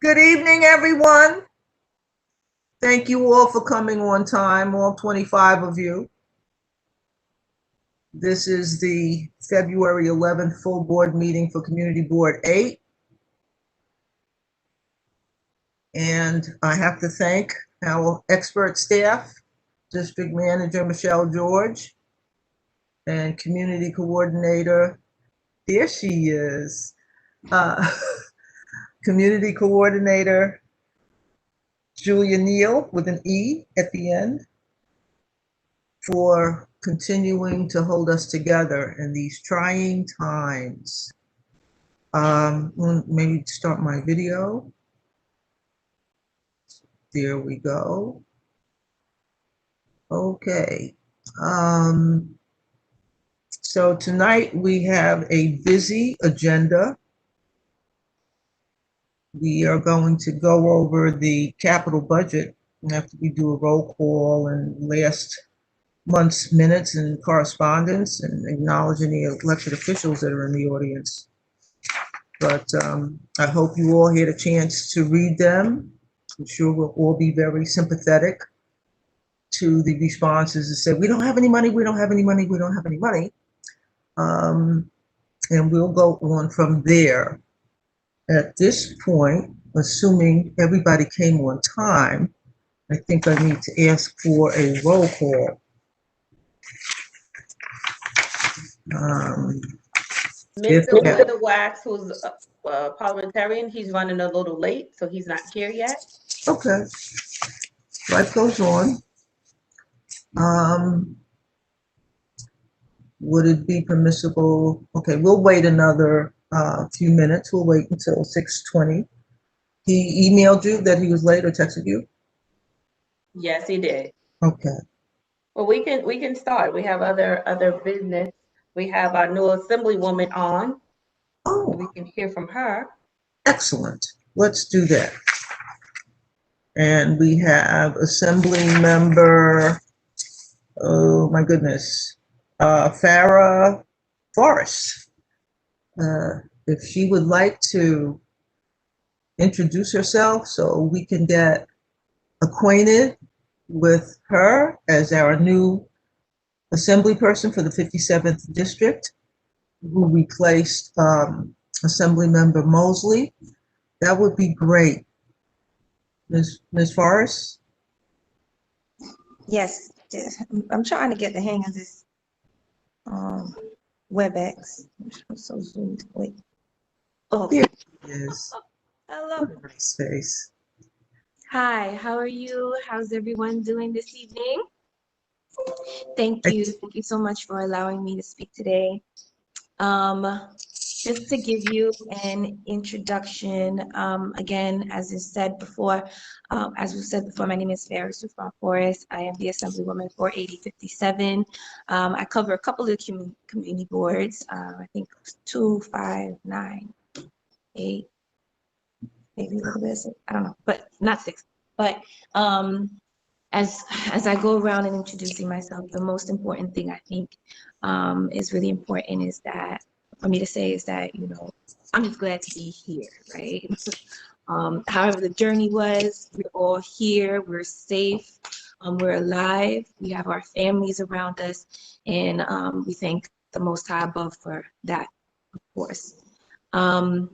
Good evening, everyone. Thank you all for coming on time, all 25 of you. This is the February 11th full board meeting for Community Board 8. And I have to thank our expert staff, District Manager Michelle George, and Community Coordinator, there she is, Community Coordinator Julia Neal with an E at the end, for continuing to hold us together in these trying times. Maybe start my video. There we go. Okay. So tonight we have a busy agenda. We are going to go over the capital budget after we do a roll call and last month's minutes and correspondence and acknowledging the elected officials that are in the audience. But I hope you all had a chance to read them. I'm sure we'll all be very sympathetic to the responses that said, we don't have any money, we don't have any money, we don't have any money. And we'll go on from there. At this point, assuming everybody came on time, I think I need to ask for a roll call. Mr. the Wax, who's a parliamentarian, he's running a little late, so he's not here yet. Okay. Life goes on. Would it be permissible? Okay, we'll wait another few minutes. We'll wait until 6:20. He emailed you that he was late or texted you? Yes, he did. Okay. Well, we can start. We have other business. We have our new assemblywoman on. Oh, we can hear from her. Excellent. Let's do that. And we have Assembly Member, oh my goodness, Farrah Forrest. If she would like to introduce herself so we can get acquainted with her as our new assembly person for the 57th district, who replaced Assembly Member Mosley, that would be great. Ms. Forrest? Yes, I'm trying to get the hang of this WebEx. I'm so zoomed. Wait. Oh, here it is. Hello. Nice face. Hi, how are you? How's everyone doing this evening? Thank you so much for allowing me to speak today. Just to give you an introduction, again, as was said before, my name is Farrah Forrest. I am the Assemblywoman for 8057. I cover a couple of community boards, I think 2, 5, 9, 8, maybe a little bit, I don't know, but not 6. But as I go around and introducing myself, the most important thing I think is really important is that, for me to say, is that, you know, I'm just glad to be here, right? However the journey was, we're all here, we're safe, we're alive, we have our families around us, and we thank the Most High above for that, of course. I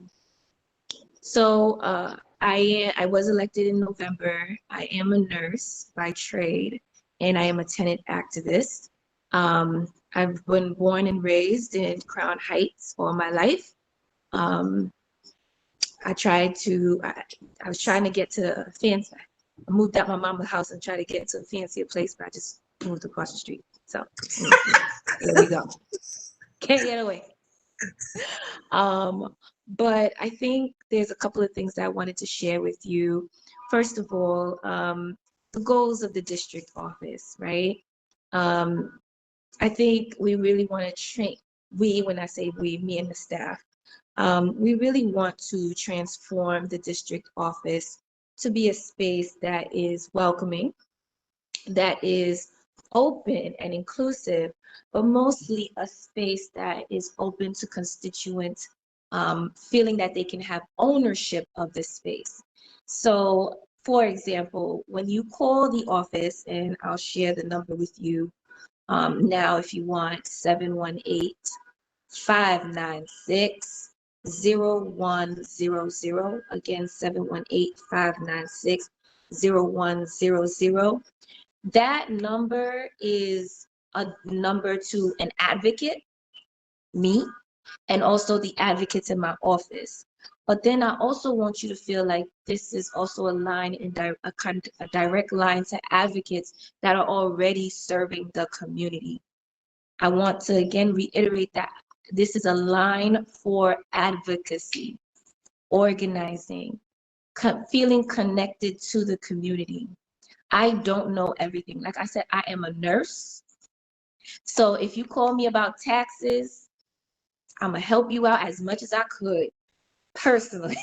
was elected in November. I am a nurse by trade, and I am a tenant activist. I've been born and raised in Crown Heights all my life. I was trying to get to a fancy, I moved out my mama's house and tried to get to a fancier place, but I just moved across the street. So there we go. Can't get away. But I think there's a couple of things that I wanted to share with you. First of all, the goals of the district office, right? I think we really want to train, when I say we, me and the staff, we really want to transform the district office to be a space that is welcoming, that is open and inclusive, but mostly a space that is open to constituents feeling that they can have ownership of the space. So, for example, when you call the office, and I'll share the number with you now if you want, 718-596-0100. Again, 718-596-0100. That number is a number to an advocate, me, and also the advocates in my office. But then I also want you to feel like this is also a line in a direct line to advocates that are already serving the community. I want to again reiterate that this is a line for advocacy, organizing, feeling connected to the community. I don't know everything. Like I said, I am a nurse. So if you call me about taxes, I'm gonna help you out as much as I could personally.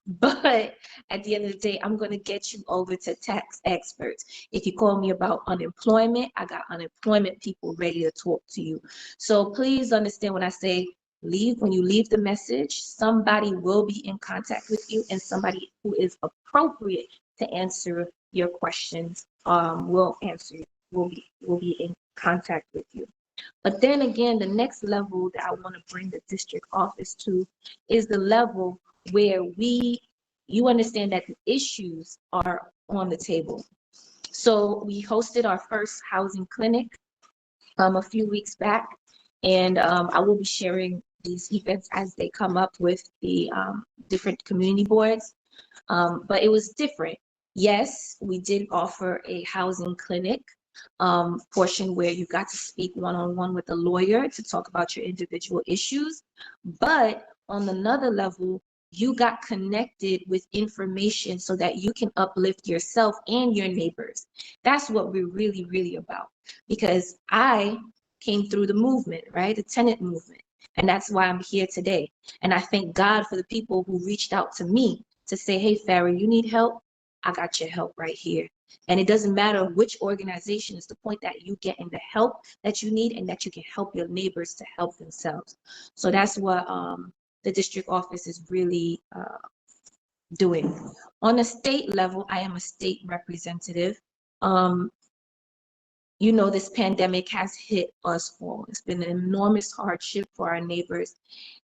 But at the end of the day, I'm going to get you over to tax experts. If you call me about unemployment, I got unemployment people ready to talk to you. So please understand when I say leave, when you leave the message, somebody will be in contact with you, and somebody who is appropriate to answer your questions will be in contact with you. But then again, the next level that I want to bring the district office to is the level where you understand that the issues are on the table. So we hosted our first housing clinic a few weeks back, and I will be sharing these events as they come up with the different community boards. But it was different. Yes, we did offer a housing clinic portion where you got to speak one-on-one with a lawyer to talk about your individual issues. But on another level, you got connected with information so that you can uplift yourself and your neighbors. That's what we're really, really about. Because I came through the movement, right? The tenant movement. And that's why I'm here today. And I thank God for the people who reached out to me to say, hey, Farah, you need help? I got your help right here. And it doesn't matter which organization, it's the point that you get in the help that you need and that you can help your neighbors to help themselves. So that's what the district office is really doing. On a state level, I am a state representative. You know, this pandemic has hit us all. It's been an enormous hardship for our neighbors.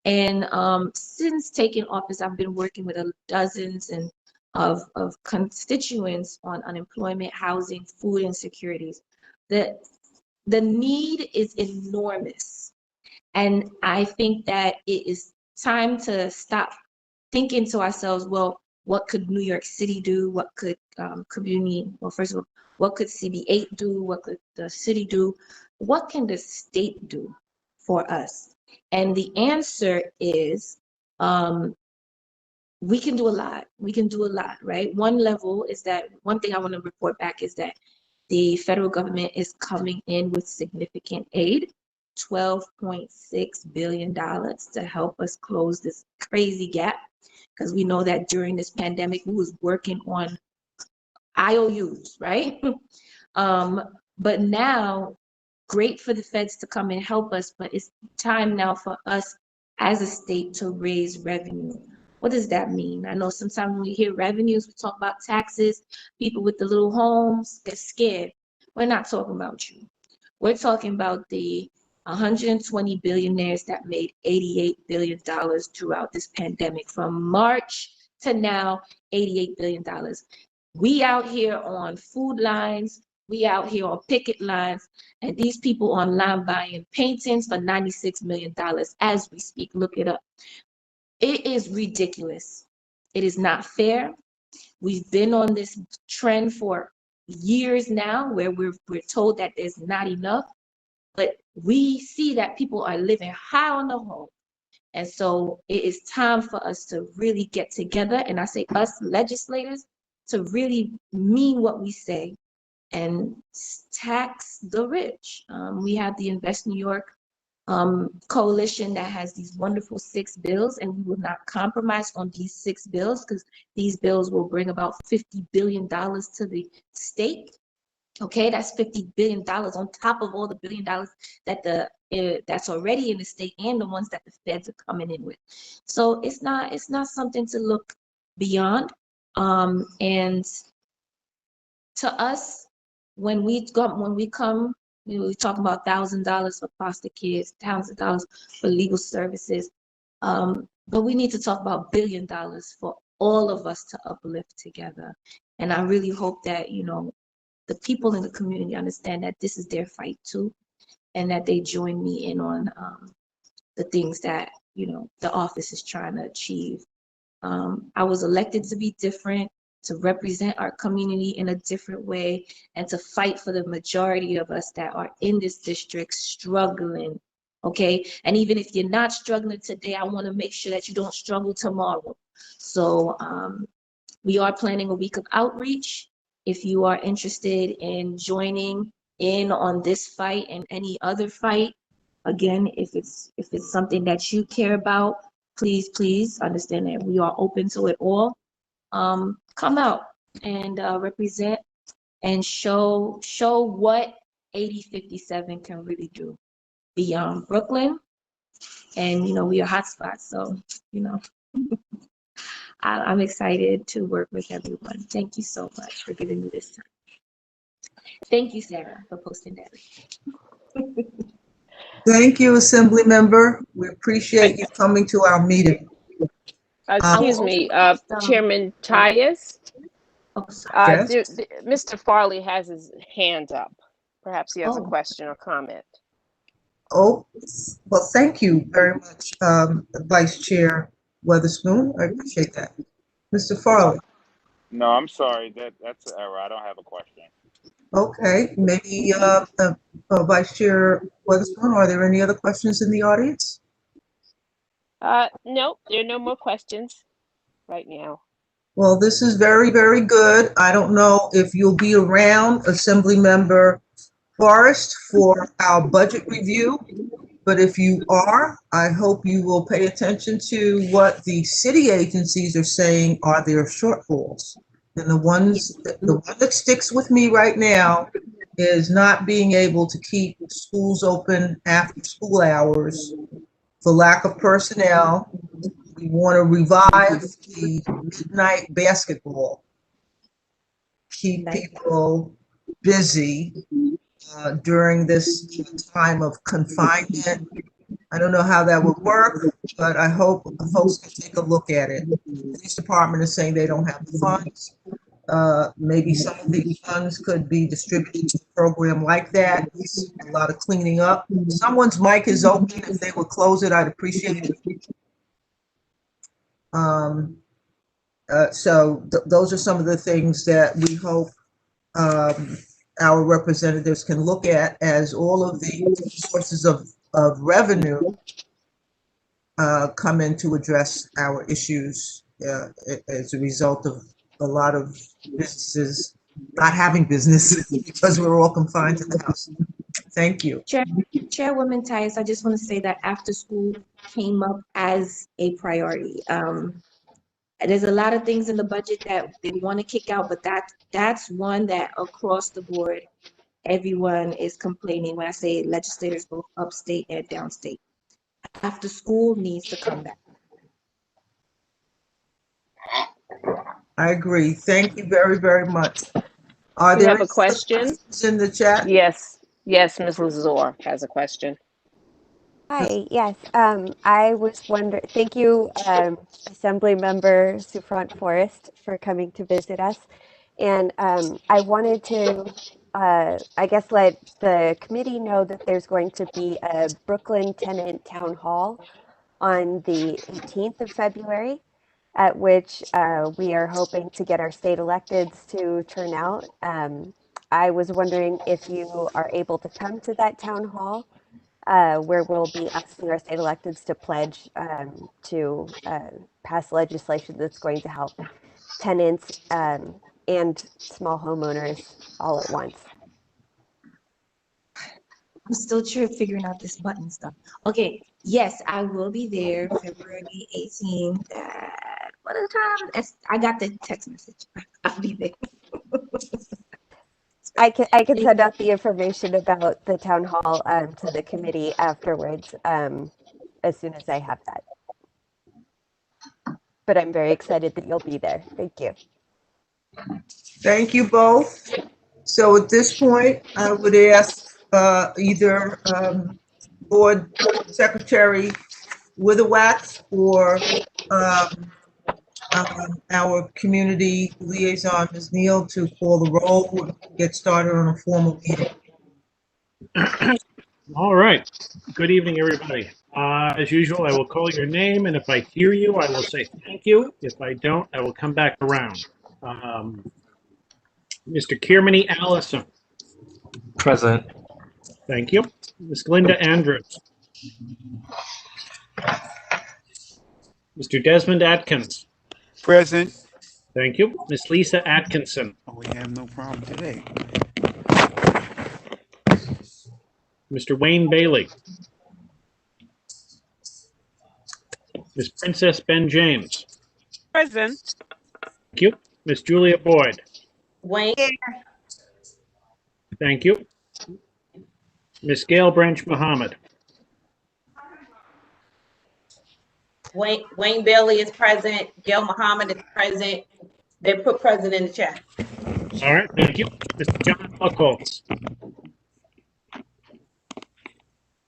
And since taking office, I've been working with dozens of constituents on unemployment, housing, food insecurities. The need is enormous. And I think that it is time to stop thinking to ourselves, well, what could New York City do? What could first of all, what could CB8 do? What could the city do? What can the state do for us? And the answer is we can do a lot. We can do a lot, right? One level is that, one thing I want to report back is that the federal government is coming in with significant aid, $12.6 billion to help us close this crazy gap. Because we know that during this pandemic, we was working on IOUs, right? But now, great for the feds to come and help us, but it's time now for us as a state to raise revenue. What does that mean? I know sometimes when we hear revenues, we talk about taxes, people with the little homes get scared. We're not talking about you. We're talking about the 120 billionaires that made $88 billion throughout this pandemic. From March to now, $88 billion. We out here on food lines, we out here on picket lines, and these people online buying paintings for $96 million as we speak. Look it up. It is ridiculous. It is not fair. We've been on this trend for years now where we're told that there's not enough, but we see that people are living high on the hog. And so it is time for us to really get together, and I say us legislators, to really mean what we say and tax the rich. We have the Invest New York coalition that has these wonderful 6 bills, and we will not compromise on these 6 bills because these bills will bring about $50 billion to the state. Okay, that's $50 billion on top of all the $1 billion that that's already in the state and the ones that the feds are coming in with. So it's not something to look beyond. And to us, when we come, we talk about $1,000 for foster kids, $1,000 for legal services, but we need to talk about $1 billion for all of us to uplift together. And I really hope that the people in the community understand that this is their fight too, and that they join me in on the things that the office is trying to achieve. I was elected to be different, to represent our community in a different way, and to fight for the majority of us that are in this district struggling. Okay, and even if you're not struggling today, I want to make sure that you don't struggle tomorrow. So we are planning a week of outreach. If you are interested in joining in on this fight and any other fight, again, if it's something that you care about, please understand that we are open to it all. Come out and represent and show what 8057 can really do beyond Brooklyn. And we are hotspots, so I'm excited to work with everyone. Thank you so much for giving me this time. Thank you, Sarah, for posting that. Thank you, Assembly Member. We appreciate you coming to our meeting. Excuse me, Chairman Tyus. Oh, sorry. Yes? Mr. Farley has his hand up. Perhaps he has a question or comment. Oh, well, thank you very much, Vice Chair Weatherspoon. I appreciate that. Mr. Farley. No, I'm sorry. That's an error. I don't have a question. Okay, maybe Vice Chair Weatherspoon, are there any other questions in the audience? No, there are no more questions right now. Well, this is very, very good. I don't know if you'll be around, Assembly Member Forrest, for our budget review, but if you are, I hope you will pay attention to what the city agencies are saying are their shortfalls. And the one that sticks with me right now is not being able to keep schools open after school hours for lack of personnel. We want to revive the midnight basketball, keep people busy during this time of confinement. I don't know how that would work, but I hope folks can take a look at it. The police department is saying they don't have the funds. Maybe some of these funds could be distributed to a program like that. It's a lot of cleaning up. Someone's mic is open. If they would close it, I'd appreciate it. Those are some of the things that we hope our representatives can look at as all of the sources of revenue come in to address our issues as a result of a lot of businesses not having business because we're all confined to the house. Thank you. Chairwoman Tyus, I just want to say that after school came up as a priority. There's a lot of things in the budget that they want to kick out, but that's one that across the board, everyone is complaining. When I say legislators both upstate and downstate, after school needs to come back. I agree. Thank you very, very much. Are You there have a question in the chat? Yes, Ms. Lazor has a question. Hi, yes. I was wondering, thank you, Assembly Member Souffrant Forrest, for coming to visit us. And I wanted to, I guess, let the committee know that there's going to be a Brooklyn Tenant Town Hall on the 18th of February, at which we are hoping to get our state electeds to turn out. I was wondering if you are able to come to that town hall, where we'll be asking our state electeds to pledge to pass legislation that's going to help tenants and small homeowners all at once. I'm still figuring out this button stuff. Okay, yes, I will be there February 18th. What is the time? I got the text message. I'll be there. I can send out the information about the town hall to the committee afterwards as soon as I have that. But I'm very excited that you'll be there. Thank you. Thank you both. So at this point, I would ask either Board Secretary Witherwax or our community liaison, Ms. Neal, to call the roll and get started on a formal meeting. All right. Good evening, everybody. As usual, I will call your name, and if I hear you, I will say thank you. If I don't, I will come back around. Mr. Kiermany Allison. Present. Thank you. Ms. Glinda Andrews. Mr. Desmond Atkins. Present. Thank you. Ms. Lisa Atkinson. Oh, we have no problem today. Mr. Wayne Bailey. Ms. Princess Ben James. Present. Thank you. Ms. Julia Boyd. Wayne, Thank you. Ms. Gail Branch Muhammad. Wayne Bailey is present. Gail Muhammad is present. They put present in the chat. All right, thank you. Mr. John Buckholz. Mr.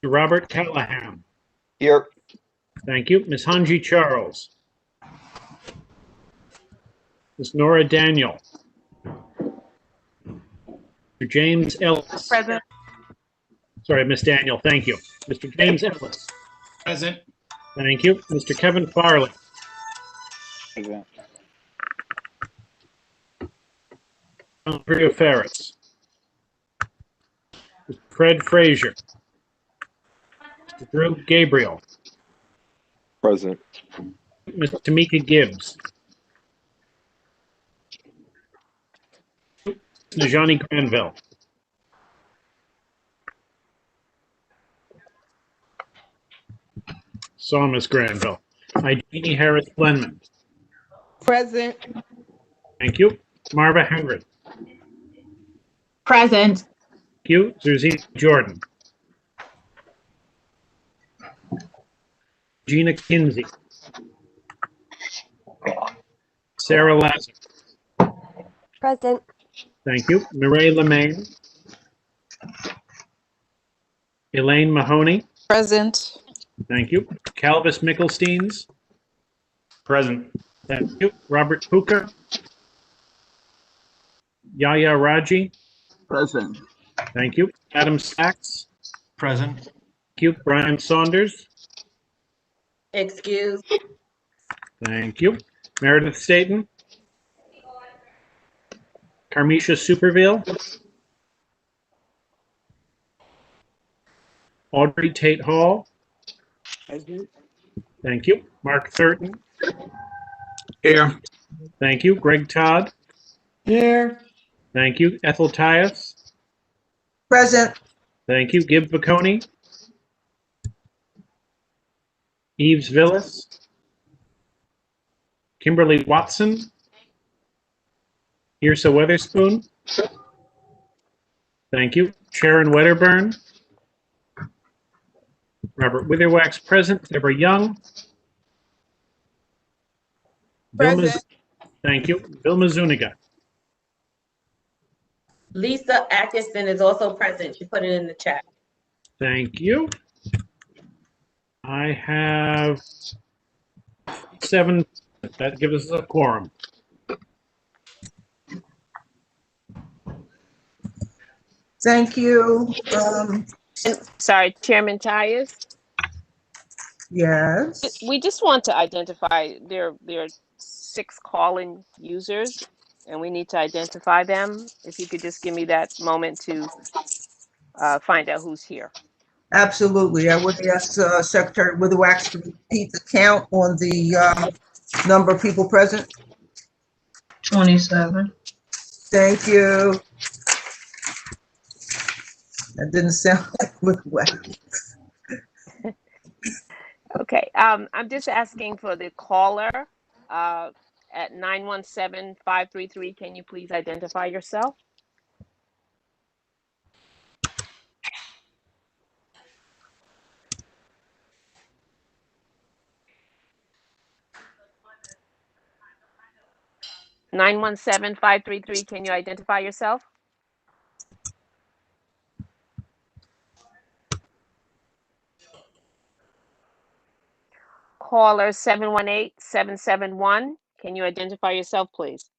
Robert Callahan. Here. Thank you. Ms. Hanji Charles. Ms. Nora Daniel. Mr. James Ellis. Present. Sorry, Ms. Daniel, thank you. Mr. James Ellis. Present. Thank you. Mr. Kevin Farley. Present. Andrea Ferris. Mr. Fred Frazier. Mr. Drew Gabriel. Present. Ms. Tamika Gibbs. Najani Granville. Saw Ms. Granville. Jeannie Harris Glenman. Present. Thank you. Marva Henry. Present. Thank you. Zurzina Jordan. Gina Kinsey. Sarah Lazar. Present. Thank you. Mireille Lemaine. Elaine Mahoney. Present. Thank you. Calvis Mickelsteins. Present. Thank you. Robert Puka. Yaya Raji. Present. Thank you. Adam Sachs. Present. Thank you. Brian Saunders. Excuse. Thank you. Meredith Staten. Carmisha Superville. Audrey Tate Hall. Thank you. Mark Thurton. Here. Thank you. Greg Todd. Here. Thank you. Ethel Tyus. Present. Thank you. Gib Baconi. Eves Villas. Kimberly Watson. Yrsa Weatherspoon. Thank you. Sharon Wedderburn. Robert Witherwax present. Deborah Young. Present. Thank you. Vilma Zuniga. Lisa Atkinson is also present. She put it in the chat. Thank you. I have 7. That gives us a quorum. Thank you. Sorry, Chairman Tyus. Yes. We just want to identify there are 6 call-in users, and we need to identify them. If you could just give me that moment to find out who's here. Absolutely. I would ask Secretary Witherwax to repeat the count on the number of people present. 27. Thank you. That didn't sound like Witherwax. Okay, I'm just asking for the caller at 917-533. Can you please identify yourself? 917-533, can you identify yourself? Caller 718-771, can you identify yourself, please?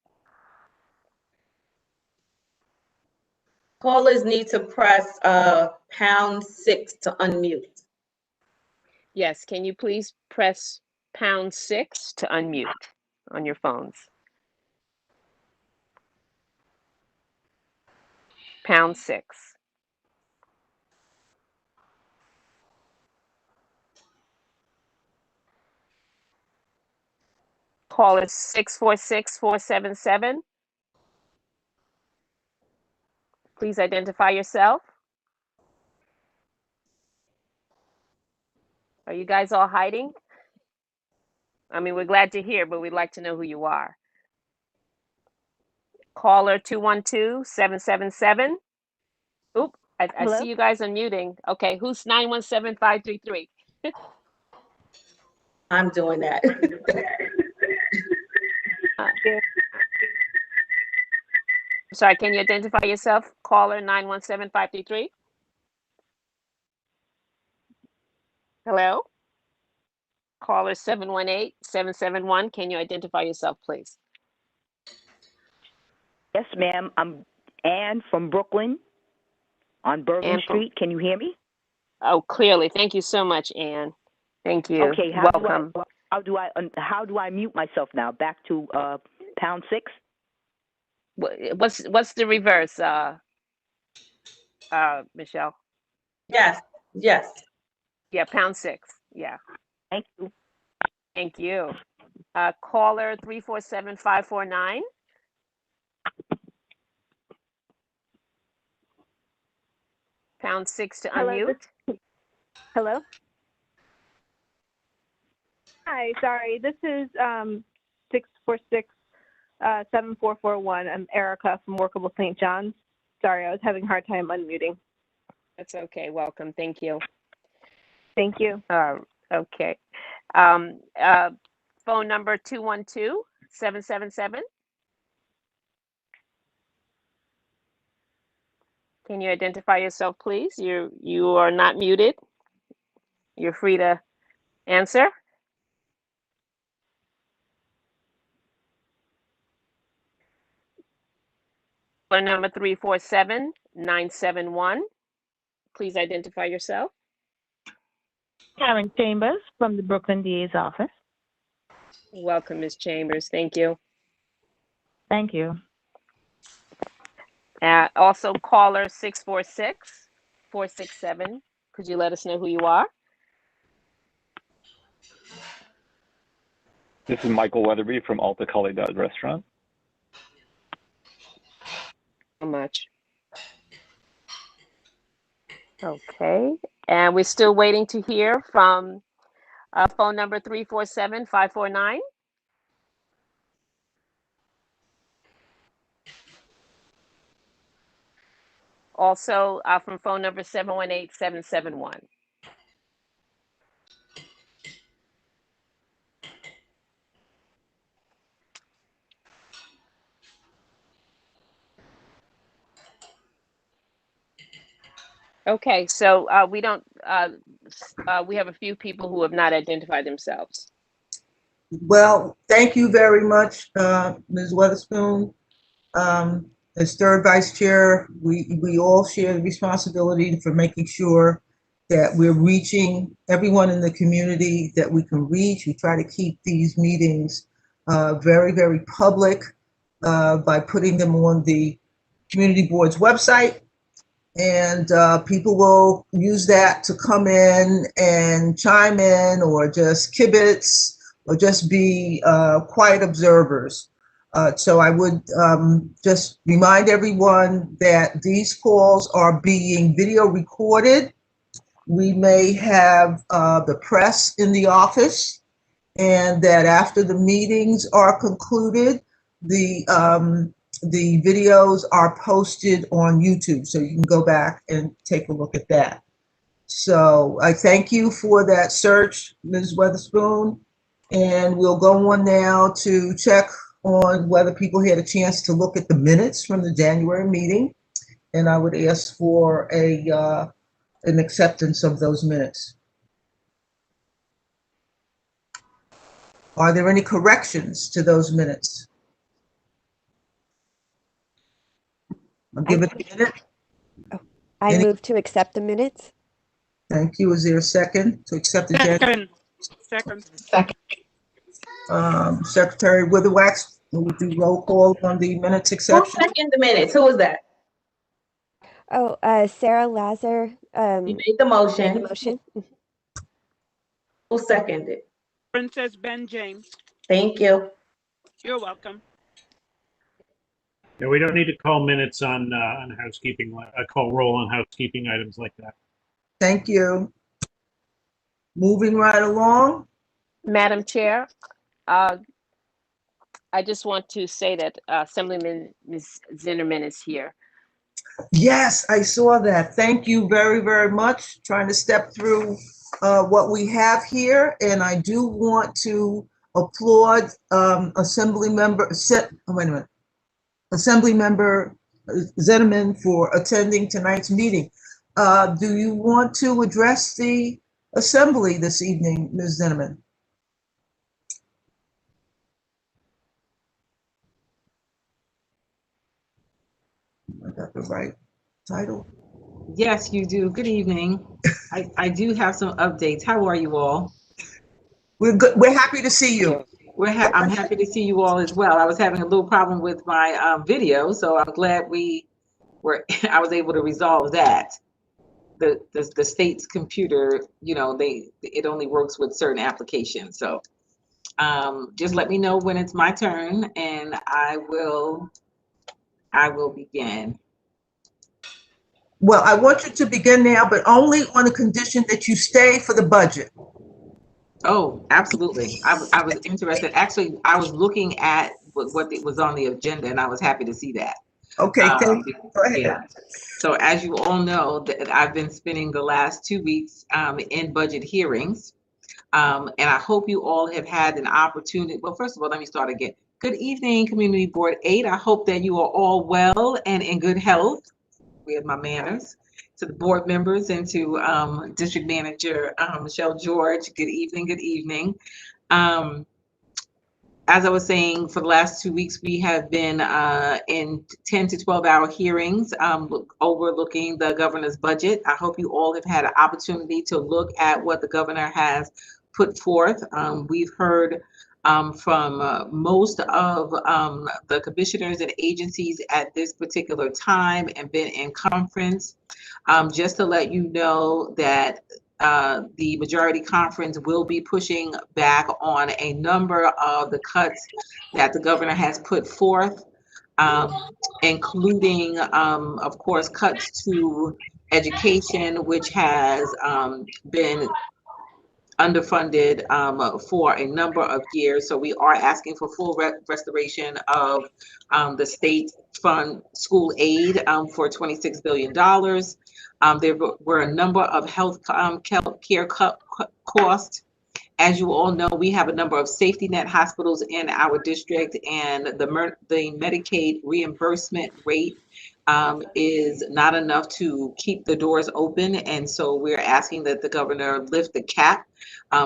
Callers need to press #6 to unmute. Yes, can you please press #6 to unmute on your phones? #6. Caller 646-477. Please identify yourself. Are you guys all hiding? I mean, we're glad to hear, but we'd like to know who you are. Caller 212-777. Oop, I see you guys unmuting. Okay, who's 917-533? I'm doing that. Sorry, can you identify yourself? Caller 917-533. Hello? Caller 718-771. Can you identify yourself, please? Yes, ma'am. I'm Ann from Brooklyn on Bergen Street. Can you hear me? Oh, clearly. Thank you so much, Ann. Thank you. Okay. Welcome. How do I mute myself now? Back to #6. What's the reverse, Michelle? Yes. Yeah, #6. Yeah. Thank you. Thank you. Caller 347-549. #6 to unmute. Hello. Hi, sorry. This is 646-7441. I'm Erica from Workable St. John's. Sorry, I was having a hard time unmuting. That's okay. Welcome. Thank you. Thank you. Okay. Phone number 212-777. Can you identify yourself, please? You are not muted. You're free to answer. Phone number 347-971. Please identify yourself. Karen Chambers from the Brooklyn DA's office. Welcome, Ms. Chambers. Thank you. Thank you. Also, caller 646-467. Could you let us know who you are? This is Michael Weatherby from Alta Calidad Restaurant. So much. Okay, and we're still waiting to hear from phone number 347-549. Also from phone number 718-771. Okay, so we don't, we have a few people who have not identified themselves. Well, thank you very much, Ms. Weatherspoon. As third vice chair, we all share the responsibility for making sure that we're reaching everyone in the community that we can reach. We try to keep these meetings very, very public by putting them on the community board's website. And people will use that to come in and chime in or just kibitz or just be quiet observers. So I would just remind everyone that these calls are being video recorded. We may have the press in the office, and that after the meetings are concluded, the videos are posted on YouTube, so you can go back and take a look at that. So I thank you for that search, Ms. Weatherspoon, and we'll go on now to check on whether people had a chance to look at the minutes from the January meeting, and I would ask for an acceptance of those minutes. Are there any corrections to those minutes? I'll give it a minute. I move to accept the minutes. Thank you. Is there a second to accept the January? Second. Secretary Witherwax, will we do roll call on the minutes Who exception? seconded the minutes? Who was that? Oh, Sarah Lazar. You made the motion. Made the motion. Who seconded? Princess Ben James. Thank you. You're welcome. Yeah, we don't need to call minutes on housekeeping. Call roll on housekeeping items like that. Thank you. Moving right along. Madam Chair, I just want to say that Assemblyman Ms. Zinnerman is here. Yes, I saw that. Thank you very, very much. Trying to step through what we have here, and I do want to applaud Assemblymember Zinnerman for attending tonight's meeting. Do you want to address the Assembly this evening, Ms. Zinnerman? I got the right title. Yes, you do. Good evening. I do have some updates. How are you all? We're good. We're happy to see you. I'm happy to see you all as well. I was having a little problem with my video, so I'm glad I was able to resolve that. The state's computer, it only works with certain applications. So just let me know when it's my turn, and I will begin. Well, I want you to begin now, but only on the condition that you stay for the budget. Oh, absolutely. I was interested. Actually, I was looking at what was on the agenda, and I was happy to see that. Okay, thank you. Go ahead. Yeah. So as you all know, that I've been spending the last 2 weeks in budget hearings. And I hope you all have had an opportunity. Well, first of all, let me start again. Good evening, Community Board 8. I hope that you are all well and in good health. We have my manners. To the board members and to District Manager Michelle George, good evening, good evening. As I was saying, for the last 2 weeks, we have been in 10 to 12-hour hearings overlooking the governor's budget. I hope you all have had an opportunity to look at what the governor has put forth. We've heard from most of the commissioners and agencies at this particular time and been in conference. Just to let you know that the majority conference will be pushing back on a number of the cuts that the governor has put forth, including, of course, cuts to education, which has been underfunded for a number of years. So we are asking for full restoration of the state fund school aid for $26 billion. There were a number of health care costs. As you all know, we have a number of safety net hospitals in our district, and the Medicaid reimbursement rate is not enough to keep the doors open. And so we're asking that the governor lift the cap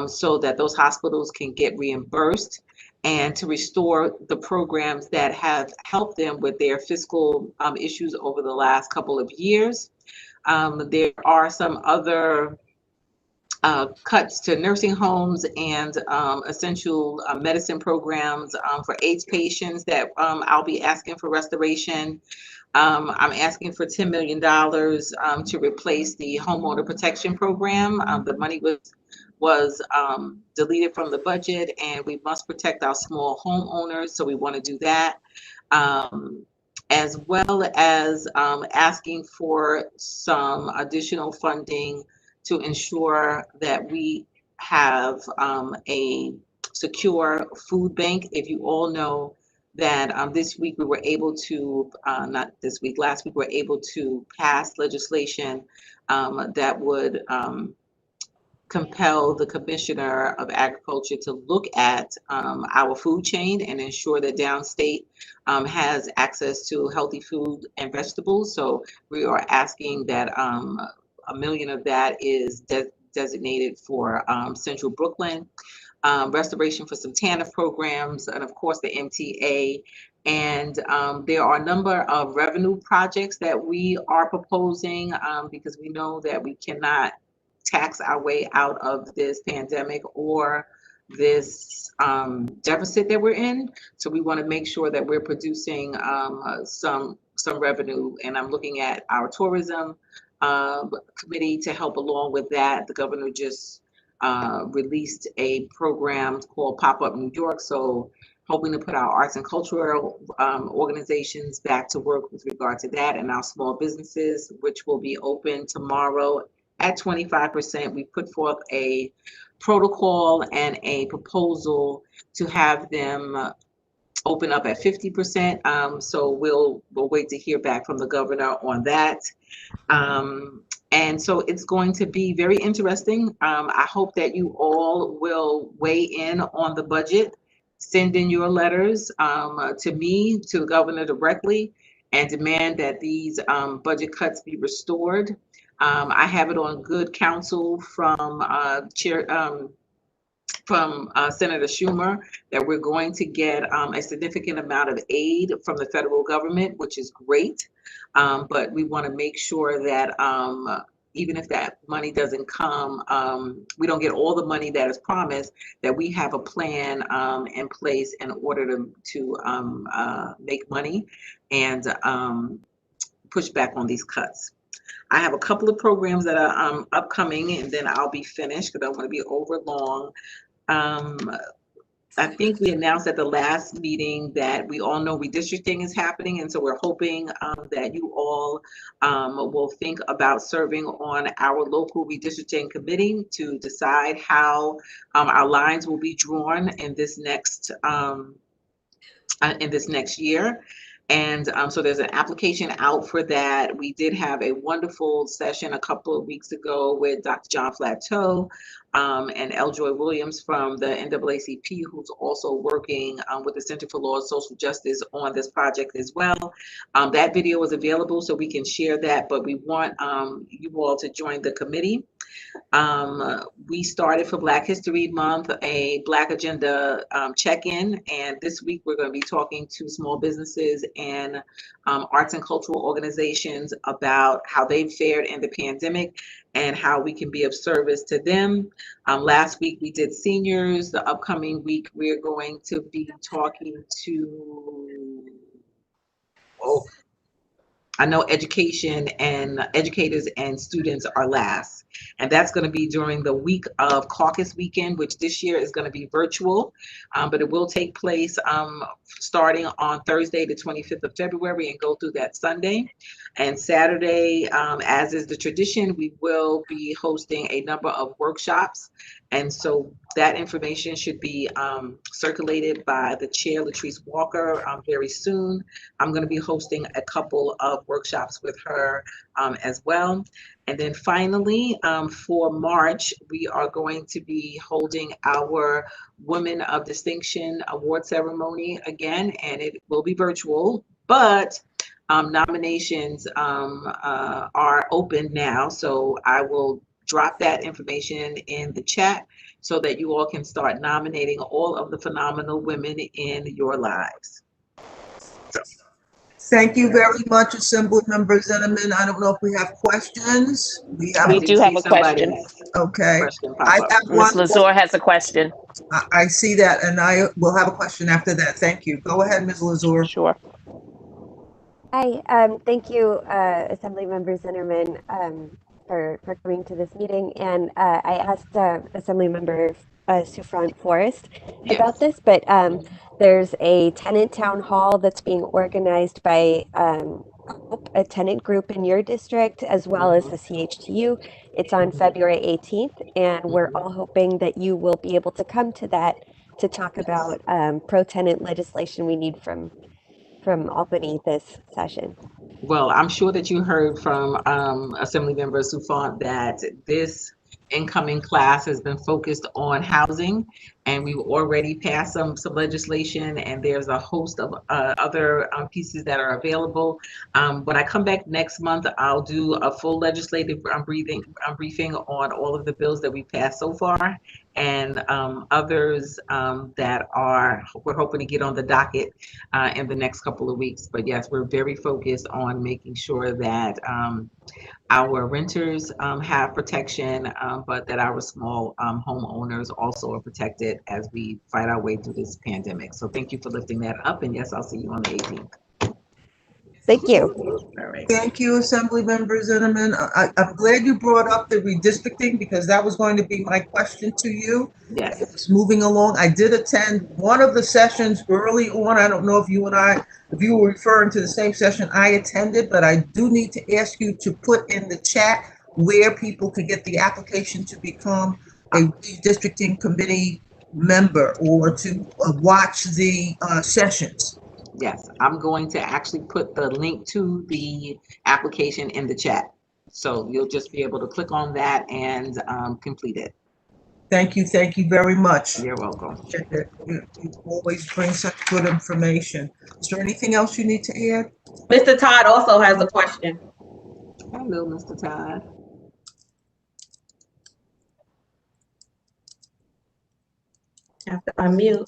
so that those hospitals can get reimbursed and to restore the programs that have helped them with their fiscal issues over the last couple of years. There are some other cuts to nursing homes and essential medicine programs for AIDS patients that I'll be asking for restoration. I'm asking for $10 million to replace the homeowner protection program. The money was deleted from the budget, and we must protect our small homeowners, so we want to do that. As well as asking for some additional funding to ensure that we have a secure food bank. If you all know that this week we were able to, not this week, last week, we were able to pass legislation that would compel the Commissioner of Agriculture to look at our food chain and ensure that downstate has access to healthy food and vegetables. So we are asking that $1 million of that is designated for Central Brooklyn. Restoration for some TANF programs, and of course the MTA. And there are a number of revenue projects that we are proposing because we know that we cannot tax our way out of this pandemic or this deficit that we're in. So we want to make sure that we're producing some revenue. And I'm looking at our tourism committee to help along with that. The governor just released a program called Pop Up New York. So hoping to put our arts and cultural organizations back to work with regard to that, and our small businesses, which will be open tomorrow at 25%. We put forth a protocol and a proposal to have them open up at 50%. So we'll wait to hear back from the governor on that. And so it's going to be very interesting. I hope that you all will weigh in on the budget. Send in your letters to me, to the governor directly, and demand that these budget cuts be restored. I have it on good counsel from Senator Schumer that we're going to get a significant amount of aid from the federal government, which is great. But we want to make sure that even if that money doesn't come, we don't get all the money that is promised, that we have a plan in place in order to make money and push back on these cuts. I have a couple of programs that are upcoming, and then I'll be finished because I don't want to be over long. I think we announced at the last meeting that we all know redistricting is happening, and so we're hoping that you all will think about serving on our local redistricting committee to decide how our lines will be drawn in this next year. And so there's an application out for that. We did have a wonderful session a couple of weeks ago with Dr. John Flateau and Eljoy Williams from the NAACP, who's also working with the Center for Law and Social Justice on this project as well. That video is available, so we can share that, but we want you all to join the committee. We started for Black History Month a Black Agenda check-in, and this week we're going to be talking to small businesses and arts and cultural organizations about how they've fared in the pandemic and how we can be of service to them. Last week we did seniors. The upcoming week we're going to be talking to, I know education and educators and students are last. And that's going to be during the week of Caucus Weekend, which this year is going to be virtual, but it will take place starting on Thursday, the 25th of February, and go through that Sunday. And Saturday, as is the tradition, we will be hosting a number of workshops. And so that information should be circulated by the chair, Latrice Walker, very soon. I'm going to be hosting a couple of workshops with her as well. And then finally, for March, we are going to be holding our Women of Distinction Award ceremony again, and it will be virtual, but nominations are open now. So I will drop that information in the chat so that you all can start nominating all of the phenomenal women in your lives. Thank you very much, Assembly Member Zinnemann. I don't know if we have questions. We do have a question. Okay. I have Ms. one. Lazor has a question. I see that, and I will have a question after that. Thank you. Go ahead, Ms. Lazor. Sure. Hi, thank you, Assembly Member Zinnerman, for coming to this meeting. And I asked Assembly Member Souffrant Forrest about this, but there's a tenant town hall that's being organized by a tenant group in your district, as well as the CHTU. It's on February 18th, and we're all hoping that you will be able to come to that to talk about pro-tenant legislation we need from Albany this session. Well, I'm sure that you heard from Assemblymember Souffrant that this incoming class has been focused on housing, and we've already passed some legislation, and there's a host of other pieces that are available. When I come back next month, I'll do a full legislative briefing on all of the bills that we passed so far, and others that we're hoping to get on the docket in the next couple of weeks. But yes, we're very focused on making sure that our renters have protection, but that our small homeowners also are protected as we fight our way through this pandemic. So thank you for lifting that up. And yes, I'll see you on the 18th. Thank you. All right. Thank you, Assemblymember Zimmerman. I'm glad you brought up the redistricting because that was going to be my question to you. Yes. It's moving along. I did attend one of the sessions early on. I don't know if you were referring to the same session I attended, but I do need to ask you to put in the chat where people could get the application to become a redistricting committee member or to watch the sessions. Yes, I'm going to actually put the link to the application in the chat. So you'll just be able to click on that and complete it. Thank you very much. You're welcome. You always bring such good information. Is there anything else you need to add? Mr. Todd also has a question. Hello, Mr. Todd. Have to unmute.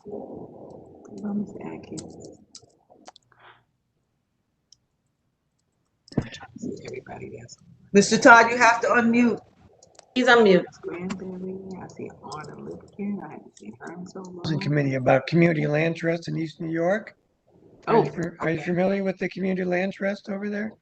Everybody else. Mr. Todd, you have to unmute. He's unmute. I see Arnold Lipkin. I haven't seen her in so long. Committee about community land trust in East New York. Oh, are you familiar with the community land trust over there?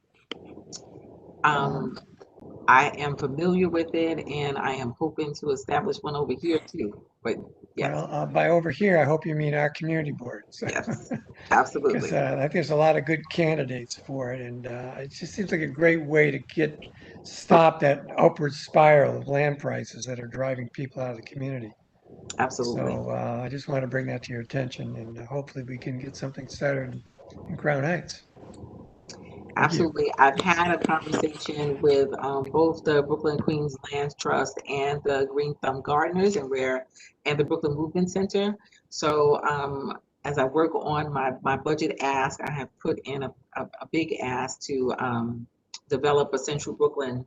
I am familiar with it, and I am hoping to establish one over here too. But yes. Well, by over here, I hope you mean our community board. So. Yes, absolutely. Because I think there's a lot of good candidates for it, and it just seems like a great way to stop that upward spiral of land prices that are driving people out of the community. Absolutely. So I just want to bring that to your attention, and hopefully we can get something started in Crown Heights. Absolutely. I've had a conversation with both the Brooklyn Queens Land Trust and the Green Thumb Gardeners and the Brooklyn Movement Center. So as I work on my budget ask, I have put in a big ask to develop a Central Brooklyn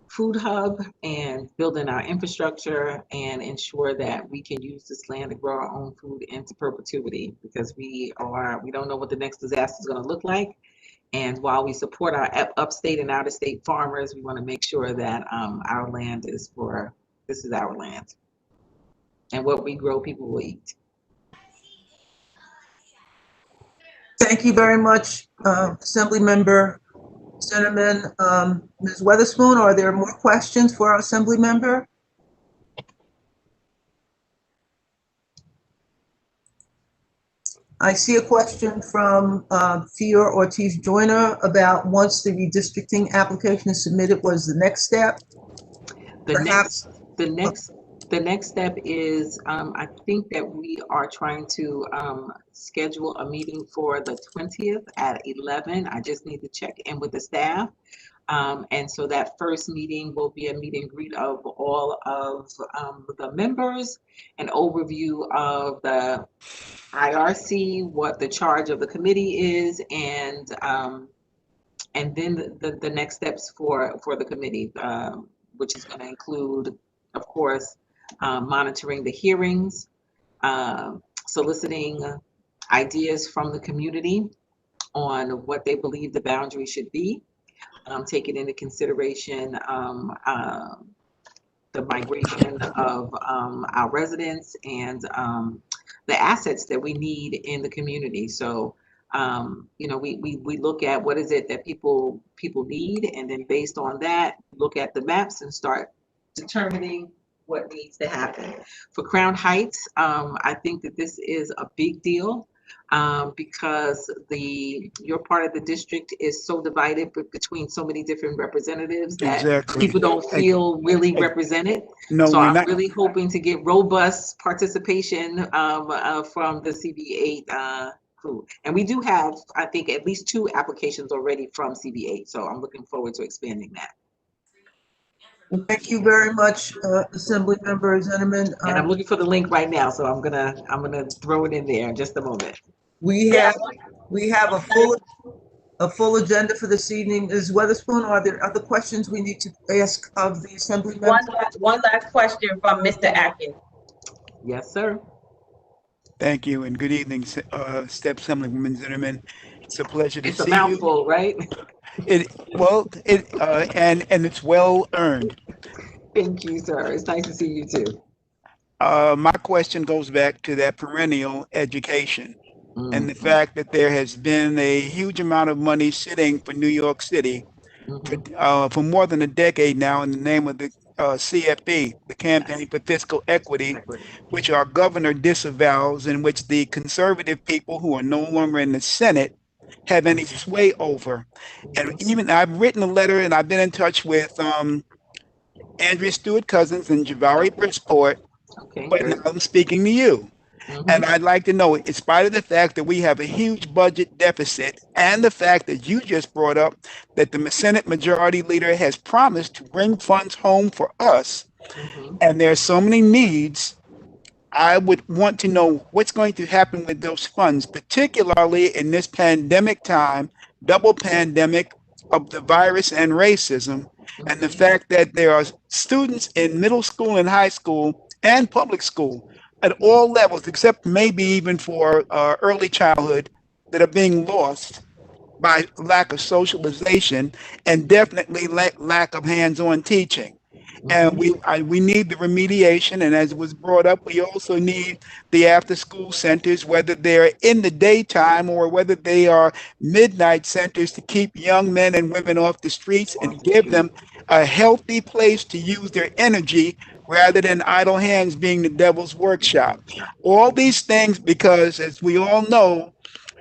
food hub and building our infrastructure and ensure that we can use this land to grow our own food into perpetuity, because we don't know what the next disaster is going to look like. And while we support our upstate and out-of-state farmers, we want to make sure that our land this is our land. And what we grow, people will eat. Thank you very much, Assemblymember Zimmerman. Ms. Weatherspoon, are there more questions for our Assemblymember? I see a question from Fior Ortiz Joyner about once the redistricting application is submitted, what is the next step? The next step is I think that we are trying to schedule a meeting for the 20th at 11. I just need to check in with the staff. And so that first meeting will be a meet and greet of all of the members, an overview of the IRC, what the charge of the committee is, and then the next steps for the committee, which is going to include, of course, monitoring the hearings, soliciting ideas from the community on what they believe the boundary should be, taking into consideration the migration of our residents and the assets that we need in the community. So, we look at what is it that people need, and then based on that, look at the maps and start determining what needs to happen. For Crown Heights, I think that this is a big deal because your part of the district is so divided between so many different representatives that people don't feel really represented. No, so I'm not really hoping to get robust participation from the CB8 crew. And we do have, I think, at least 2 applications already from CB8. So I'm looking forward to expanding that. Thank you very much, Assembly Member Zimmerman. And I'm looking for the link right now, so I'm gonna throw it in there in just a moment. We have a full agenda for this evening. Ms. Weatherspoon, are there other questions we need to ask of the Assembly members? One last question from Mr. Atkins. Yes, sir. Thank you, and good evening, Step Assemblywoman Zimmerman. It's a pleasure to It's a see mouthful, right? And it's well earned. Thank you, sir. It's nice to see you too. My question goes back to that perennial education and the fact that there has been a huge amount of money sitting for New York City for more than a decade now in the name of the CFE, the Campaign for Fiscal Equity, which our governor disavows, in which the conservative people who are no longer in the Senate have any sway over. And even I've written a letter and I've been in touch with Andrea Stewart Cousins and Javari Bridgeport, but now I'm speaking to you. And I'd like to know, in spite of the fact that we have a huge budget deficit and the fact that you just brought up that the Senate Majority Leader has promised to bring funds home for us, and there's so many needs, I would want to know what's going to happen with those funds, particularly in this pandemic time, double pandemic of the virus and racism, and the fact that there are students in middle school and high school and public school at all levels, except maybe even for early childhood, that are being lost by lack of socialization and definitely lack of hands-on teaching. And we need the remediation, and as it was brought up, we also need the after-school centers, whether they're in the daytime or whether they are midnight centers, to keep young men and women off the streets and give them a healthy place to use their energy rather than idle hands being the devil's workshop. All these things because, as we all know,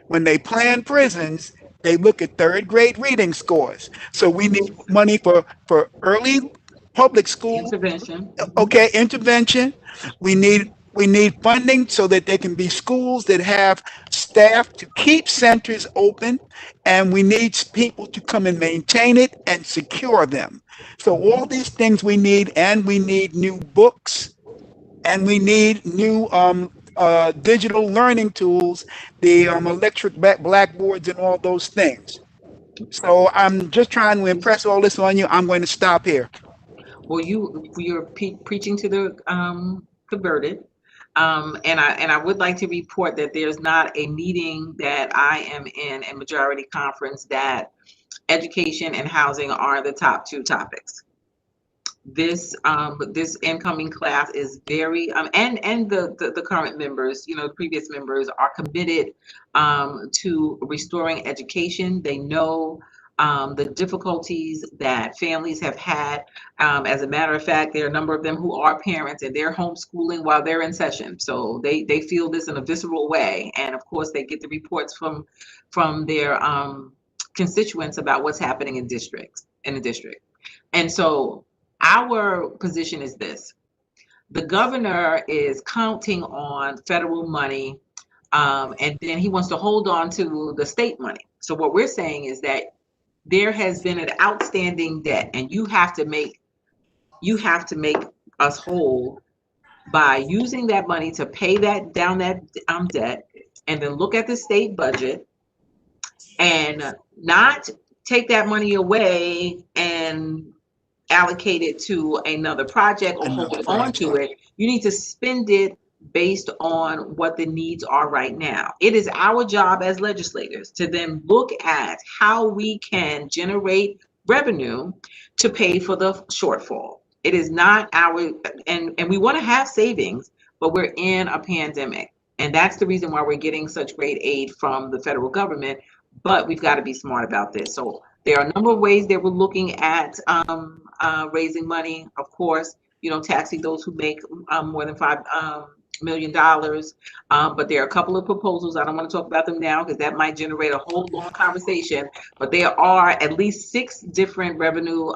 when they plan prisons, they look at third-grade reading scores. So we need money for early public school intervention. Okay, intervention. We need funding so that there can be schools that have staff to keep centers open, and we need people to come and maintain it and secure them. So all these things we need, and we need new books, and we need new digital learning tools, the electric blackboards and all those things. So I'm just trying to impress all this on you. I'm going to stop here. Well, you're preaching to the converted, and I would like to report that there's not a meeting that I am in a majority conference that education and housing are the top two topics. This incoming class is very and the current members, previous members are committed to restoring education. They know the difficulties that families have had. As a matter of fact, there are a number of them who are parents and they're homeschooling while they're in session. So they feel this in a visceral way. And of course, they get the reports from their constituents about what's happening in the district. And so our position is this: the governor is counting on federal money, and then he wants to hold on to the state money. So what we're saying is that there has been an outstanding debt, and you have to make us whole by using that money to pay that debt, and then look at the state budget and not take that money away and allocate it to another project or hold on to it. You need to spend it based on what the needs are right now. It is our job as legislators to then look at how we can generate revenue to pay for the shortfall. It is not and we want to have savings, but we're in a pandemic. And that's the reason why we're getting such great aid from the federal government, but we've got to be smart about this. So there are a number of ways that we're looking at raising money. Of course, taxing those who make more than $5 million. But there are a couple of proposals. I don't want to talk about them now because that might generate a whole long conversation. But there are at least 6 different revenue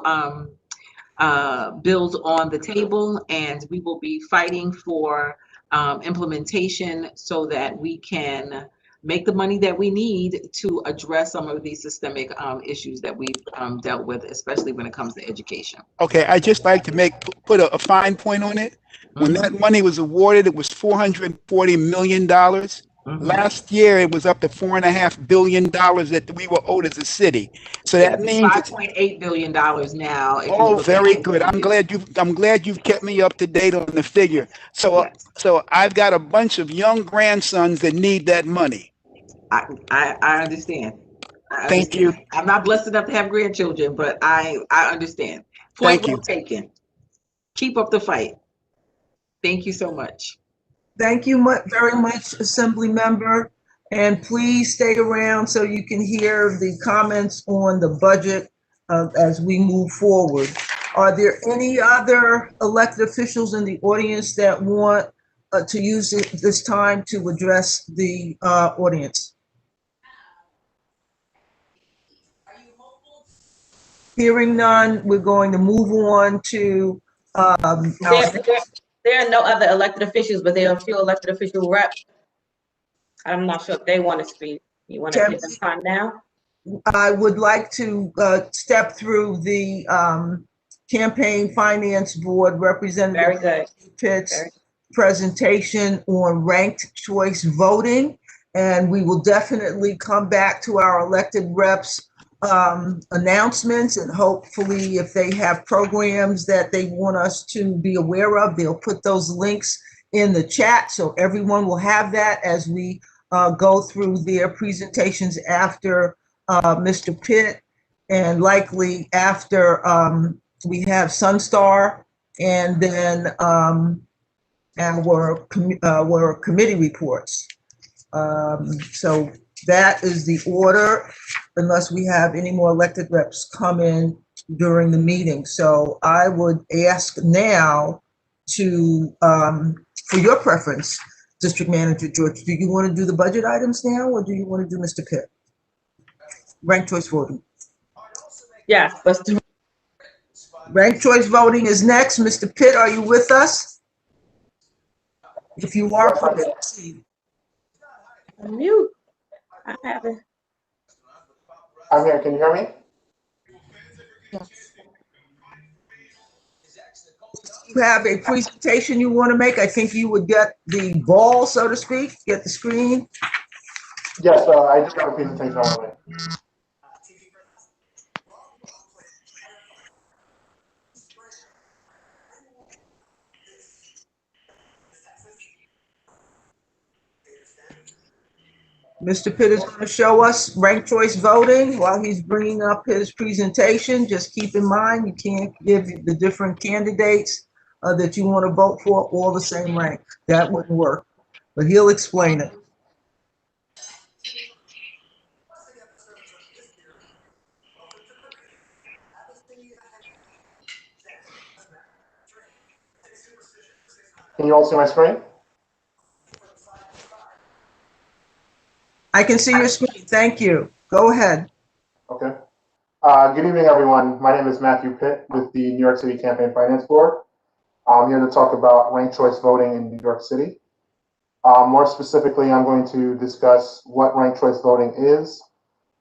bills on the table, and we will be fighting for implementation so that we can make the money that we need to address some of these systemic issues that we've dealt with, especially when it comes to education. Okay, I just like to put a fine point on it. When that money was awarded, it was $440 million. Last year, it was up to $4.5 billion that we were owed as a city. So that means $5.8 billion now. Oh, very good. I'm glad you've kept me up to date on the figure. So I've got a bunch of young grandsons that need that money. I understand. Thank you. I'm not blessed enough to have grandchildren, but I understand. Point well taken. Keep up the fight. Thank you so much. Thank you very much, Assembly Member. And please stay around so you can hear the comments on the budget as we move forward. Are there any other elected officials in the audience that want to use this time to address the audience? Hearing none, we're going to move on to there are no other elected officials, but there are a few elected official reps. I'm not sure if they want to speak. You want to give them time now? I would like to step through the Campaign Finance Board Representative Pitt's presentation on ranked choice voting, and we will definitely come back to our elected reps announcements, and hopefully if they have programs that they want us to be aware of, they'll put those links in the chat so everyone will have that as we go through their presentations after Mr. Pitt, and likely after we have Sunstar, and then our committee reports. So that is the order, unless we have any more elected reps come in during the meeting. So I would ask now to, for your preference, District Manager George, do you want to do the budget items now, or do you want to do Mr. Pitt? Ranked choice voting. Yes, let's do. Ranked choice voting is next. Mr. Pitt, are you with us? If you are, please proceed. Mute. I haven't. I'm here. Can you hear me? Yes. You have a presentation you want to make? I think you would get the ball, so to speak, get the screen. Yes, I do have a presentation I want to make. Mr. Pitt is going to show us ranked choice voting while he's bringing up his presentation. Just keep in mind, you can't give the different candidates that you want to vote for all the same rank. That wouldn't work, but he'll explain it. Can you all see my screen? I can see your screen. Thank you. Go ahead. Okay. Good evening, everyone. My name is Matthew Pitt with the New York City Campaign Finance Board. I'm here to talk about ranked choice voting in New York City. More specifically, I'm going to discuss what ranked choice voting is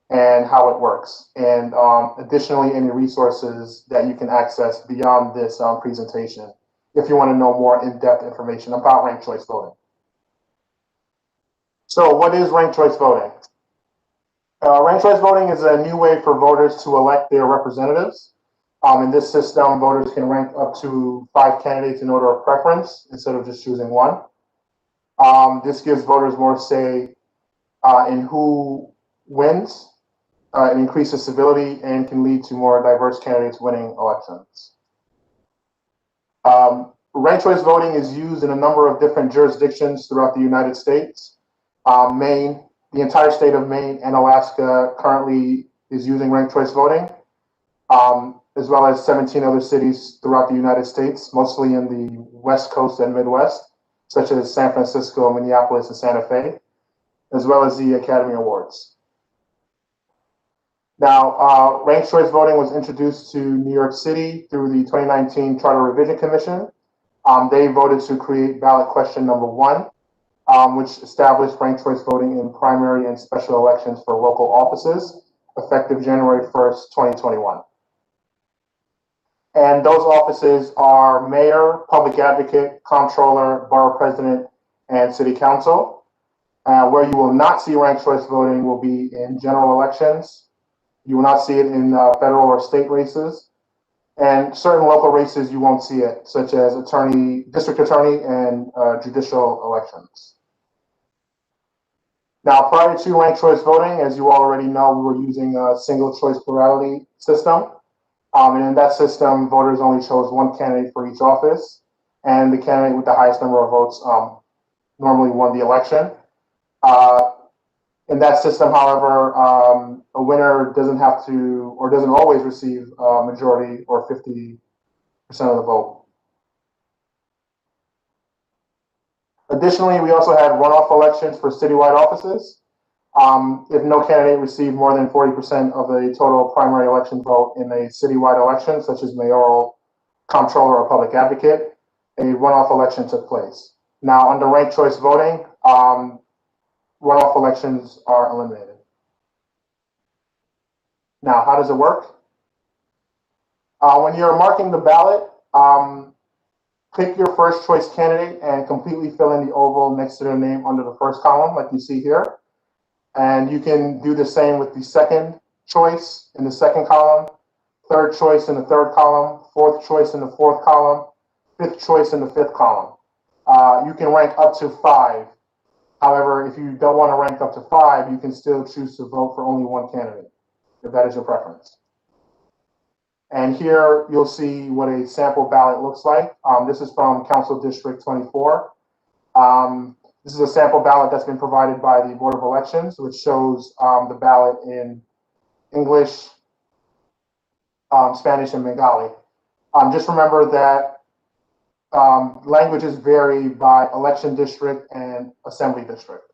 and how it works, and additionally, any resources that you can access beyond this presentation if you want to know more in-depth information about ranked choice voting. So what is ranked choice voting? Ranked choice voting is a new way for voters to elect their representatives. In this system, voters can rank up to 5 candidates in order of preference instead of just choosing one. This gives voters more say in who wins. It increases civility and can lead to more diverse candidates winning elections. Ranked choice voting is used in a number of different jurisdictions throughout the United States. Maine, the entire state of Maine and Alaska currently is using ranked choice voting, as well as 17 other cities throughout the United States, mostly in the West Coast and Midwest, such as San Francisco, Minneapolis, and Santa Fe, as well as the Academy Awards. Now, ranked choice voting was introduced to New York City through the 2019 Charter Revision Commission. They voted to create ballot question number 1. which established ranked choice voting in primary and special elections for local offices, effective January 1st, 2021. And those offices are mayor, public advocate, comptroller, borough president, and city council. Where you will not see ranked choice voting will be in general elections. You will not see it in federal or state races. And certain local races, you won't see it, such as district attorney, and judicial elections. Now, prior to ranked choice voting, as you already know, we were using a single choice plurality system. And in that system, voters only chose one candidate for each office, and the candidate with the highest number of votes normally won the election. In that system, however, a winner doesn't have to, or doesn't always receive a majority or 50% of the vote. Additionally, we also had runoff elections for citywide offices. If no candidate received more than 40% of the total primary election vote in a citywide election, such as mayoral, comptroller, or public advocate, a runoff election took place. Now, under ranked choice voting, runoff elections are eliminated. Now, how does it work? When you're marking the ballot, pick your first choice candidate and completely fill in the oval next to their name under the first column, like you see here. And you can do the same with the second choice in the second column, third choice in the third column, fourth choice in the fourth column, fifth choice in the fifth column. You can rank up to 5. However, if you don't want to rank up to 5, you can still choose to vote for only one candidate, if that is your preference. And here you'll see what a sample ballot looks like. This is from Council District 24. This is a sample ballot that's been provided by the Board of Elections, which shows the ballot in English, Spanish, and Bengali. Just remember that languages vary by election district and assembly district.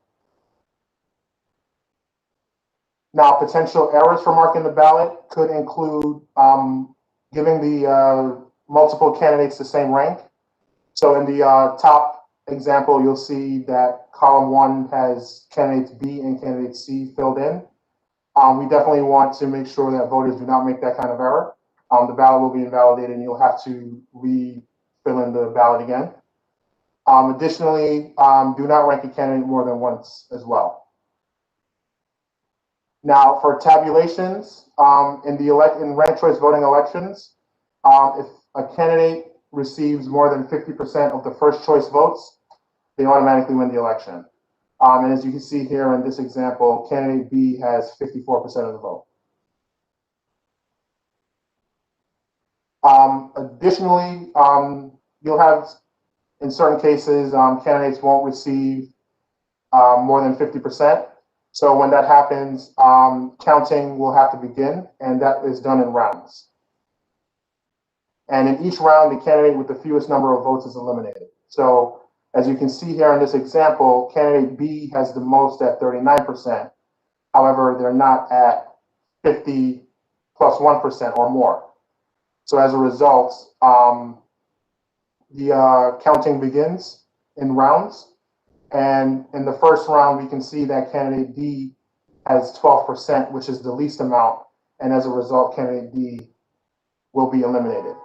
Now, potential errors for marking the ballot could include giving the multiple candidates the same rank. So in the top example, you'll see that column 1 has candidates B and candidate C filled in. We definitely want to make sure that voters do not make that kind of error. The ballot will be invalidated and you'll have to fill in the ballot again. Additionally, do not rank a candidate more than once as well. Now, for tabulations, in ranked choice voting elections, if a candidate receives more than 50% of the first choice votes, they automatically win the election. And as you can see here in this example, candidate B has 54% of the vote. Additionally, you'll have, in certain cases, candidates won't receive more than 50%. So when that happens, counting will have to begin, and that is done in rounds. And in each round, the candidate with the fewest number of votes is eliminated. So as you can see here in this example, candidate B has the most at 39%. However, they're not at 50 plus 1% or more. So as a result, the counting begins in rounds. And in the first round, we can see that candidate D has 12%, which is the least amount. And as a result, candidate D will be eliminated.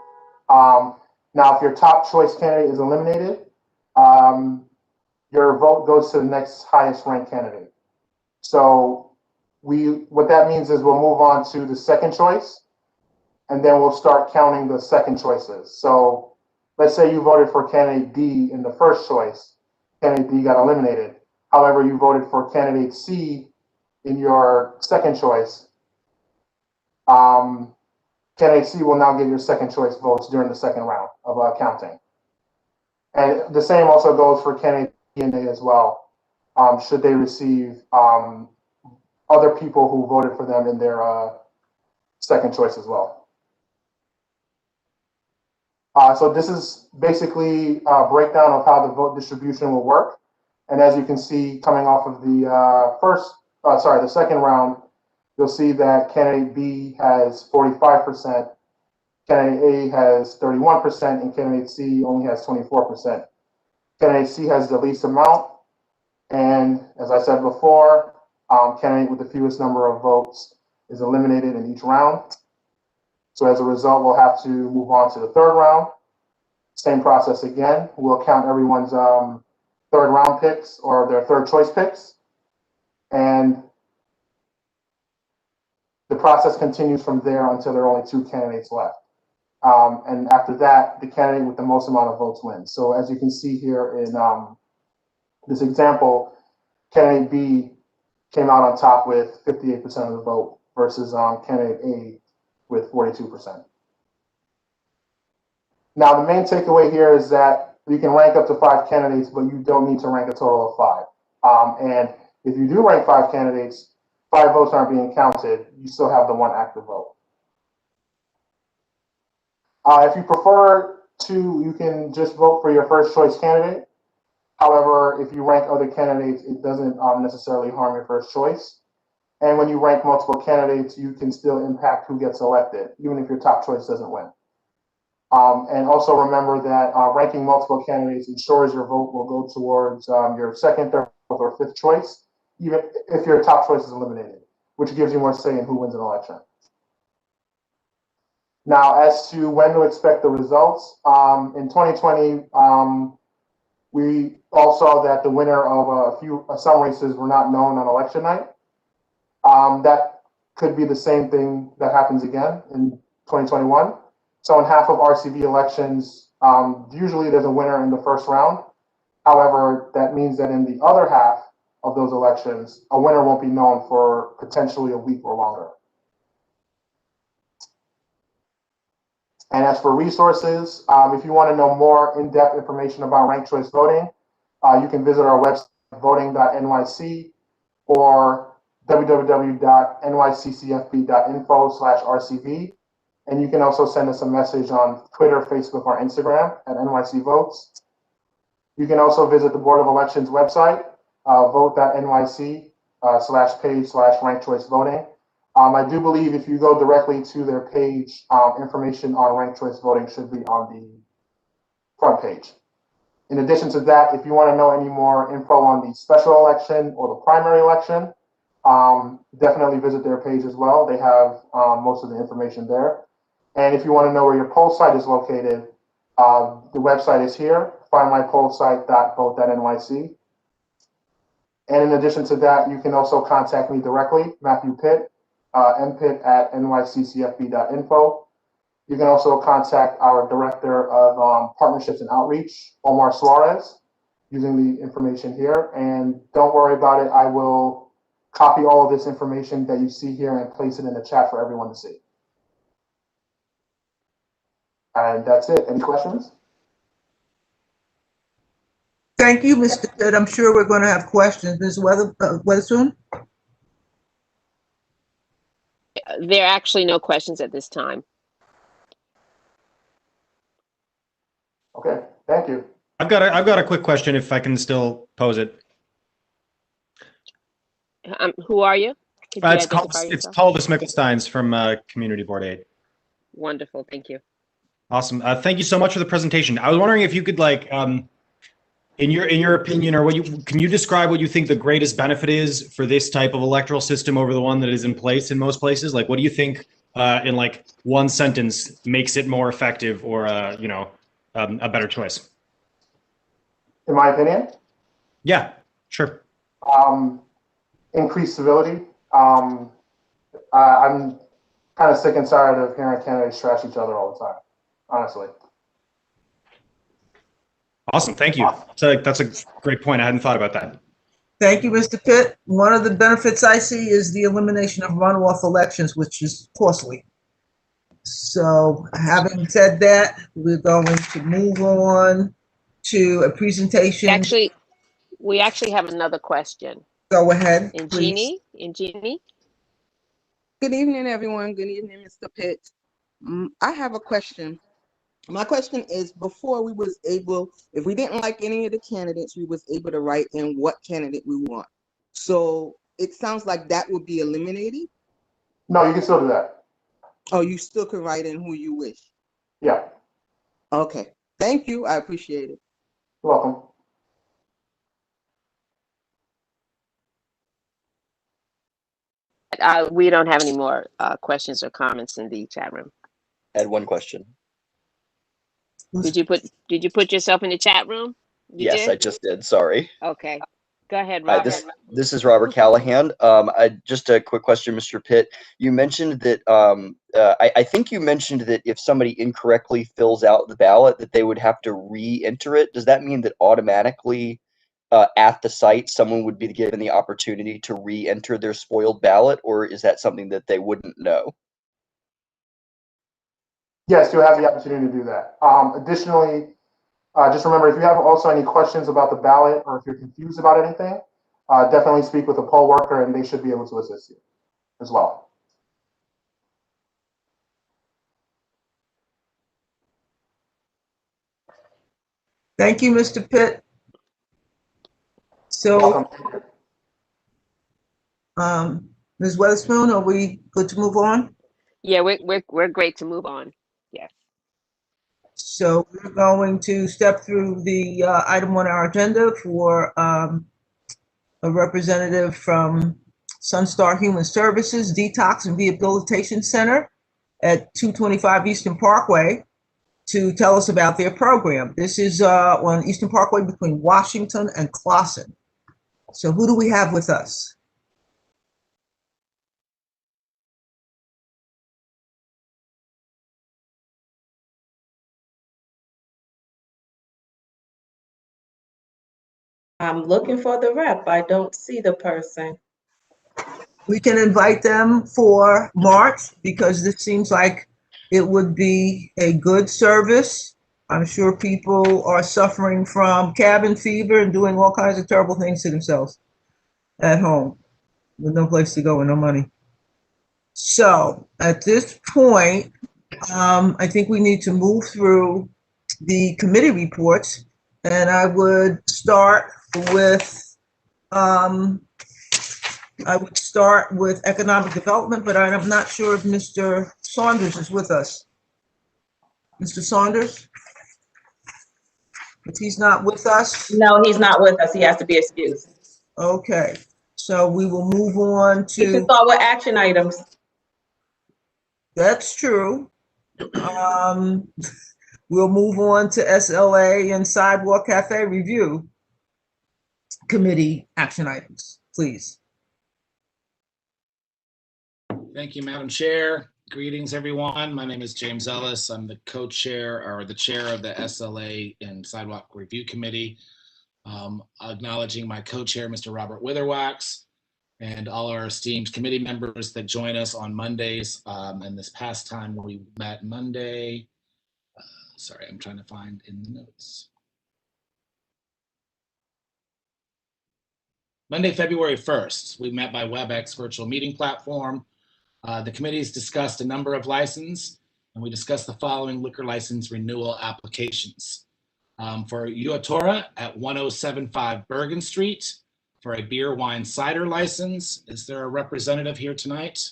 Now, if your top choice candidate is eliminated, your vote goes to the next highest ranked candidate. So what that means is we'll move on to the second choice, and then we'll start counting the second choices. So let's say you voted for candidate D in the first choice. Candidate D got eliminated. However, you voted for candidate C in your second choice. Candidate C will now get your second choice votes during the second round of counting. And the same also goes for candidate B and A as well, should they receive other people who voted for them in their second choice as well. So this is basically a breakdown of how the vote distribution will work. And as you can see, coming off of the the second round, you'll see that candidate B has 45%, candidate A has 31%, and candidate C only has 24%. Candidate C has the least amount, And as I said before, candidate with the fewest number of votes is eliminated in each round. So as a result, we'll have to move on to the third round. Same process again. We'll count everyone's third round picks or their third choice picks. And the process continues from there until there are only 2 candidates left. And after that, the candidate with the most amount of votes wins. So as you can see here in this example, candidate B came out on top with 58% of the vote versus candidate A with 42%. Now, the main takeaway here is that you can rank up to 5 candidates, but you don't need to rank a total of 5. And if you do rank 5 candidates, 5 votes aren't being counted. You still have the 1 active vote. If you prefer to, you can just vote for your first choice candidate. However, if you rank other candidates, it doesn't necessarily harm your first choice. And when you rank multiple candidates, you can still impact who gets elected, even if your top choice doesn't win. And also remember that ranking multiple candidates ensures your vote will go towards your second, third, or fifth choice, even if your top choice is eliminated, which gives you more say in who wins an election. Now, as to when to expect the results, in 2020, we all saw that the winner of some races were not known on election night. That could be the same thing that happens again in 2021. So in half of RCV elections, usually there's a winner in the first round. However, that means that in the other half of those elections, a winner won't be known for potentially a week or longer. And as for resources, if you want to know more in-depth information about ranked choice voting, you can visit our website, voting.nyc, or www.nyccfb.info/RCV. And you can also send us a message on Twitter, Facebook, or Instagram at NYC Votes. You can also visit the Board of Elections website, vote.nyc/page/ranked choice voting. I do believe if you go directly to their page, information on ranked choice voting should be on the front page. In addition to that, if you want to know any more info on the special election or the primary election, definitely visit their page as well. They have most of the information there. And if you want to know where your poll site is located, the website is here, findmypollsite.vote.nyc. And in addition to that, you can also contact me directly, Matthew Pitt, mpitt@nyccfb.info. You can also contact our Director of Partnerships and Outreach, Omar Suarez, using the information here. And don't worry about it. I will copy all of this information that you see here and place it in the chat for everyone to see. And that's it. Any questions? Thank you, Mr. Pitt. I'm sure we're going to have questions. Ms. Weatherspoon? There are actually no questions at this time. Okay, thank you. I've got a quick question if I can still pose it. Who are you? Could you It's identify yourself? Paulus Mickelsteins from Community Board 8. Wonderful, thank you. Awesome. Thank you so much for the presentation. I was wondering if you could, like, in your opinion, or can you describe what you think the greatest benefit is for this type of electoral system over the one that is in place in most places? Like, what do you think, in like one sentence, makes it more effective or a better choice? In my opinion? Yeah, sure. Increased civility. I'm kind of sick and tired of hearing candidates trash each other all the time, honestly. Awesome, thank you. That's a great point. I hadn't thought about that. Thank you, Mr. Pitt. One of the benefits I see is the elimination of runoff elections, which is costly. So having said that, we're going to move on to a presentation. Actually, we actually have another question. Go ahead, Ingenie? Good evening, everyone. Good evening, Mr. Pitt. I have a question. My question is, before we was able, if we didn't like any of the candidates, we was able to write in what candidate we want. So it sounds like that would be eliminated. No, you can still do that. Oh, you still can write in who you wish. Yeah. Okay. Thank you. I appreciate it. You're welcome. We don't have any more questions or comments in the chat room. I had one question. Did you put yourself in the chat room? You Yes, did? I just did. Sorry. Okay. Go ahead, Hi, Robert. this is Robert Callahan. Just a quick question, Mr. Pitt. You mentioned that I think you mentioned that if somebody incorrectly fills out the ballot, that they would have to re-enter it. Does that mean that automatically at the site someone would be given the opportunity to re-enter their spoiled ballot, or is that something that they wouldn't know? Yes, you'll have the opportunity to do that. Additionally, just remember, if you have also any questions about the ballot or if you're confused about anything, definitely speak with a poll worker and they should be able to assist you as well. Thank you, Mr. Pitt. So, Ms. Weatherspoon, are we good to move on? Yeah, we're great to move on. Yes. So we're going to step through the item on our agenda for a representative from Sunstar Human Services Detox and Rehabilitation Center at 225 Eastern Parkway to tell us about their program. This is on Eastern Parkway between Washington and Clawson. So who do we have with us? I'm looking for the rep. I don't see the person. We can invite them for March because this seems like it would be a good service. I'm sure people are suffering from cabin fever and doing all kinds of terrible things to themselves at home with no place to go and no money. So at this point, I think we need to move through the committee reports, and I would start with economic development, but I'm not sure if Mr. Saunders is with us. Mr. Saunders? If he's not with us? No, he's not with us. He has to be excused. Okay, so we will move on to. We can start with action items. That's true. We'll move on to SLA and Sidewalk Cafe Review Committee action items, please. Thank you, Madam Chair. Greetings, everyone. My name is James Ellis. I'm the co-chair or the chair of the SLA and Sidewalk Review Committee. Acknowledging my co-chair, Mr. Robert Witherwax, and all our esteemed committee members that join us on Mondays. And this past time we met Monday, sorry, I'm trying to find in the notes. Monday, February 1st, we met by WebEx virtual meeting platform. The committees discussed a number of licenses, and we discussed the following liquor license renewal applications. For Uatora at 1075 Bergen Street for a beer, wine, cider license. Is there a representative here tonight?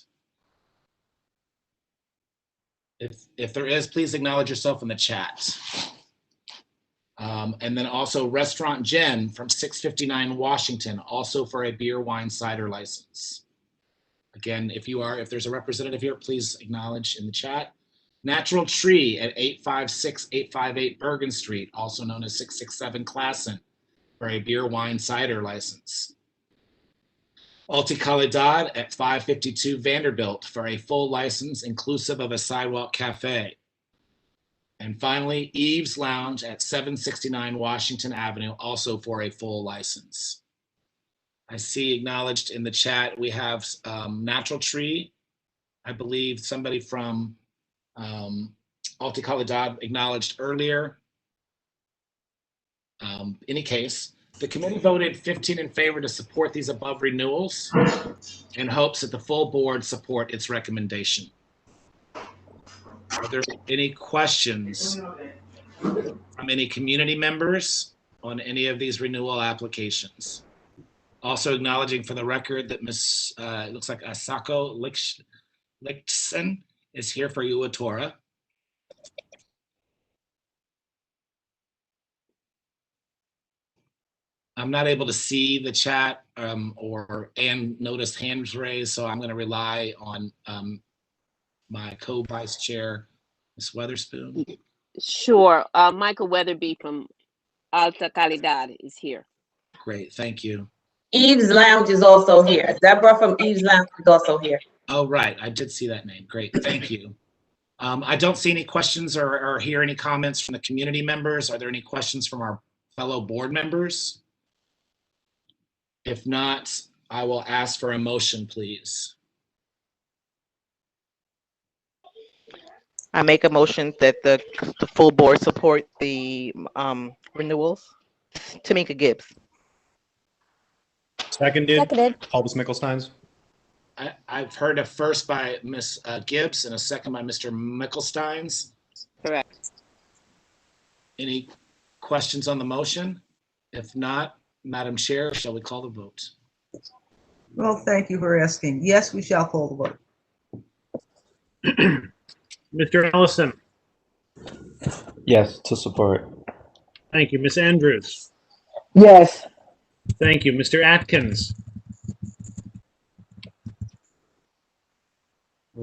If there is, please acknowledge yourself in the chat. And then also Restaurant Jen from 659 Washington, also for a beer, wine, cider license. Again, if there's a representative here, please acknowledge in the chat. Natural Tree at 856-858 Bergen Street, also known as 667 Classen, for a beer, wine, cider license. Multicalidad at 552 Vanderbilt for a full license inclusive of a sidewalk cafe. And finally, Eve's Lounge at 769 Washington Avenue, also for a full license. I see acknowledged in the chat, we have Natural Tree. I believe somebody from Multicalidad acknowledged earlier. Any case, the committee voted 15 in favor to support these above renewals in hopes that the full board support its recommendation. Are there any questions from any community members on any of these renewal applications? Also acknowledging for the record that Ms. It looks like Asako Lichtsen is here for Uatora. I'm not able to see the chat and notice hands raised, so I'm going to rely on my co-vice chair, Ms. Weatherspoon. Sure. Michael Weatherby from Alta Calidad is here. Great, thank you. Eve's Lounge is also here. Deborah from Eve's Lounge is also here. Oh, right, I did see that name. Great, thank you. I don't see any questions or hear any comments from the community members. Are there any questions from our fellow board members? If not, I will ask for a motion, please. I make a motion that the full board support the renewals. Tamika Gibbs. Seconded. Seconded. Albus Mickelsteins. I've heard a first by Ms. Gibbs and a second by Mr. Mickelsteins. Correct. Any questions on the motion? If not, Madam Chair, shall we call the vote? Well, thank you for asking. Yes, we shall call the vote. Mr. Ellison. Yes, to support. Thank you. Ms. Andrews. Yes. Thank you. Mr. Atkins.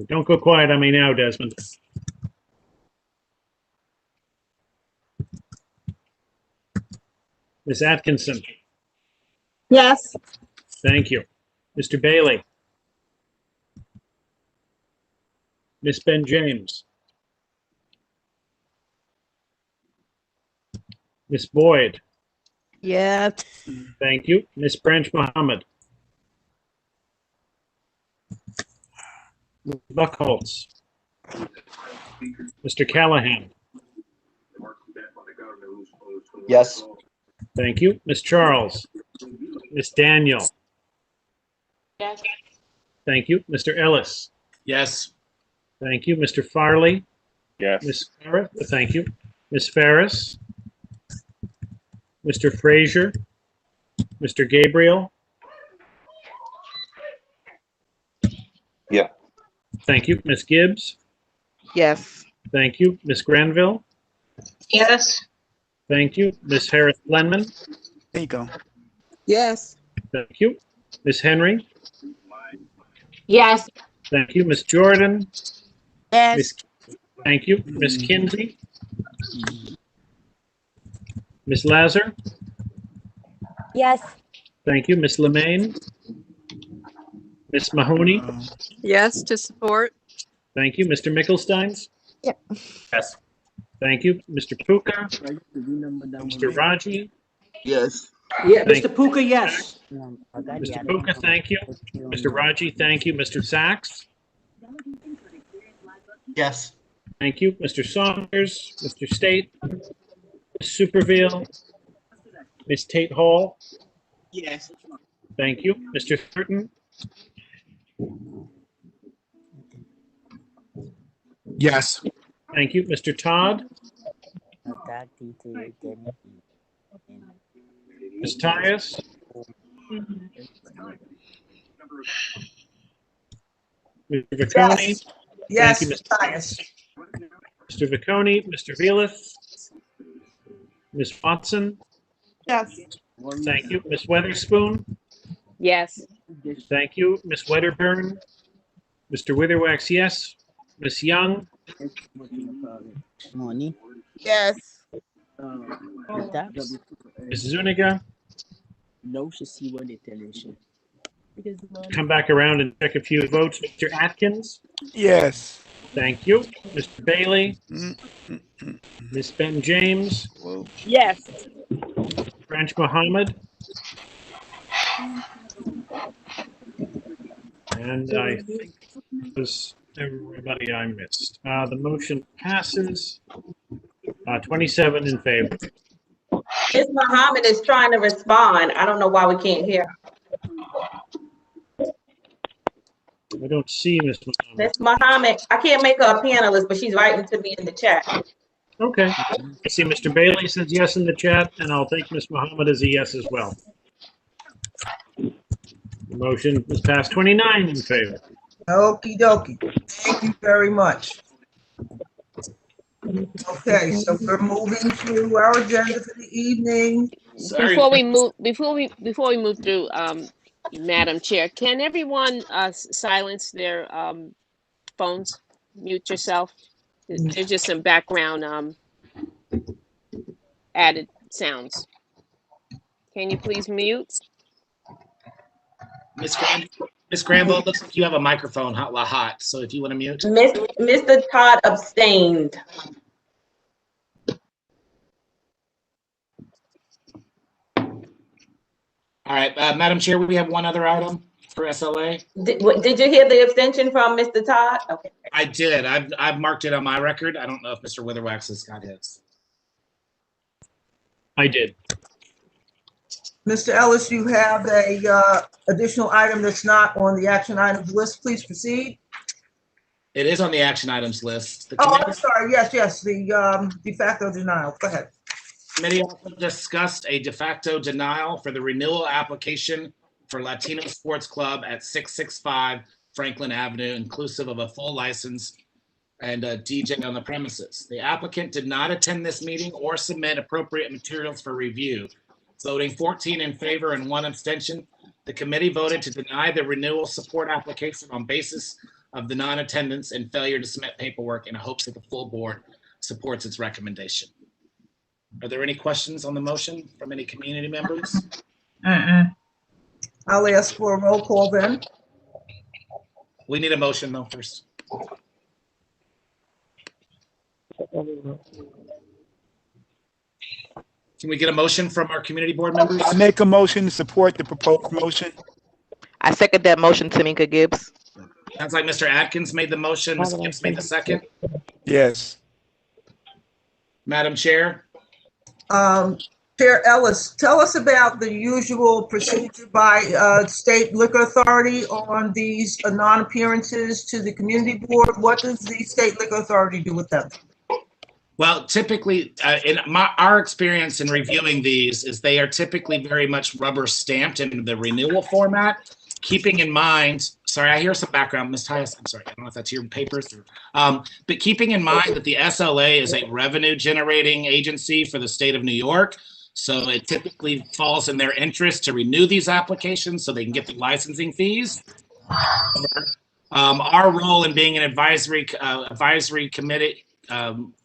Don't go quiet on me now, Desmond. Ms. Atkinson. Yes. Thank you. Mr. Bailey. Ms. Ben James. Ms. Boyd. Yes. Thank you. Ms. Branch Mohammed. Ms. Buckholz. Mr. Callahan. Yes. Thank you. Ms. Charles. Ms. Daniel. Yes. Thank you. Mr. Ellis. Yes. Thank you. Mr. Farley. Yes. Ms. Farris. Thank you. Ms. Ferris. Mr. Frazier. Mr. Gabriel. Yeah. Thank you. Ms. Gibbs. Yes. Thank you. Ms. Granville. Yes. Thank you. Ms. Harris-Blenman. There you go. Yes. Thank you. Ms. Henry. Yes. Thank you. Ms. Jordan. Yes. Thank you. Ms. Kinsey. Ms. Lazar. Yes. Thank you. Ms. Lemaine. Ms. Mahoney. Yes, to support. Thank you. Mr. Mickelsteins. Yep. Yes. Thank you. Mr. Puka. Mr. Raji. Yes. Yeah, Thank- Mr. Puka, yes. Mr. Puka, thank you. Mr. Raji, thank you. Mr. Sachs. Yes. Thank you. Mr. Saunders. Mr. State. Ms. Superville. Ms. Tate Hall. Yes. Thank you. Mr. Thurton. Yes. Thank you. Mr. Todd. Ms. Tyus. Mr. Vicconi. Yes, Thank you, Mr. Tyus. Mr. Vicconi, Mr. Velith, Ms. Watson. Yes. Thank you. Ms. Weatherspoon. Yes. Thank you. Ms. Wedderburn. Mr. Witherwax, yes. Ms. Young. Yes. Ms. Zuniga. Come back around and check a few votes. Mr. Atkins. Yes. Thank you. Mr. Bailey. Ms. Ben James. Yes. Branch Mohammed. And I think it was everybody I missed. The motion passes. 27 in favor. Ms. Muhammad is trying to respond. I don't know why we can't hear her. I don't see Ms. Muhammad. Ms. Muhammad, I can't make her a panelist, but she's writing to me in the chat. Okay. I see Mr. Bailey says yes in the chat, and I'll take Ms. Muhammad as a yes as well. The motion is passed 29 in favor. Okie dokie. Thank you very much. Okay, so we're moving to our agenda for the evening. Sorry. Before we move through, Madam Chair, can everyone silence their phones? Mute yourself. There's just some background added sounds. Can you please mute? Miss Granville, it looks like you have a microphone hot, so if you want to mute. Mr. Todd abstained. All right, Madam Chair, we have one other item for SLA. Did you hear the abstention from Mr. Todd? Okay. I did. I've marked it on my record. I don't know if Mr. Witherwax has got his. I did. Mr. Ellis, you have a additional item that's not on the action items list. Please proceed. It is on the action items list. I'm sorry. Yes, the de facto denial. Go ahead. Committee also discussed a de facto denial for the renewal application for Latino Sports Club at 665 Franklin Avenue, inclusive of a full license and a DJ on the premises. The applicant did not attend this meeting or submit appropriate materials for review. Voting 14 in favor and 1 abstention, the committee voted to deny the renewal support application on basis of the non-attendance and failure to submit paperwork in hopes that the full board supports its recommendation. Are there any questions on the motion from any community members? I'll ask for a roll call then. We need a motion though first. Can we get a motion from our community board members? I make a motion to support the proposed motion. I second that motion, Tamika Gibbs. Sounds like Mr. Atkins made the motion. Ms. Gibbs made the second. Yes. Madam Chair. Chair Ellis, tell us about the usual procedure by state liquor authority on these non-appearances to the community board. What does the state liquor authority do with them? Well, typically, in our experience in reviewing these is they are typically very much rubber stamped in the renewal format, keeping in mind, sorry, I hear some background, Ms. Tyus, I'm sorry, I don't know if that's your papers, but keeping in mind that the SLA is a revenue generating agency for the state of New York, so it typically falls in their interest to renew these applications so they can get the licensing fees. Our role in being an advisory committee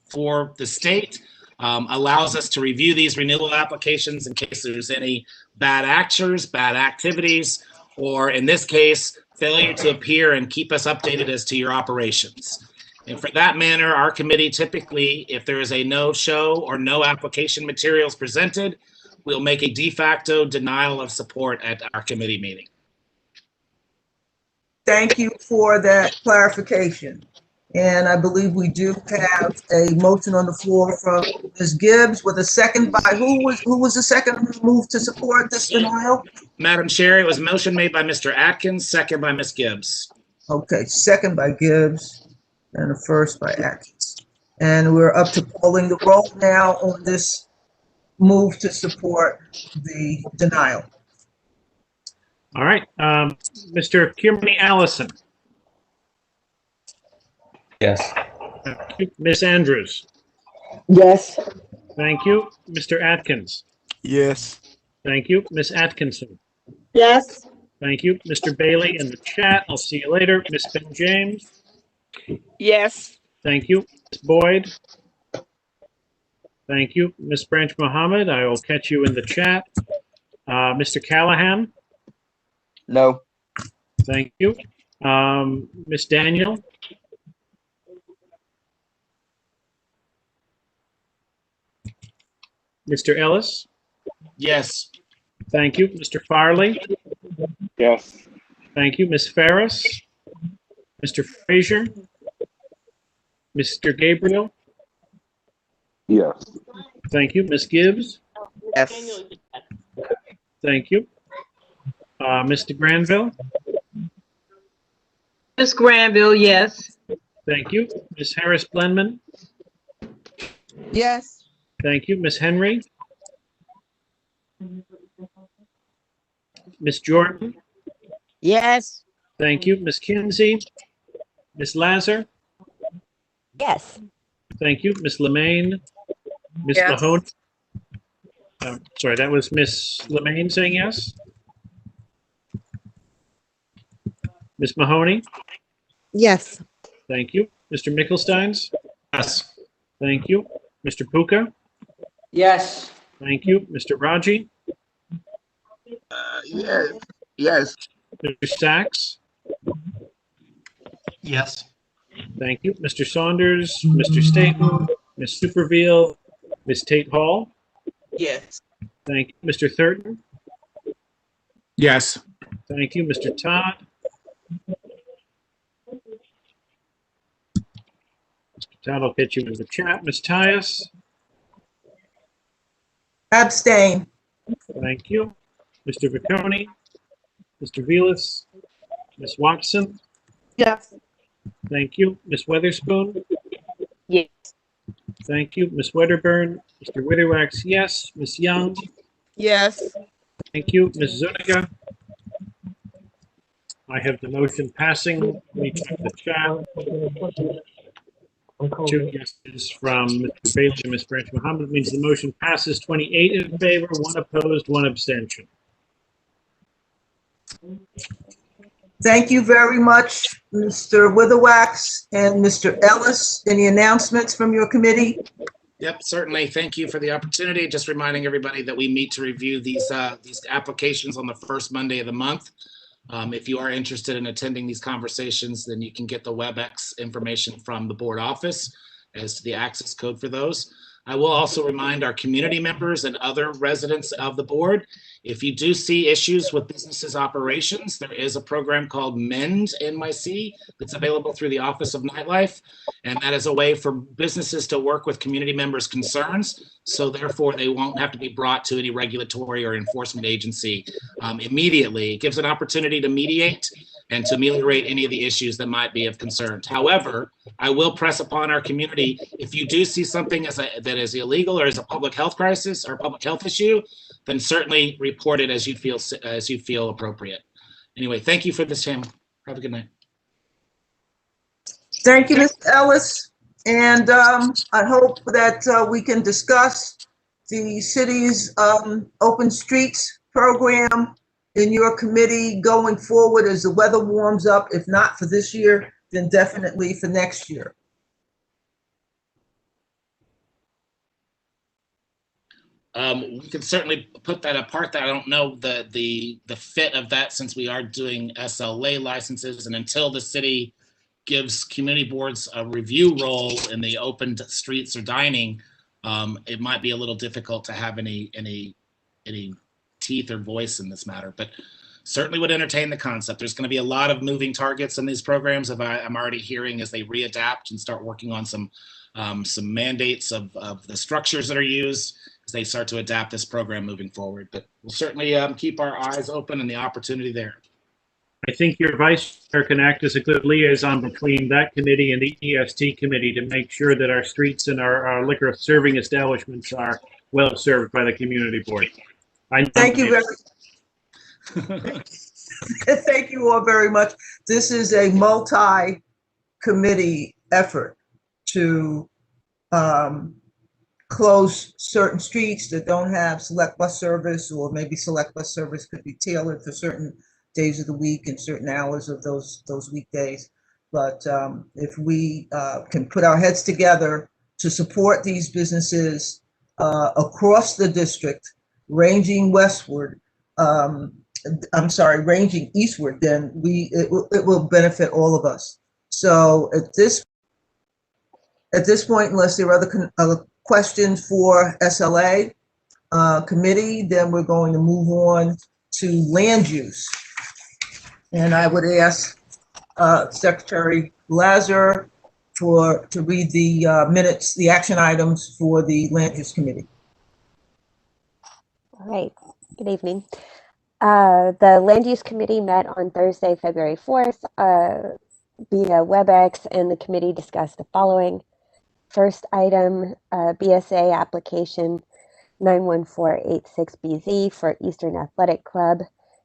for the state allows us to review these renewal applications in case there's any bad actors, bad activities, or in this case, failure to appear and keep us updated as to your operations. And for that manner, our committee typically, if there is a no-show or no application materials presented, we'll make a de facto denial of support at our committee meeting. Thank you for that clarification. And I believe we do have a motion on the floor from Ms. Gibbs with a second by who was the second who moved to support this denial? Madam Chair, it was a motion made by Mr. Atkins, second by Ms. Gibbs. Okay, second by Gibbs and a first by Atkins. And we're up to calling the roll now on this move to support the denial. All right, Mr. Kirmany Allison. Yes. Ms. Andrews. Yes. Thank you. Mr. Atkins. Yes. Thank you. Ms. Atkinson. Yes. Thank you. Mr. Bailey in the chat. I'll see you later. Ms. Ben James. Yes. Thank you. Ms. Boyd. Thank you. Ms. Branch Mohammed, I will catch you in the chat. Mr. Callahan. No. Thank you. Ms. Daniel. Mr. Ellis. Yes. Thank you. Mr. Farley. Yes. Thank you. Ms. Ferris. Mr. Frazier. Mr. Gabriel. Yes. Thank you. Ms. Gibbs. Yes. Thank you. Mr. Granville. Miss Granville, yes. Thank you. Ms. Harris Blenman. Yes. Thank you. Ms. Henry. Ms. Jordan. Yes. Thank you. Ms. Kinsey. Ms. Lazar. Yes. Thank you. Ms. Lemaine. Ms. Yes. Mahoney. Sorry, that was Miss Lemaine saying yes. Miss Mahoney? Yes. Thank you. Mr. Mickelsteins? Yes. Thank you. Mr. Puka? Yes. Thank you. Mr. Raji? Yes. Yes. Mr. Sachs? Yes. Thank you. Mr. Saunders? Mr. Staton? Ms. Superville? Ms. Tate Hall? Yes. Thank you. Mr. Thurton? Yes. Thank you. Mr. Todd? Mr. Todd will get you in the chat. Ms. Tyus? Abstain. Thank you. Mr. Vicconi? Mr. Velas? Ms. Watson? Yes. Thank you. Ms. Weatherspoon? Yes. Thank you. Ms. Wedderburn? Mr. Witherwax, yes. Ms. Young? Yes. Thank you. Ms. Zuniga? I have the motion passing. Let me check the chat. 2 yeses from Mr. Bailey and Ms. Branch Mohammed means the motion passes 28 in favor, 1 opposed, 1 abstention. Thank you very much, Mr. Witherwax and Mr. Ellis. Any announcements from your committee? Yep, certainly. Thank you for the opportunity. Just reminding everybody that we meet to review these applications on the first Monday of the month. If you are interested in attending these conversations, then you can get the WebEx information from the board office as to the access code for those. I will also remind our community members and other residents of the board, if you do see issues with businesses' operations, there is a program called Mend NYC that's available through the Office of Nightlife. And that is a way for businesses to work with community members' concerns. So therefore, they won't have to be brought to any regulatory or enforcement agency immediately. It gives an opportunity to mediate and to ameliorate any of the issues that might be of concern. However, I will press upon our community, if you do see something that is illegal or is a public health crisis or public health issue, then certainly report it as you feel appropriate. Anyway, thank you for this time. Have a good night. Thank you, Mr. Ellis. And I hope that we can discuss the city's open streets program in your committee going forward as the weather warms up. If not for this year, then definitely for next year. We can certainly put that apart. I don't know the fit of that since we are doing SLA licenses, and until the city gives community boards a review role in the open streets or dining, it might be a little difficult to have any teeth or voice in this matter, but certainly would entertain the concept. There's going to be a lot of moving targets in these programs. I'm already hearing as they readapt and start working on some mandates of the structures that are used as they start to adapt this program moving forward. But we'll certainly keep our eyes open and the opportunity there. I think your vice chair can act as a good liaison between that committee and the EST committee to make sure that our streets and our liquor serving establishments are well served by the community board. Thank you thank you all very much. This is a multi-committee effort to close certain streets that don't have select bus service, or maybe select bus service could be tailored for certain days of the week and certain hours of those weekdays. But if we can put our heads together to support these businesses across the district, ranging westward, ranging eastward, then it will benefit all of us. So at this point, unless there are other questions for SLA committee, then we're going to move on to land use. And I would ask Secretary Lazar to read the minutes, the action items for the land use committee. All right, good evening. The Land Use Committee met on Thursday, February 4th via WebEx, and the committee discussed the following. First item, BSA application 91486BZ for Eastern Athletic Club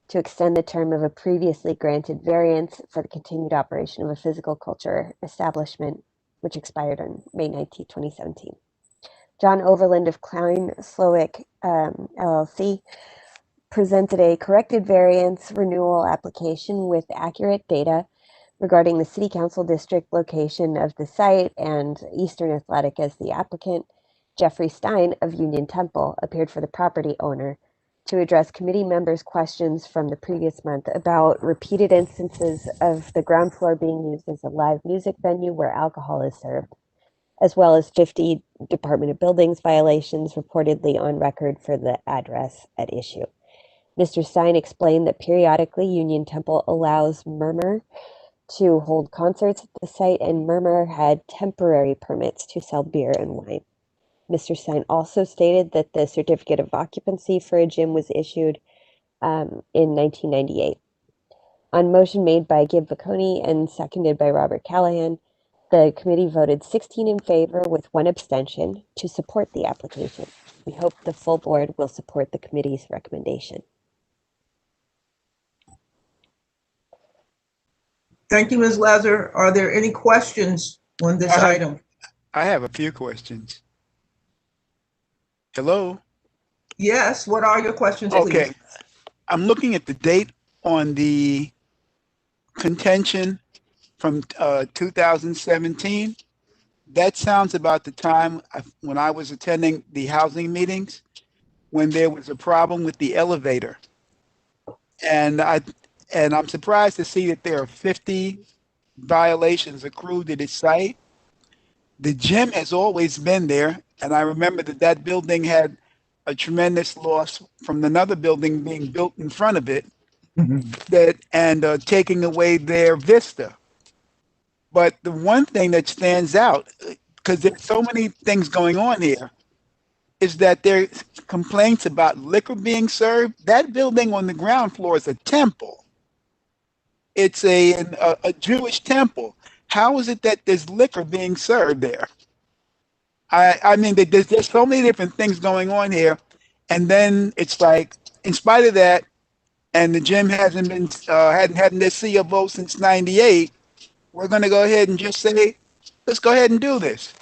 to extend the term of a previously granted variance for the continued operation of a physical culture establishment, which expired on May 19, 2017. John Overland of Klein Slowick LLC presented a corrected variance renewal application with accurate data regarding the City Council district location of the site and Eastern Athletic as the applicant. Jeffrey Stein of Union Temple appeared for the property owner to address committee members' questions from the previous month about repeated instances of the ground floor being used as a live music venue where alcohol is served, as well as 50 Department of Buildings violations reportedly on record for the address at issue. Mr. Stein explained that periodically Union Temple allows Murmur to hold concerts at the site, and Murmur had temporary permits to sell beer and wine. Mr. Stein also stated that the certificate of occupancy for a gym was issued in 1998. On motion made by Gib Vacconi and seconded by Robert Callahan, the committee voted 16 in favor with 1 abstention to support the application. We hope the full board will support the committee's recommendation. Thank you, Ms. Lazar. Are there any questions on this item? I have a few questions. Hello? Yes, what are your questions, please? Okay. I'm looking at the date on the contention from 2017. That sounds about the time when I was attending the housing meetings, when there was a problem with the elevator. And I'm surprised to see that there are 50 violations accrued to this site. The gym has always been there, and I remember that building had a tremendous loss from another building being built in front of it, taking away their vista. But the one thing that stands out, because there's so many things going on here, is that there's complaints about liquor being served. That building on the ground floor is a temple. It's a Jewish temple. How is it that there's liquor being served there? I mean, there's so many different things going on here. And then it's like, in spite of that, and the gym hadn't had their CFO since '98, we're going to go ahead and just say, let's go ahead and do this.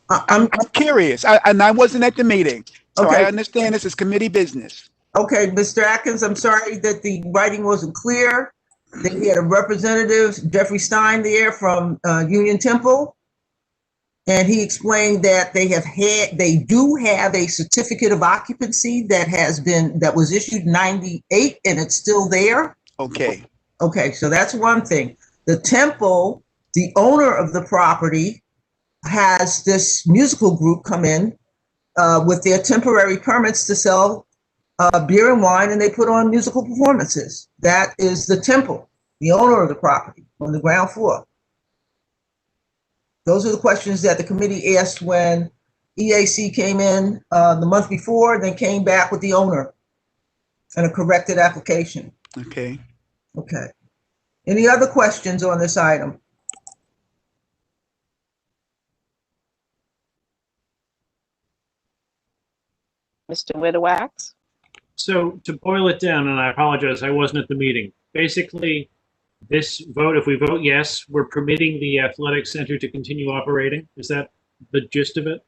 I'm curious, and I wasn't at the meeting, so Okay. I understand this is committee business. Okay, Mr. Atkins, I'm sorry that the writing wasn't clear. They had a representative, Jeffrey Stein, there from Union Temple. And he explained that they do have a certificate of occupancy that was issued in '98, and it's still there. Okay. Okay, so that's one thing. The temple, the owner of the property, has this musical group come in with their temporary permits to sell beer and wine, and they put on musical performances. That is the temple, the owner of the property on the ground floor. Those are the questions that the committee asked when EAC came in the month before, then came back with the owner and a corrected application. Okay. Okay. Any other questions on this item? Mr. Whitwax? So to boil it down, and I apologize, I wasn't at the meeting. Basically, this vote, if we vote yes, we're permitting the athletic center to continue operating. Is that the gist of it?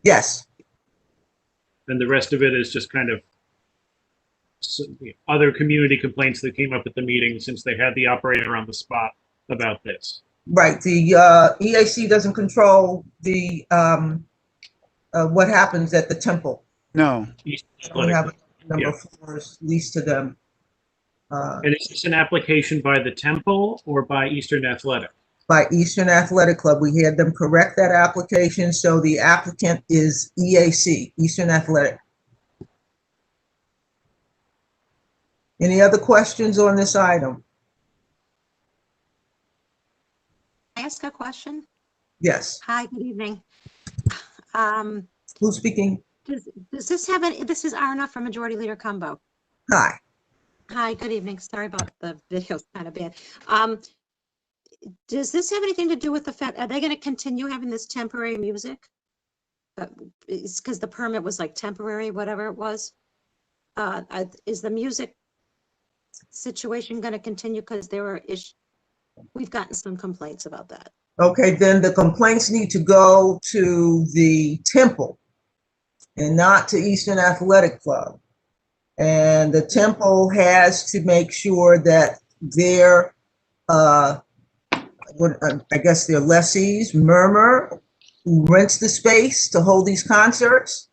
Yes. And the rest of it is just kind of other community complaints that came up at the meeting since they had the operator on the spot about this. Right. The EAC doesn't control the what happens at the temple. No. They don't have a number of floors leased to them. And is this an application by the temple or by Eastern Athletic? By Eastern Athletic Club. We had them correct that application, so the applicant is EAC, Eastern Athletic. Any other questions on this item? Can I ask a question? Yes. Hi, good evening. Who's speaking? Does this have any, this is Arna from Majority Leader Combo. Hi. Hi, good evening. Sorry about the video's kind of bad. Does this have anything to do with the fact, are they going to continue having this temporary music? It's because the permit was like temporary, whatever it was. Is the music situation going to continue? Because we've gotten some complaints about that. Okay, then the complaints need to go to the Temple and not to Eastern Athletic Club. And the Temple has to make sure that their, I guess their lessees, Murmur, who rents the space to hold these concerts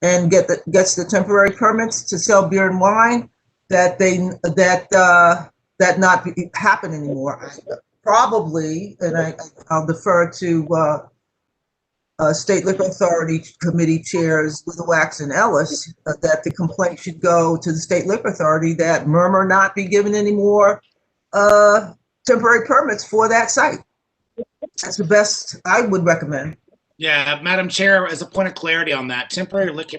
and gets the temporary permits to sell beer and wine, that not happen anymore. Probably, and I'll defer to State Liquor Authority Committee chairs Wax and Ellis, that the complaint should go to the State Liquor Authority that Murmur not be given any more temporary permits for that site. That's the best I would recommend. Yeah, Madam Chair, as a point of clarity on that, temporary liquor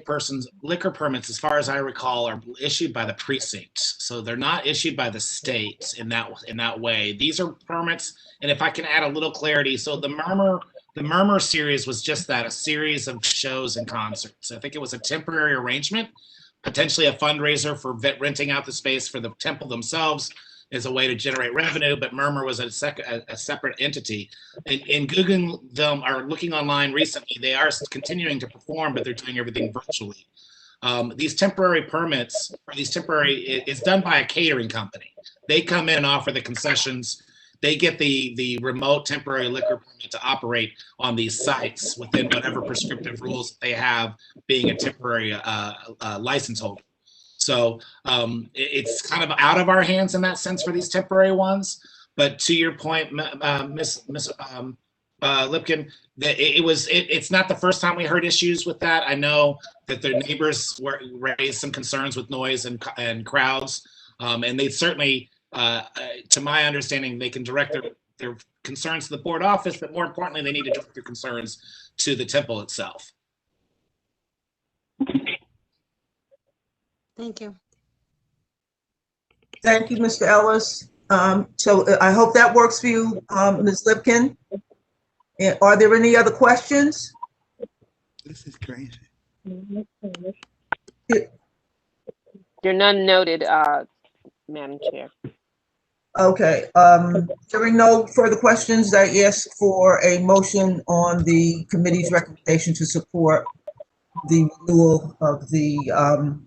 permits, as far as I recall, are issued by the precinct. So they're not issued by the state in that way. These are permits, and if I can add a little clarity, so the Murmur series was just that, a series of shows and concerts. I think it was a temporary arrangement, potentially a fundraiser for renting out the space for the temple themselves as a way to generate revenue, but Murmur was a separate entity. And Googling them or looking online recently, they are continuing to perform, but they're doing everything virtually. These temporary permits, or it's done by a catering company. They come in and offer the concessions. They get the remote temporary liquor permit to operate on these sites within whatever prescriptive rules they have, being a temporary license holder. So it's kind of out of our hands in that sense for these temporary ones. But to your point, Ms. Lipkin, that it's not the first time we heard issues with that. I know that their neighbors raised some concerns with noise and crowds, and they certainly, to my understanding, they can direct their concerns to the board office, but more importantly, they need to direct their concerns to the temple itself. Thank you. Thank you, Mr. Ellis. So I hope that works for you, Ms. Lipkin. And are there any other questions? This is crazy. There are none noted, Madam Chair. Okay, hearing no further questions, I ask for a motion on the committee's recommendation to support the renewal of the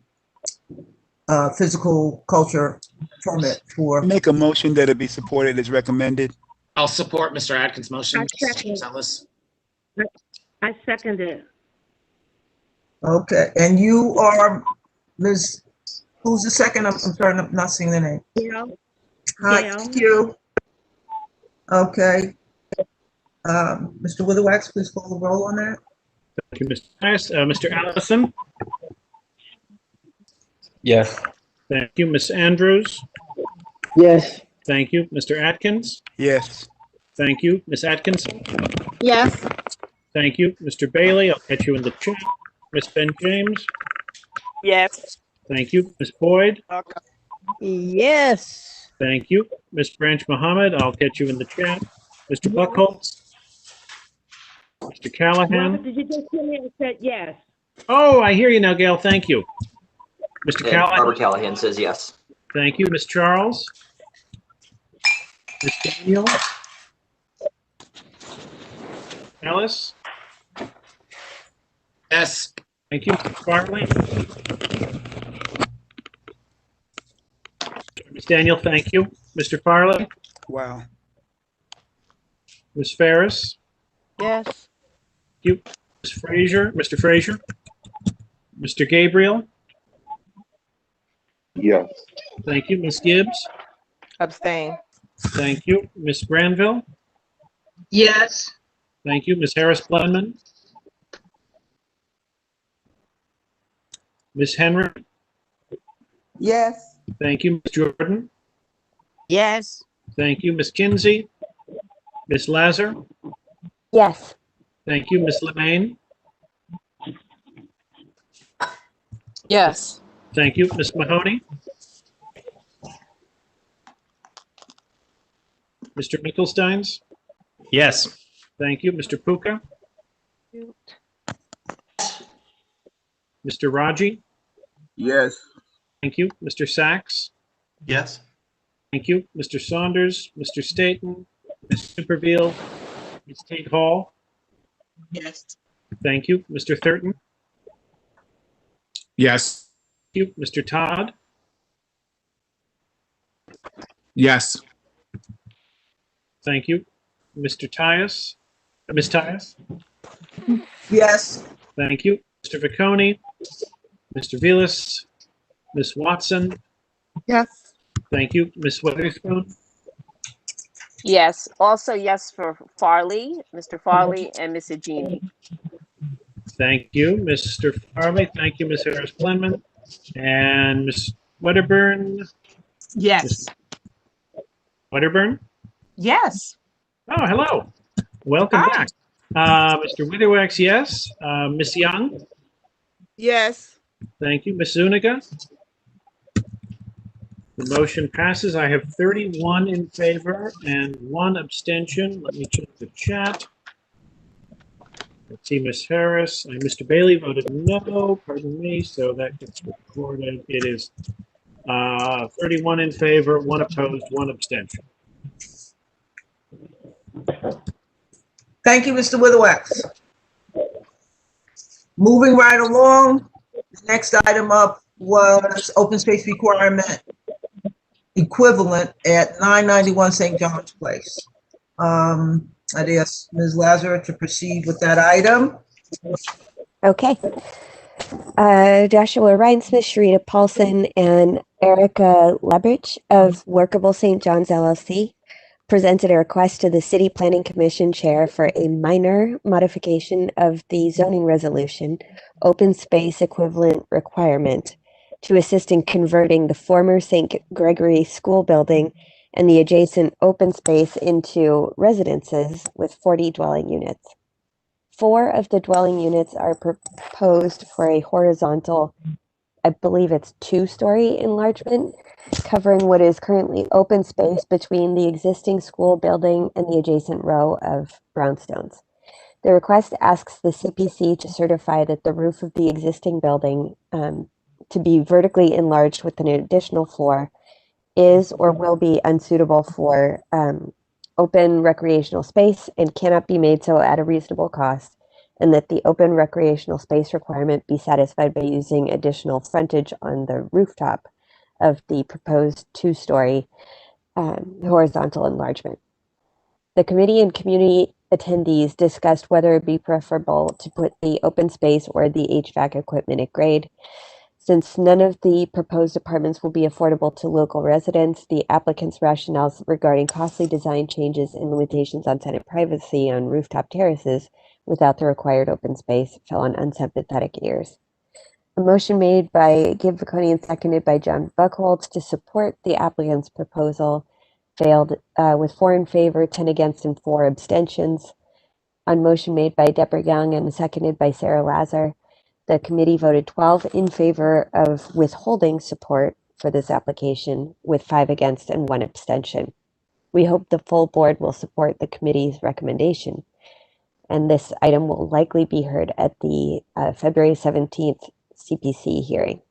physical culture permit for. Make a motion that it be supported as recommended. I'll support Mr. Atkins' motion. I second it. Okay, and you are Ms. Who's the second? I'm sorry, I'm not seeing the name. Gail. Hi, thank you. Okay. Mr. Witherwax, please call the roll on that. Thank you, Mr. Pest. Mr. Allison? Yes. Thank you. Ms. Andrews? Yes. Thank you. Mr. Atkins? Yes. Thank you. Ms. Atkinson? Yes. Thank you. Mr. Bailey, I'll catch you in the chat. Ms. Ben James? Yes. Thank you. Ms. Boyd? Yes. Thank you. Ms. Branch Mohammed, I'll catch you in the chat. Mr. Buckholz? Mr. Callahan? Robert, did you just hear me? I said yes. Oh, I hear you now, Gail. Thank you. Mr. And Callahan? Robert Callahan says yes. Thank you. Ms. Charles? Ms. Daniel? Ellis? Yes. Thank you. Mr. Farley? Ms. Daniel, thank you. Mr. Farley? Wow. Ms. Ferris? Yes. Thank you. Ms. Frazier? Mr. Frazier? Mr. Gabriel? Yes. Thank you. Ms. Gibbs? Abstain. Thank you. Ms. Granville? Yes. Thank you. Ms. Harris-Blenman? Ms. Henry? Yes. Thank you. Ms. Jordan? Yes. Thank you. Ms. Kinsey? Ms. Lazar? Yes. Thank you. Ms. Lemaine? Yes. Thank you. Ms. Mahoney? Mr. Mickelsteins? Yes. Thank you. Mr. Puka? Mr. Raji? Yes. Thank you. Mr. Sachs? Yes. Thank you. Mr. Saunders? Mr. Staten? Ms. Supervielle, Ms. Tate Hall. Yes. Thank you. Mr. Thurton. Yes. Thank you. Mr. Todd. Yes. Thank you. Mr. Tyus. Ms. Tyus. Yes. Thank you. Mr. Vicconi. Mr. Vilas. Ms. Watson. Yes. Thank you. Ms. Weatherspoon. Yes. Also, yes for Farley, Mr. Farley, and Ms. Agini. Thank you, Mr. Farley. Thank you, Ms. Harris Clement. And Ms. Wedderburn. Yes. Wedderburn. Yes. Oh, hello. Welcome Hi. back. Mr. Witherwax, yes. Ms. Young. Yes. Thank you. Ms. Zuniga. The motion passes. I have 31 in favor and 1 abstention. Let me check the chat. Let's see, Ms. Harris. Mr. Bailey voted no, pardon me, so that gets recorded. It is 31 in favor, 1 opposed, 1 abstention. Thank you, Mr. Witherwax. Moving right along, the next item up was open space requirement equivalent at 991 St. John's Place. I'd ask Ms. Lazar to proceed with that item. Okay. Joshua Rhinesmith, Sharita Paulson, and Erica Lebrich of Workable St. John's LLC presented a request to the City Planning Commission Chair for a minor modification of the zoning resolution, open space equivalent requirement, to assist in converting the former St. Gregory School building and the adjacent open space into residences with 40 dwelling units. 4 of the dwelling units are proposed for a horizontal, I believe it's 2-story enlargement, covering what is currently open space between the existing school building and the adjacent row of brownstones. The request asks the CPC to certify that the roof of the existing building to be vertically enlarged with an additional floor is or will be unsuitable for open recreational space and cannot be made so at a reasonable cost, and that the open recreational space requirement be satisfied by using additional frontage on the rooftop of the proposed 2-story horizontal enlargement. The committee and community attendees discussed whether it be preferable to put the open space or the HVAC equipment at grade. Since none of the proposed apartments will be affordable to local residents, the applicant's rationales regarding costly design changes and limitations on tenant privacy on rooftop terraces without the required open space fell on unsympathetic ears. A motion made by Gabe Vicconi and seconded by John Buckholz to support the applicant's proposal failed with 4 in favor, 10 against, and 4 abstentions. On motion made by Deborah Young and seconded by Sarah Lazar, the committee voted 12 in favor of withholding support for this application with 5 against and 1 abstention. We hope the full board will support the committee's recommendation, and this item will likely be heard at the February 17th CPC hearing.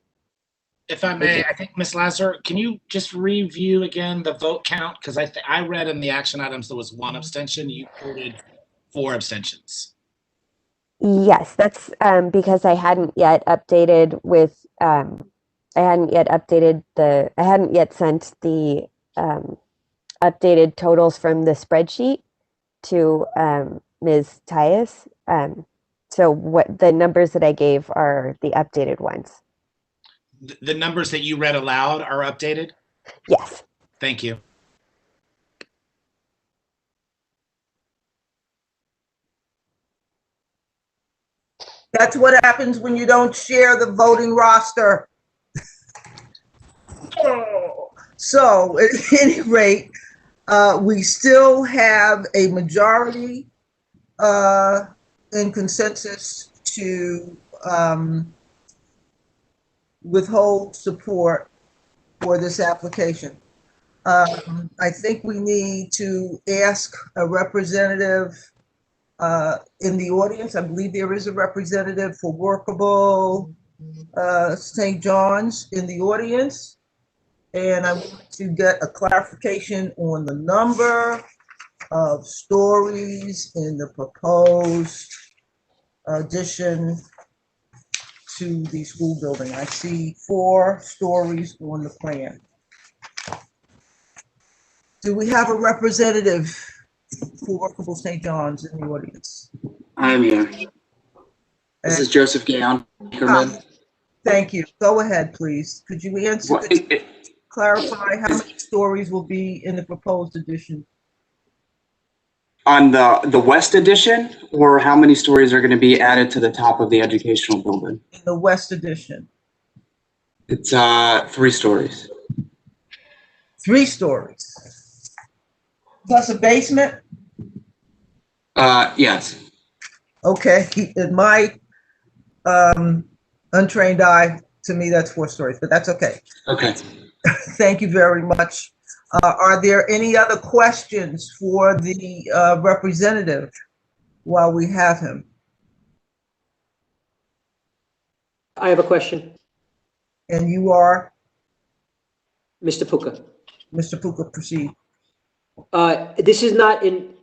If I may, I think, Ms. Lazar, can you just review again the vote count? Because I read in the action items there was 1 abstention. You voted 4 abstentions. Yes, that's because I hadn't yet updated with I hadn't yet sent the updated totals from the spreadsheet to Ms. Tyus. So what the numbers that I gave are the updated ones. The numbers that you read aloud are updated? Yes. Thank you. That's what happens when you don't share the voting roster. So at any rate, we still have a majority in consensus to withhold support for this application. I think we need to ask a representative in the audience. I believe there is a representative for Workable St. John's in the audience. And I want to get a clarification on the number of stories in the proposed addition to the school building. I see 4 stories on the plan. Do we have a representative for Workable St. John's in the audience? I'm here. This is Joseph Gayon. Thank you. Go ahead, please. Could you answer, clarify how many stories will be in the proposed addition? On the west addition, or how many stories are going to be added to the top of the educational building? In the west addition. It's 3 stories. 3 stories. Plus a basement? Yes. Okay, in my untrained eye, to me, that's 4 stories, but that's okay. Okay. Thank you very much. Are there any other questions for the representative while we have him? I have a question. And you are? Mr. Puka. Mr. Puka, proceed. This is not in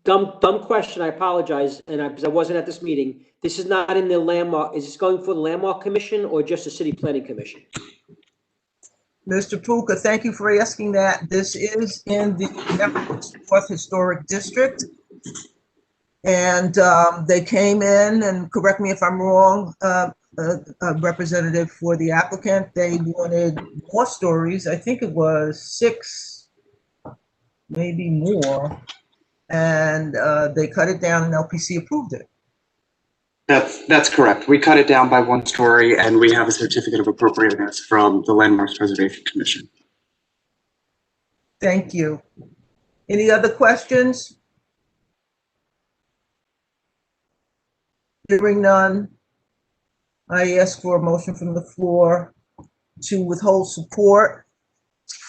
dumb question. I apologize, and because I wasn't at this meeting. This is not in the landmark. Is this going for the landmark commission or just the city planning commission? Mr. Puka, thank you for asking that. This is in the Fourth Historic District. And they came in, and correct me if I'm wrong, a representative for the applicant. They wanted more stories. I think it was 6, maybe more. And they cut it down and LPC approved it. That's correct. We cut it down by 1 story, and we have a certificate of appropriateness from the Landmarks Preservation Commission. Thank you. Any other questions? Hearing none, I ask for a motion from the floor to withhold support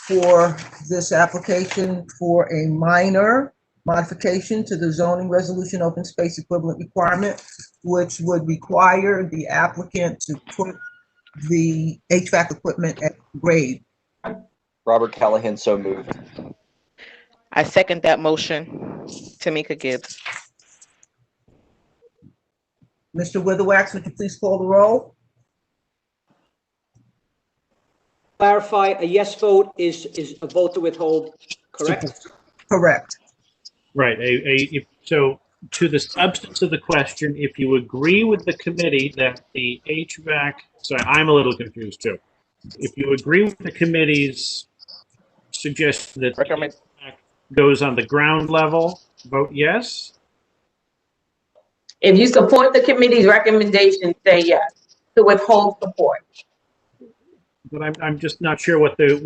for this application for a minor modification to the zoning resolution open space equivalent requirement, which would require the applicant to put the HVAC equipment at grade. Robert Callahan, so moved. I second that motion. Tamika Gibbs. Mr. Witherwax, would you please call the roll? Clarify, a yes vote is a vote to withhold, correct? Correct. Right. So to the substance of the question, if you agree with the committee that the HVAC, sorry, I'm a little confused too. If you agree with the committee's suggestion that HVAC goes on the ground level, vote yes. If you support the committee's recommendation, say yes. To withhold support. But I'm just not sure what the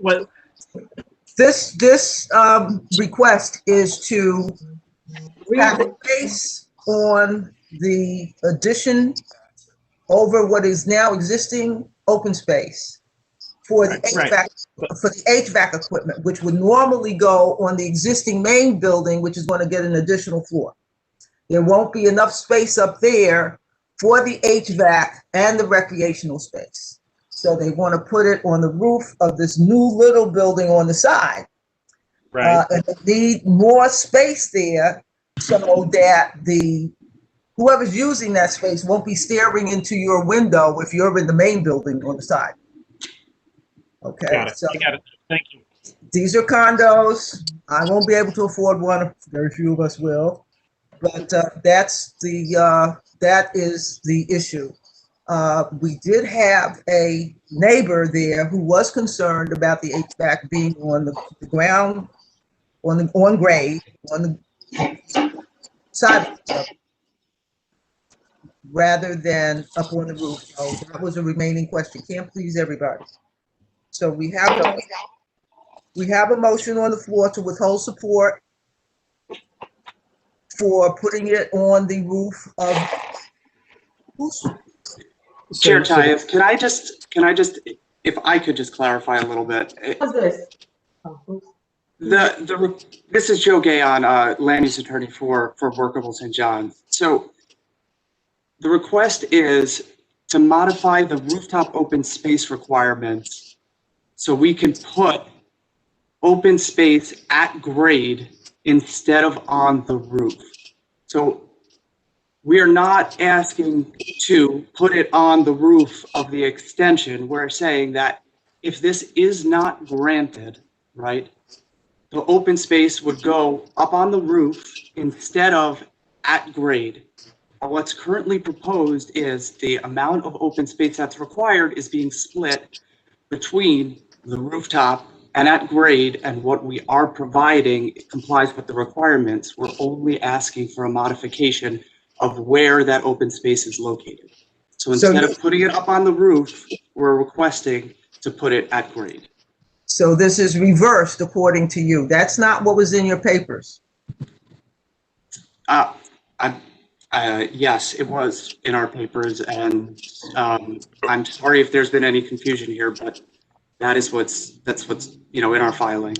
what. This request is to have a space on the addition over what is now existing open space for the HVAC equipment, which would normally go on the existing main building, which is going to get an additional floor. There won't be enough space up there for the HVAC and the recreational space. So they want to put it on the roof of this new little building on the side. Right. And they need more space there so that whoever's using that space won't be staring into your window if you're in the main building on the side. Okay. Got it. So I got it. Thank you. these are condos. I won't be able to afford one. Very few of us will. But that is the issue. We did have a neighbor there who was concerned about the HVAC being on the ground, on grade, on the side, rather than up on the roof. So that was a remaining question. Can't please everybody. So we have a motion on the floor to withhold support for putting it on the roof of Chair Tyus, can I just, if I could just clarify a little bit. What's this? This is Joe Gayon, land use attorney for Workable St. John's. So the request is to modify the rooftop open space requirements so we can put open space at grade instead of on the roof. So we are not asking to put it on the roof of the extension. We're saying that if this is not granted, right, the open space would go up on the roof instead of at grade. What's currently proposed is the amount of open space that's required is being split between the rooftop and at grade, and what we are providing complies with the requirements. We're only asking for a modification of where that open space is located. So instead of putting it up on the roof, we're requesting to put it at grade. So this is reversed according to you. That's not what was in your papers. Yes, it was in our papers, and I'm sorry if there's been any confusion here, but that's what's in our filing.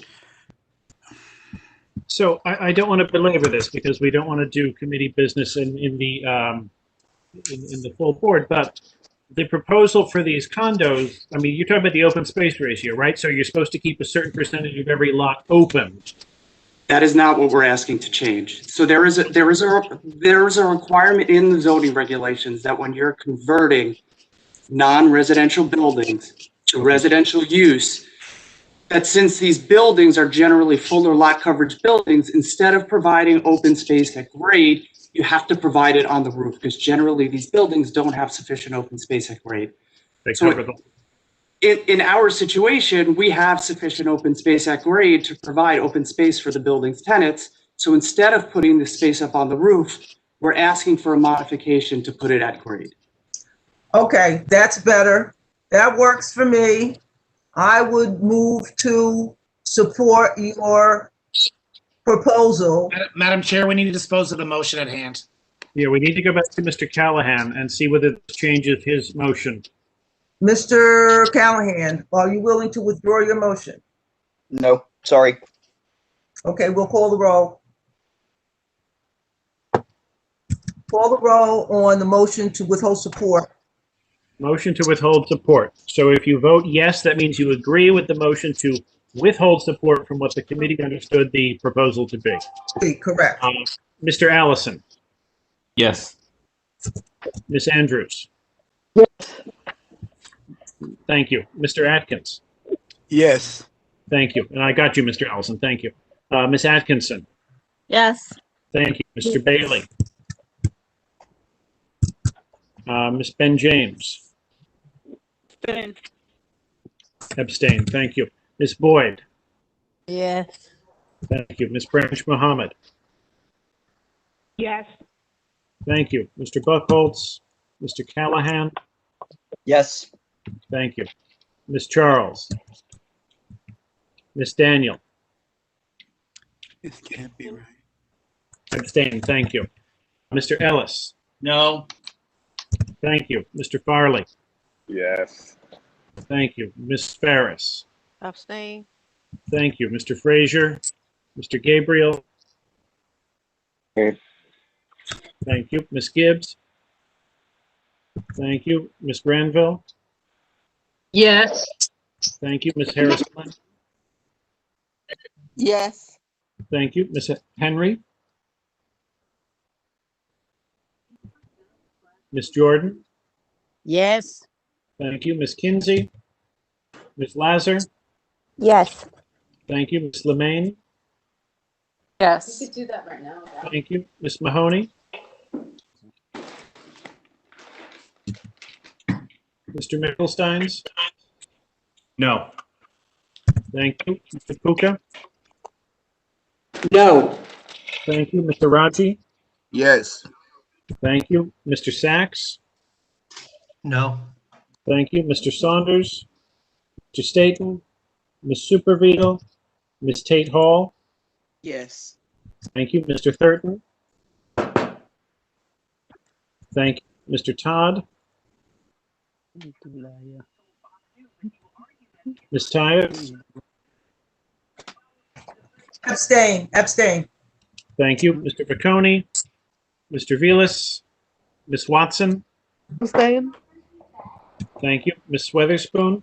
So I don't want to belabor this because we don't want to do committee business in the full board, but the proposal for these condos, I mean, you're talking about the open space ratio, right? So you're supposed to keep a certain percentage of every lot open. That is not what we're asking to change. So there is a requirement in the zoning regulations that when you're converting non-residential buildings to residential use, that since these buildings are generally fuller lot coverage buildings, instead of providing open space at grade, you have to provide it on the roof because generally these buildings don't have sufficient open space at grade. In our situation, we have sufficient open space at grade to provide open space for the building's tenants. So instead of putting the space up on the roof, we're asking for a modification to put it at grade. Okay, that's better. That works for me. I would move to support your proposal. Madam Chair, we need to dispose of the motion at hand. Yeah, we need to go back to Mr. Callahan and see whether this changes his motion. Mr. Callahan, are you willing to withdraw your motion? No, sorry. Okay, we'll call the roll. Call the roll on the motion to withhold support. Motion to withhold support. So if you vote yes, that means you agree with the motion to withhold support from what the committee understood the proposal to be. Correct. Mr. Allison? Yes. Ms. Andrews? Yes. Thank you. Mr. Atkins? Yes. Thank you. And I got you, Mr. Allison. Thank you. Ms. Atkinson? Yes. Thank you. Mr. Bailey? Ms. Ben James? Abstain. Thank you. Ms. Boyd? Yes. Thank you. Ms. Branch Mohammed? Yes. Thank you. Mr. Buchholz? Mr. Callahan? Yes. Thank you. Ms. Charles? Ms. Daniel? This can't be right. Abstain. Thank you. Mr. Ellis? No. Thank you. Mr. Farley? Yes. Thank you. Ms. Ferris? Abstain. Thank you. Mr. Frazier? Mr. Gabriel? Thank you. Ms. Gibbs? Thank you. Ms. Granville? Yes. Thank you. Ms. Harris? Yes. Thank you. Ms. Henry? Ms. Jordan? Yes. Thank you. Ms. Kinsey? Ms. Lazar? Yes. Thank you. Ms. Lemaine? Yes. You could do that right now. Thank you. Ms. Mahoney? Mr. Mickelsteins? No. Thank you. Mr. Puka? No. Thank you. Mr. Raji? Yes. Thank you. Mr. Sachs? No. Thank you. Mr. Saunders? Mr. Staton? Ms. Supervielle? Ms. Tate Hall? Yes. Thank you. Mr. Thurton? Thank you. Mr. Todd? Ms. Tyus? Abstain. Abstain. Thank you. Mr. Piccone? Mr. Vilas? Ms. Watson? Abstain. Thank you. Ms. Weatherspoon?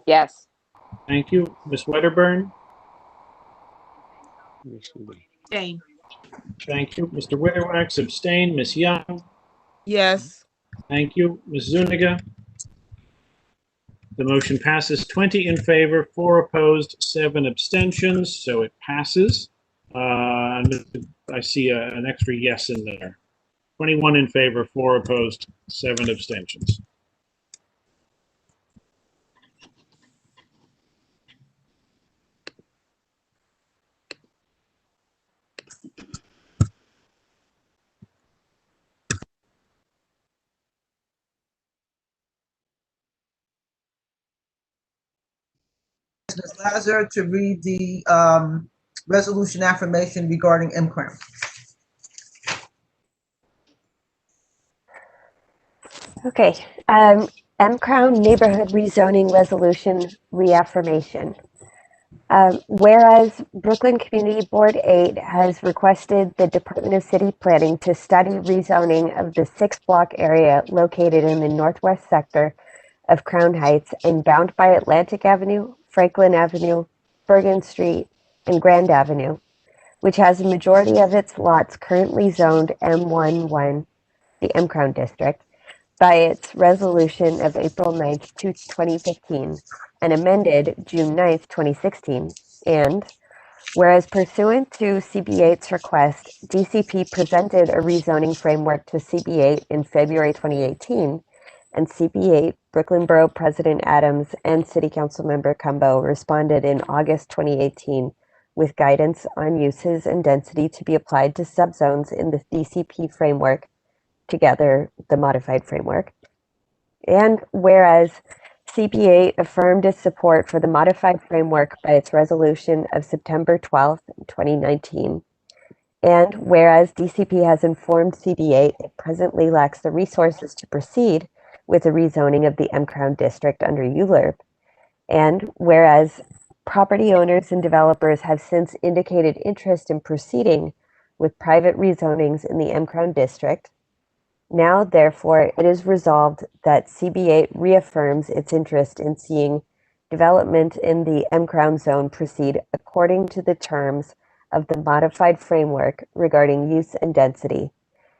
Yes. Thank you. Ms. Wedderburn? Abstain. Thank you. Mr. Weatherwax abstained. Ms. Young? Yes. Thank you. Ms. Zuniga? The motion passes 20 in favor, 4 opposed, 7 abstentions, so it passes. I see an extra yes in there. 21 in favor, 4 opposed, 7 abstentions. Ms. Lazar to read the resolution affirmation regarding M-Crown. Okay, M-Crown Neighborhood Rezoning Resolution Reaffirmation. Whereas Brooklyn Community Board 8 has requested the Department of City Planning to study rezoning of the 6-block area located in the northwest sector of Crown Heights and bound by Atlantic Avenue, Franklin Avenue, Bergen Street, and Grand Avenue, which has a majority of its lots currently zoned M11, the M-Crown district, by its resolution of April 9th, 2015, and amended June 9th, 2016. And whereas pursuant to CB8's request, DCP presented a rezoning framework to CB8 in February 2018, and CB8, Brooklyn Borough President Adams, and City Council Member Cumbo responded in August 2018 with guidance on uses and density to be applied to subzones in the DCP framework, together the modified framework. And whereas CB8 affirmed its support for the modified framework by its resolution of September 12th, 2019. And whereas DCP has informed CB8 it presently lacks the resources to proceed with the rezoning of the M-Crown district under ULURP. And whereas property owners and developers have since indicated interest in proceeding with private rezonings in the M-Crown district, now, therefore, it is resolved that CB8 reaffirms its interest in seeing development in the M-Crown zone proceed according to the terms of the modified framework regarding use and density,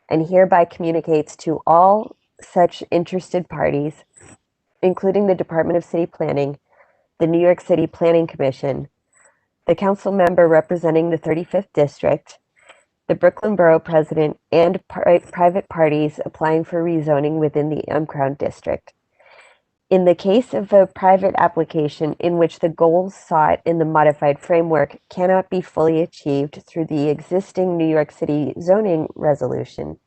and hereby communicates to all such interested parties, including the Department of City Planning, the New York City Planning Commission, the council member representing the 35th District, the Brooklyn Borough President, and private parties applying for rezoning within the M-Crown district. In the case of a private application in which the goals sought in the modified framework cannot be fully achieved through the existing New York City zoning resolution,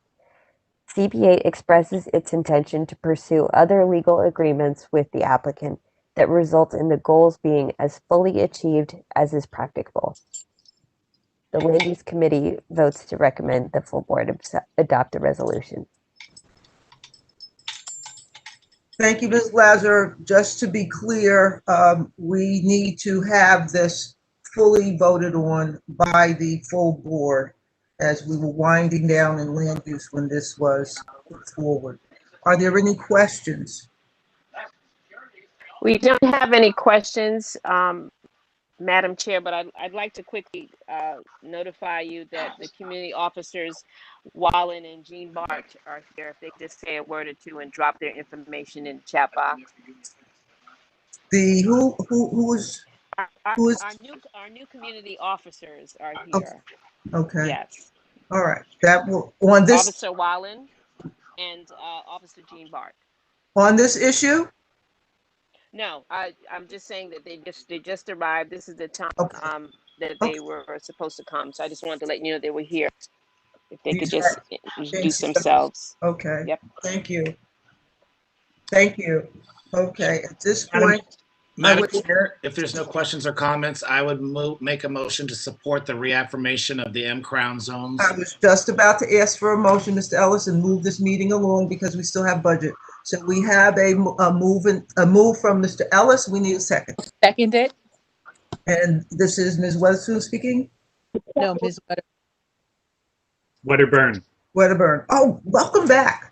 CB8 expresses its intention to pursue other legal agreements with the applicant that result in the goals being as fully achieved as is practicable. The Land Use Committee votes to recommend the full board adopt the resolution. Thank you, Ms. Lazar. Just to be clear, we need to have this fully voted on by the full board as we were winding down in land use when this was put forward. Are there any questions? We don't have any questions, Madam Chair, but I'd like to quickly notify you that the community officers, Wallen and Jean Bart, are here. If they could just say a word or two and drop their information in the chat box. The who is Our new community officers are here. okay? Yes. All right. That will on this Officer Wallen and Officer Jean Bart. On this issue. No, I'm just saying that they just arrived. This is the time that they were supposed to come. So I just wanted to let you know they were here. If they could just introduce themselves. Okay. Yep. Thank you. Thank you. Okay. At this point, Madam Chair, if there's no questions or comments, I would make a motion to support the reaffirmation of the M-Crown zones. I was just about to ask for a motion, Mr. Ellis, and move this meeting along because we still have budget. So we have a move from Mr. Ellis. We need a second. Seconded. And this is Ms. Weatherspoon speaking? No, Ms. Wedderburn. Wedderburn. Oh, welcome back.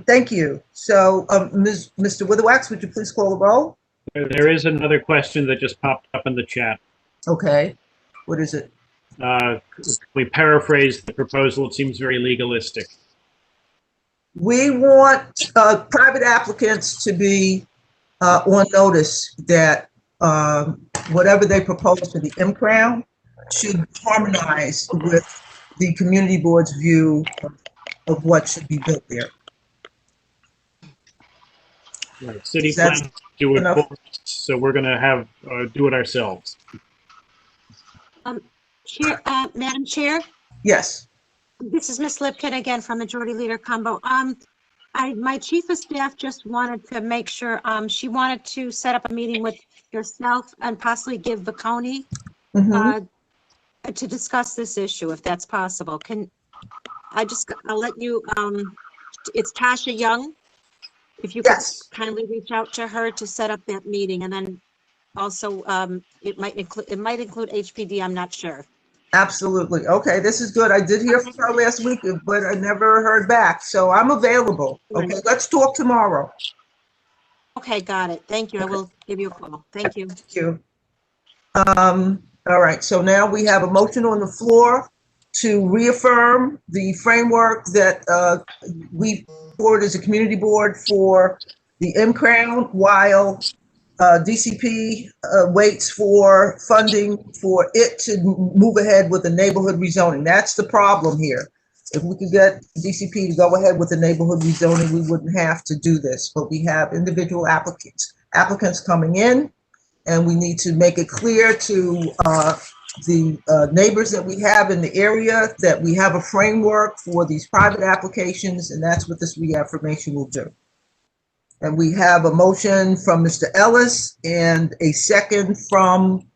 Thank you. So, Mr. Witherwax, would you please call the roll? There is another question that just popped up in the chat. Okay. What is it? We paraphrase the proposal. It seems very legalistic. We want private applicants to be on notice that whatever they propose for the M-Crown should harmonize with the community board's view of what should be built there. Right. City That's plans do it enough. for us, so we're going to have do it ourselves. Chair, Madam Chair, Yes. this is Ms. Lipkin again from Majority Leader Combo. My chief of staff just wanted to make sure, she wanted to set up a meeting with yourself and possibly give Baconi to discuss this issue, if that's possible. I'll let you, it's Tasha Young. If you could kindly reach out to her to set up that meeting, and then also, it might include HPD, I'm not sure. Absolutely. Okay, this is good. I did hear from her last week, but I never heard back. So I'm available. Okay, let's talk tomorrow. Okay, got it. Thank you. I will give you a call. Thank you. Thank you. All right, so now we have a motion on the floor to reaffirm the framework that we forward as a community board for the M-Crown while DCP waits for funding for it to move ahead with the neighborhood rezoning. That's the problem here. If we could get DCP to go ahead with the neighborhood rezoning, we wouldn't have to do this, but we have individual applicants coming in, and we need to make it clear to the neighbors that we have in the area that we have a framework for these private applications, and that's what this reaffirmation will do. And we have a motion from Mr. Ellis and a second from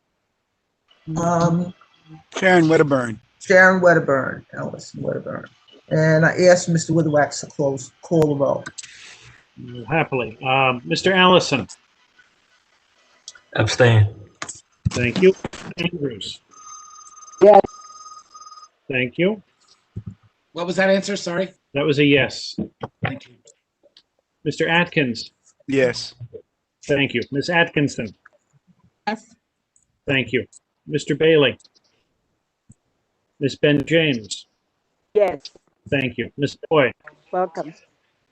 Sharon Wedderburn. Sharon Wedderburn, Ellis Wedderburn. And I asked Mr. Witherwax to call the roll. Happily. Mr. Allison. Abstain. Thank you. Andrews. Yes. Thank you. What was that answer? Sorry. That was a yes. Thank you. Mr. Atkins. Yes. Thank you. Ms. Atkinson. Yes. Thank you. Mr. Bailey. Ms. Ben James. Yes. Thank you. Ms. Boyd. Welcome.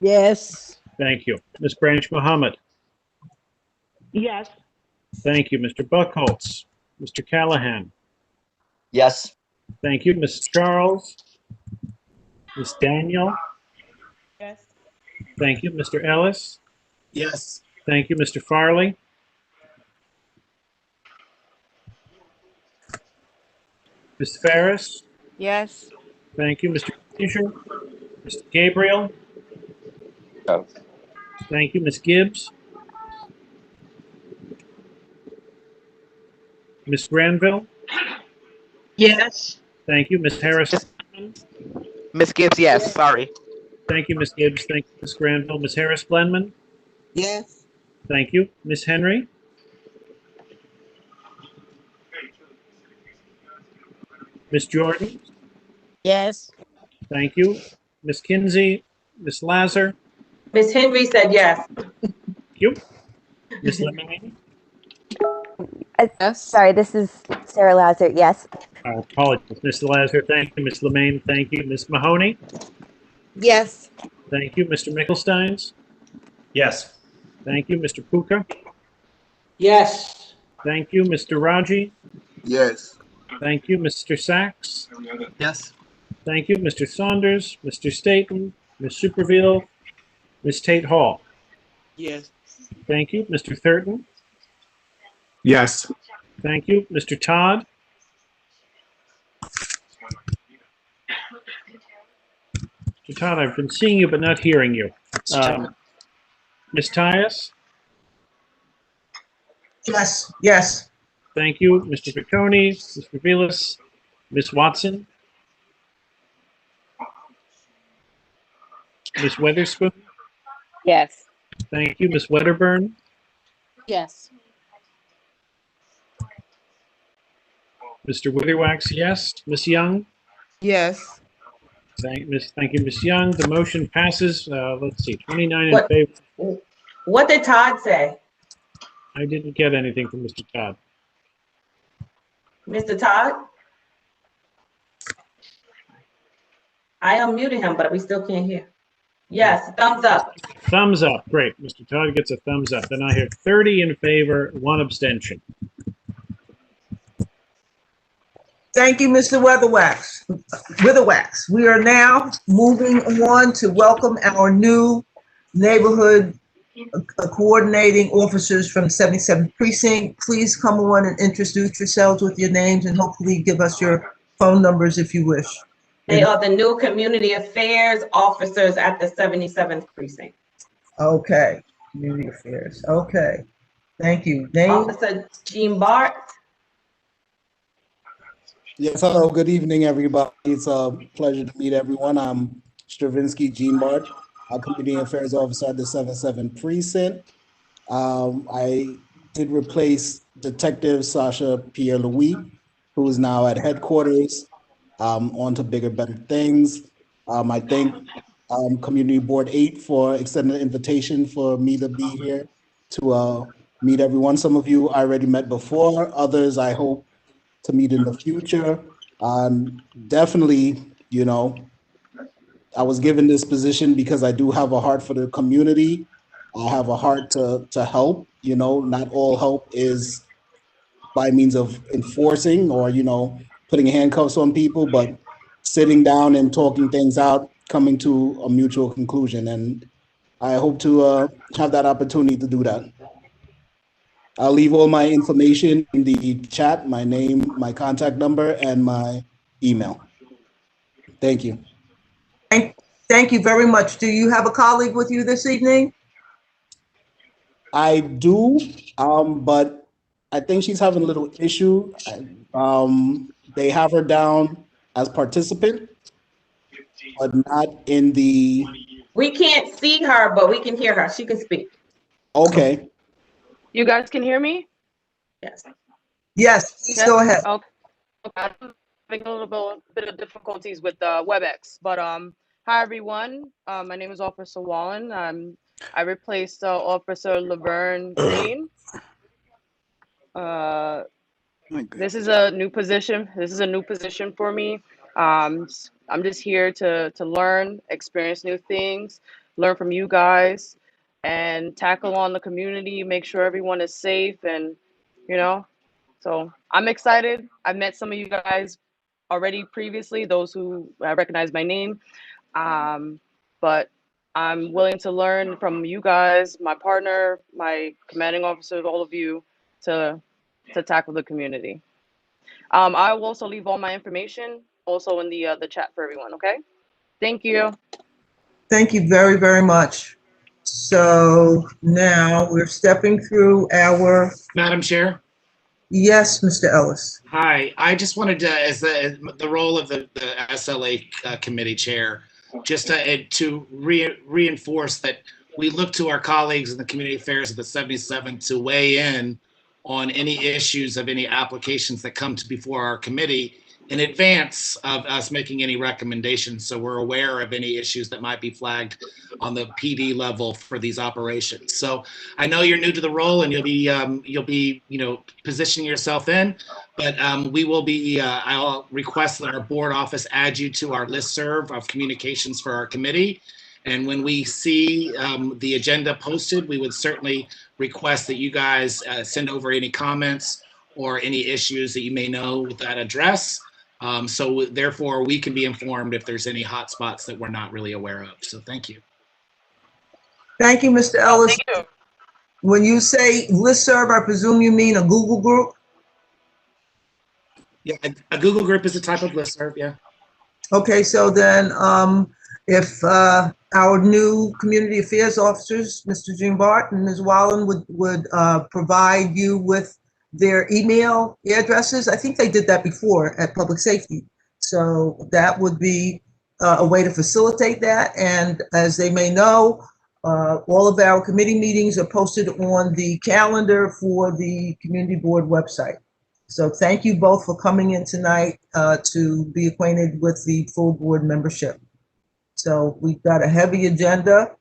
Yes. Thank you. Ms. Branch Mohammed. Yes. Thank you. Mr. Buckholz. Mr. Callahan. Yes. Thank you. Ms. Charles. Ms. Daniel. Yes. Thank you. Mr. Ellis. Yes. Thank you. Mr. Farley. Ms. Ferris. Yes. Thank you. Mr. Frazier. Mr. Gabriel. No. Thank you. Ms. Gibbs. Ms. Granville. Yes. Thank you. Ms. Harris. Ms. Gibbs, yes. Sorry. Thank you, Ms. Gibbs. Thank you, Ms. Granville. Ms. Harris Blenman. Yes. Thank you. Ms. Henry. Ms. Jordan. Yes. Thank you. Ms. Kinsey. Ms. Lazar. Ms. Henry said yes. Thank you. Ms. Lemaine. Sorry, this is Sarah Lazar. Yes. Apologies. Ms. Lazar, thank you. Ms. Lemaine, thank you. Ms. Mahoney. Yes. Thank you. Mr. Mickelsteins. Yes. Thank you. Mr. Puka. Yes. Thank you. Mr. Raji. Yes. Thank you. Mr. Sachs. Yes. Thank you. Mr. Saunders. Mr. Staten. Ms. Superville. Ms. Tate Hall. Yes. Thank you. Mr. Thurton. Yes. Thank you. Mr. Todd. Mr. Todd, I've been seeing you but not hearing you. Ms. Tyus. Yes. Yes. Thank you. Mr. Piccone, Mr. Vilas, Ms. Watson. Ms. Weatherspoon. Yes. Thank you. Ms. Wedderburn. Yes. Mr. Witherwax, yes. Ms. Young. Yes. Thank you, Ms. Young. The motion passes. Let's see, 29 in What? favor. What did Todd say? I didn't get anything from Mr. Todd. Mr. Todd? I unmuted him, but we still can't hear. Yes, thumbs up. Thumbs up. Great. Mr. Todd gets a thumbs up. Then I hear 30 in favor, 1 abstention. Thank you, Mr. Witherwax. We are now moving on to welcome our new neighborhood coordinating officers from the 77th precinct. Please come on and introduce yourselves with your names and hopefully give us your phone numbers if you wish. They are the new community affairs officers at the 77th precinct. Okay, community affairs. Okay, thank you. Name? Officer Jean Bart. Yes, hello, good evening, everybody. It's a pleasure to meet everyone. I'm Stravinsky Jean Bart, a Community Affairs Officer at the 77 Precinct. I did replace Detective Sasha Pierre-Louis, who is now at headquarters, on to bigger, better things. I thank Community Board 8 for extending the invitation for me to be here to meet everyone. Some of you I already met before, others I hope to meet in the future. Definitely, you know, I was given this position because I do have a heart for the community. I have a heart to help. You know, not all help is by means of enforcing or, you know, putting handcuffs on people, but sitting down and talking things out, coming to a mutual conclusion. And I hope to have that opportunity to do that. I'll leave all my information in the chat, my name, my contact number, and my email. Thank you. Thank you very much. Do you have a colleague with you this evening? I do, but I think she's having a little issue. They have her down as participant, but not in the... We can't see her, but we can hear her. She can speak. Okay. You guys can hear me? Yes. Yes, please go ahead. Okay. I'm having a little bit of difficulties with WebEx, but hi everyone. My name is Officer Wallen. I replaced Officer Laverne Green. This is a new position. This is a new position for me. I'm just here to learn, experience new things, learn from you guys, and tackle on the community, make sure everyone is safe, and you know. So I'm excited. I've met some of you guys already previously, those who recognize my name, but I'm willing to learn from you guys, my partner, my commanding officers, all of you, to tackle the community. I will also leave all my information also in the chat for everyone. Okay. Thank you. Thank you very, very much. So now we're stepping through our... Madam Chair? Yes, Mr. Ellis. Hi, I just wanted to, as the role of the SLA committee chair, just to reinforce that we look to our colleagues in the community affairs of the 77 to weigh in on any issues of any applications that come to before our committee in advance of us making any recommendations, so we're aware of any issues that might be flagged on the PD level for these operations. So I know you're new to the role and you'll be positioning yourself in, but we will be. I'll request that our board office add you to our listserv of communications for our committee. And when we see the agenda posted, we would certainly request that you guys send over any comments or any issues that you may know with that address. So therefore, we can be informed if there's any hot spots that we're not really aware of. So thank you. Thank you, Mr. Ellis. Thank you. When you say listserv, I presume you mean a Google group? Yeah, a Google group is a type of listserv, yeah. Okay, so then if our new community affairs officers, Mr. Jean Bart and Ms. Wallen, would provide you with their email addresses. I think they did that before at Public Safety. So that would be a way to facilitate that. And as they may know, all of our committee meetings are posted on the calendar for the community board website. So thank you both for coming in tonight to be acquainted with the full board membership. So we've got a heavy agenda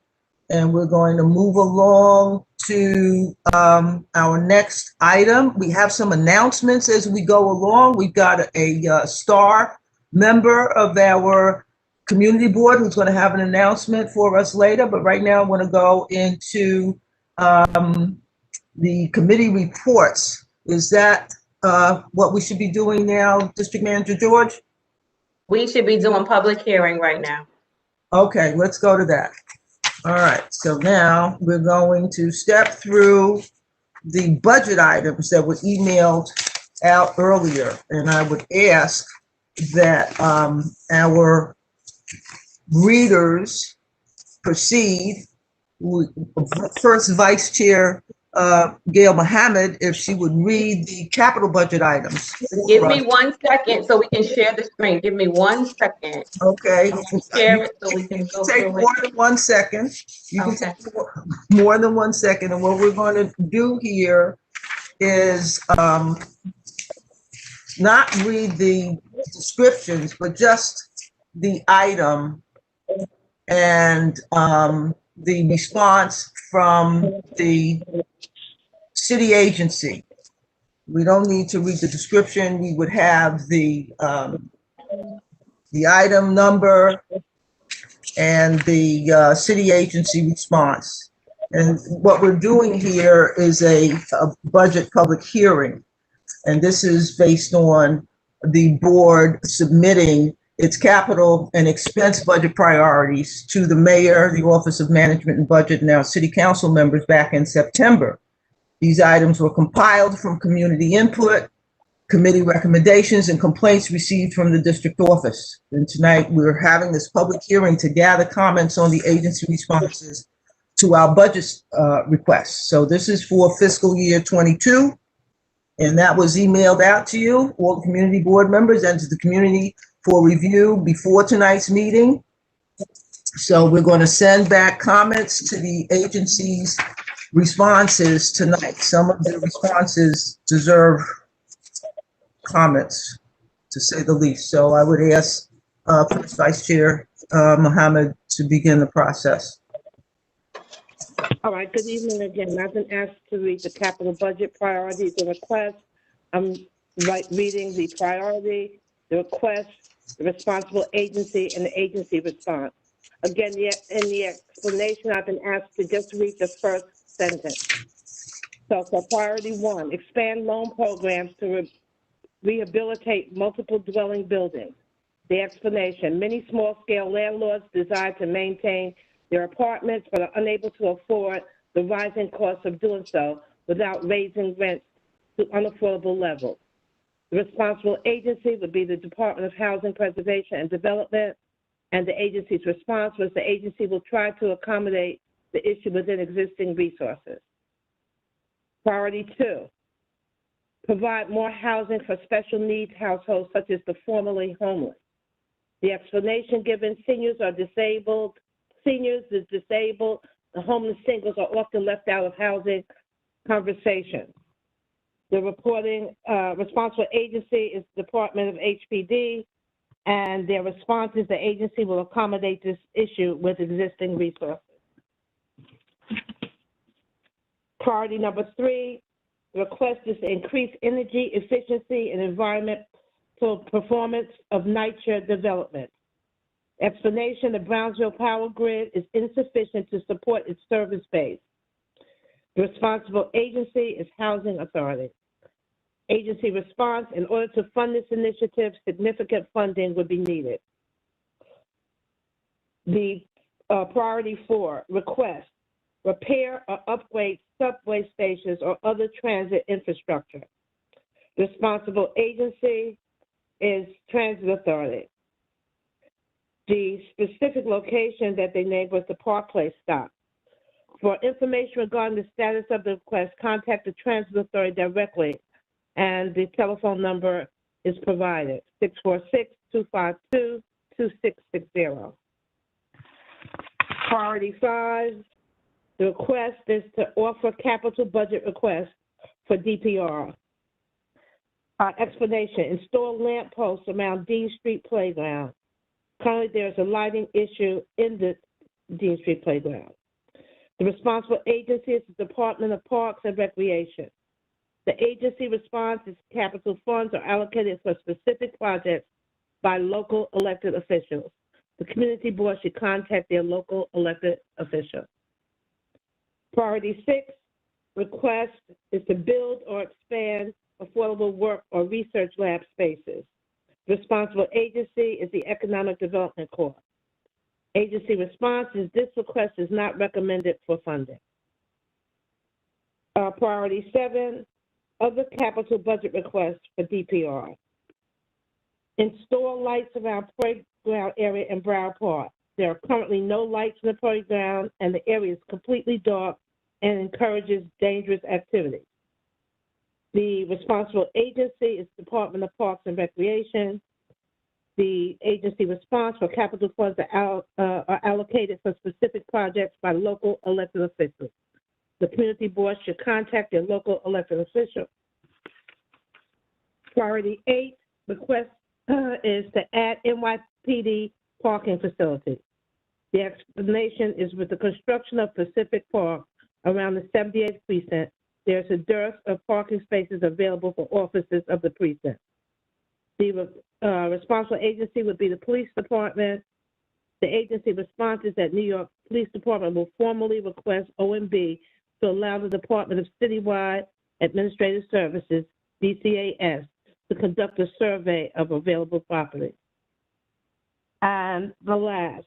and we're going to move along to our next item. We have some announcements as we go along. We've got a star member of our community board who's going to have an announcement for us later, but right now I want to go into the committee reports. Is that what we should be doing now, District Manager George? We should be doing public hearing right now. Okay, let's go to that. All right, so now we're going to step through the budget items that were emailed out earlier. And I would ask that our readers proceed. First, Vice Chair Gail Mohammed, if she would read the capital budget items. Give me 1 second so we can share the screen. Give me 1 second. Okay. Share it so we can go Take through more it. than 1 second. You can Okay. take more than 1 second. And what we're going to do here is not read the descriptions, but just the item and the response from the city agency. We don't need to read the description. We would have the item number and the city agency response. And what we're doing here is a budget public hearing. And this is based on the board submitting its capital and expense budget priorities to the mayor, the Office of Management and Budget, and our city council members back in September. These items were compiled from community input, committee recommendations, and complaints received from the district office. And tonight we're having this public hearing to gather comments on the agency responses to our budget requests. So this is for fiscal year 22. And that was emailed out to you, all the community board members, and to the community for review before tonight's meeting. So we're going to send back comments to the agency's responses tonight. Some of the responses deserve comments, to say the least. So I would ask First Vice Chair Mohammed to begin the process. All right, good evening again. I've been asked to read the capital budget priorities and requests. I'm reading the priority, the request, the responsible agency, and the agency response. Again, in the explanation, I've been asked to just read the first sentence. So for priority 1, expand loan programs to rehabilitate multiple dwelling buildings. The explanation, many small-scale landlords desire to maintain their apartments but are unable to afford the rising costs of doing so without raising rents to unaffordable levels. The responsible agency would be the Department of Housing Preservation and Development, and the agency's response was the agency will try to accommodate the issue within existing resources. Priority 2, provide more housing for special needs households such as the formerly homeless. The explanation given, seniors is disabled, the homeless singles are often left out of housing conversations. The reporting responsible agency is the Department of HPD, and their response is the agency will accommodate this issue with existing resources. Priority number 3, the request is to increase energy efficiency and environmental performance of NYPD development. Explanation, the Brownsville power grid is insufficient to support its service base. The responsible agency is Housing Authority. Agency response, in order to fund this initiative, significant funding would be needed. The priority 4, request, repair or upgrade subway stations or other transit infrastructure. The responsible agency is Transit Authority. The specific location that they named was the Park Place stop. For information regarding the status of the request, contact the Transit Authority directly, and the telephone number is provided, 646-252-2660. Priority 5, the request is to offer capital budget request for DPR. Explanation, install lamp posts around Dean Street Playground. Currently, there is a lighting issue in the Dean Street Playground. The responsible agency is the Department of Parks and Recreation. The agency response is capital funds are allocated for specific projects by local elected officials. The community board should contact their local elected official. Priority 6, request is to build or expand affordable work or research lab spaces. Responsible agency is the Economic Development Corps. Agency response is this request is not recommended for funding. Priority 7, other capital budget requests for DPR. Install lights around playground area in Broward Park. There are currently no lights in the playground, and the area is completely dark and encourages dangerous activities. The responsible agency is Department of Parks and Recreation. The agency response for capital funds are allocated for specific projects by local elected officials. The community board should contact their local elected official. Priority 8, request is to add NYPD parking facilities. The explanation is with the construction of Pacific Park around the 78th precinct, there's a dearth of parking spaces available for officers of the precinct. The responsible agency would be the police department. The agency response is that New York Police Department will formally request OMB to allow the Department of Citywide Administrative Services, DCAS, to conduct a survey of available property. And the last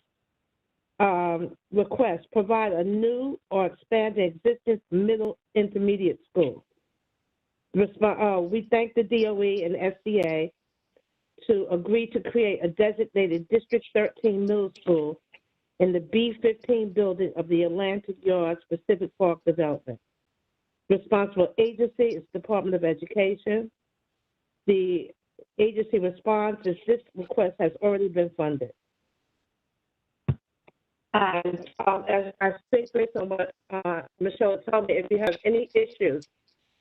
request, provide a new or expand the existing middle intermediate school. We thank the DOE and SCA to agree to create a designated District 13 middle school in the B15 building of the Atlantic Yards Pacific Park Development. Responsible agency is Department of Education. The agency response is this request has already been funded. And as I think based on what Michelle told me, if you have any issues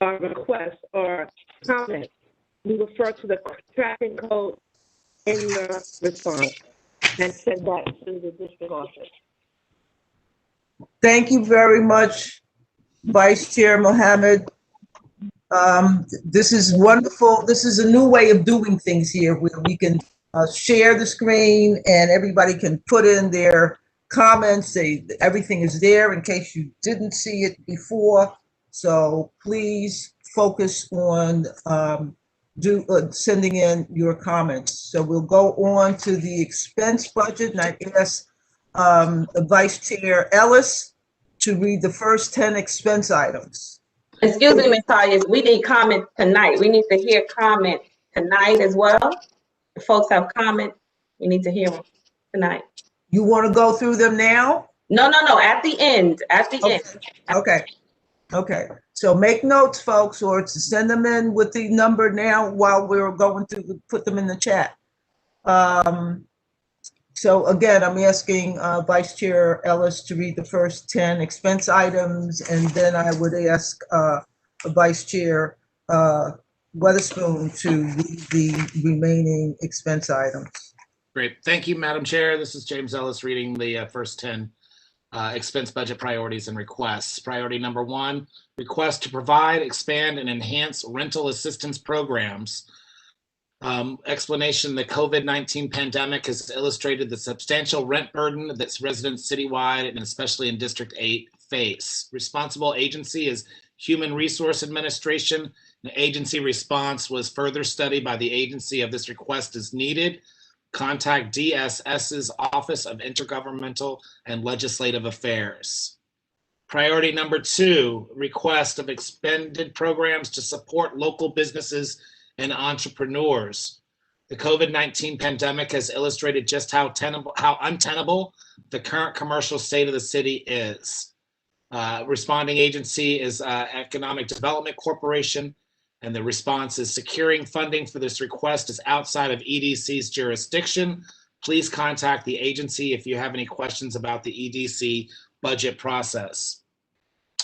or requests or comments, we refer to the tracking code in your response and send that to the district office. Thank you very much, Vice Chair Mohammed. This is wonderful. This is a new way of doing things here where we can share the screen and everybody can put in their comments. Everything is there in case you didn't see it before. So please focus on sending in your comments. So we'll go on to the expense budget, and I ask Vice Chair Ellis to read the first 10 expense items. Excuse me, Ms. Colliers, we need comment tonight. We need to hear comment tonight as well. If folks have comment, we need to hear them tonight. You want to go through them now? No, at the end, end. Okay. Okay, so make notes, folks, or to send them in with the number now while we're going to put them in the chat. So again, I'm asking Vice Chair Ellis to read the first 10 expense items, and then I would ask Vice Chair Weatherspoon to read the remaining expense items. Great. Thank you, Madam Chair. This is James Ellis reading the first 10 expense budget priorities and requests. Priority number 1, request to provide, expand, and enhance rental assistance programs. Explanation, the COVID-19 pandemic has illustrated the substantial rent burden that residents citywide and especially in District 8 face. Responsible agency is Human Resource Administration. The agency response was further studied by the agency of this request is needed. Contact DSS's Office of Intergovernmental and Legislative Affairs. Priority number 2, request of expanded programs to support local businesses and entrepreneurs. The COVID-19 pandemic has illustrated just how untenable the current commercial state of the city is. Responding agency is Economic Development Corporation, and the response is securing funding for this request is outside of EDC's jurisdiction. Please contact the agency if you have any questions about the EDC budget process.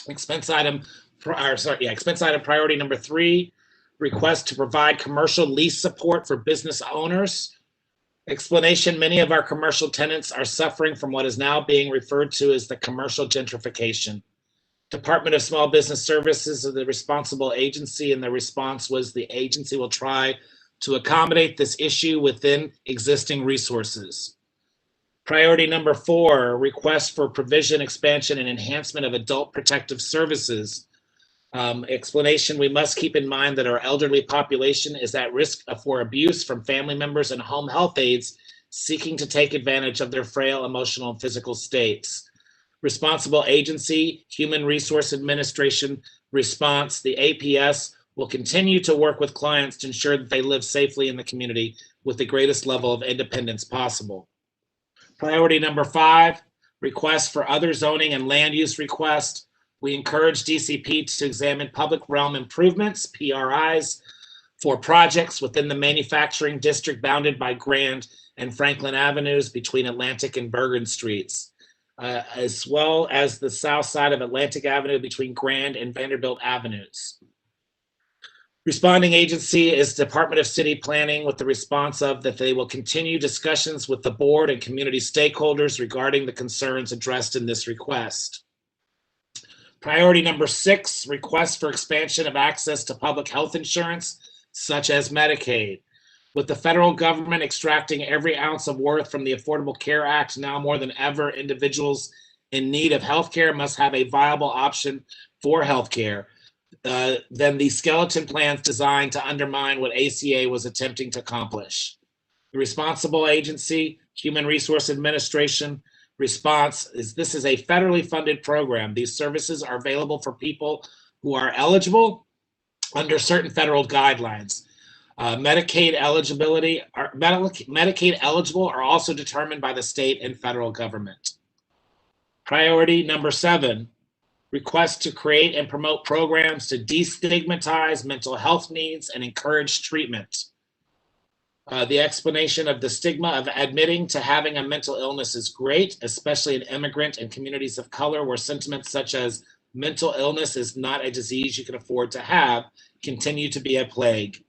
Expense item priority number 3, request to provide commercial lease support for business owners. Explanation, many of our commercial tenants are suffering from what is now being referred to as the commercial gentrification. Department of Small Business Services is the responsible agency, and the response was the agency will try to accommodate this issue within existing resources. Priority number 4, request for provision, expansion, and enhancement of adult protective services. Explanation, we must keep in mind that our elderly population is at risk for abuse from family members and home health aides seeking to take advantage of their frail emotional and physical states. Responsible agency, Human Resource Administration, response, the APS will continue to work with clients to ensure that they live safely in the community with the greatest level of independence possible. Priority number 5, request for other zoning and land use request. We encourage DCP to examine public realm improvements, PRIs, for projects within the manufacturing district bounded by Grand and Franklin Avenues between Atlantic and Bergen Streets, as well as the south side of Atlantic Avenue between Grand and Vanderbilt Avenues. Responding agency is Department of City Planning, with the response of that they will continue discussions with the board and community stakeholders regarding the concerns addressed in this request. Priority number 6, request for expansion of access to public health insurance, such as Medicaid. With the federal government extracting every ounce of worth from the Affordable Care Act, now more than ever, individuals in need of health care must have a viable option for health care. Than the skeleton plans designed to undermine what ACA was attempting to accomplish. The responsible agency, Human Resource Administration, response is this is a federally funded program. These services are available for people who are eligible under certain federal guidelines. Medicaid eligible are also determined by the state and federal government. Priority number 7, request to create and promote programs to destigmatize mental health needs and encourage treatment. The explanation of the stigma of admitting to having a mental illness is great, especially in immigrant and communities of color, where sentiments such as mental illness is not a disease you can afford to have continue to be a plague.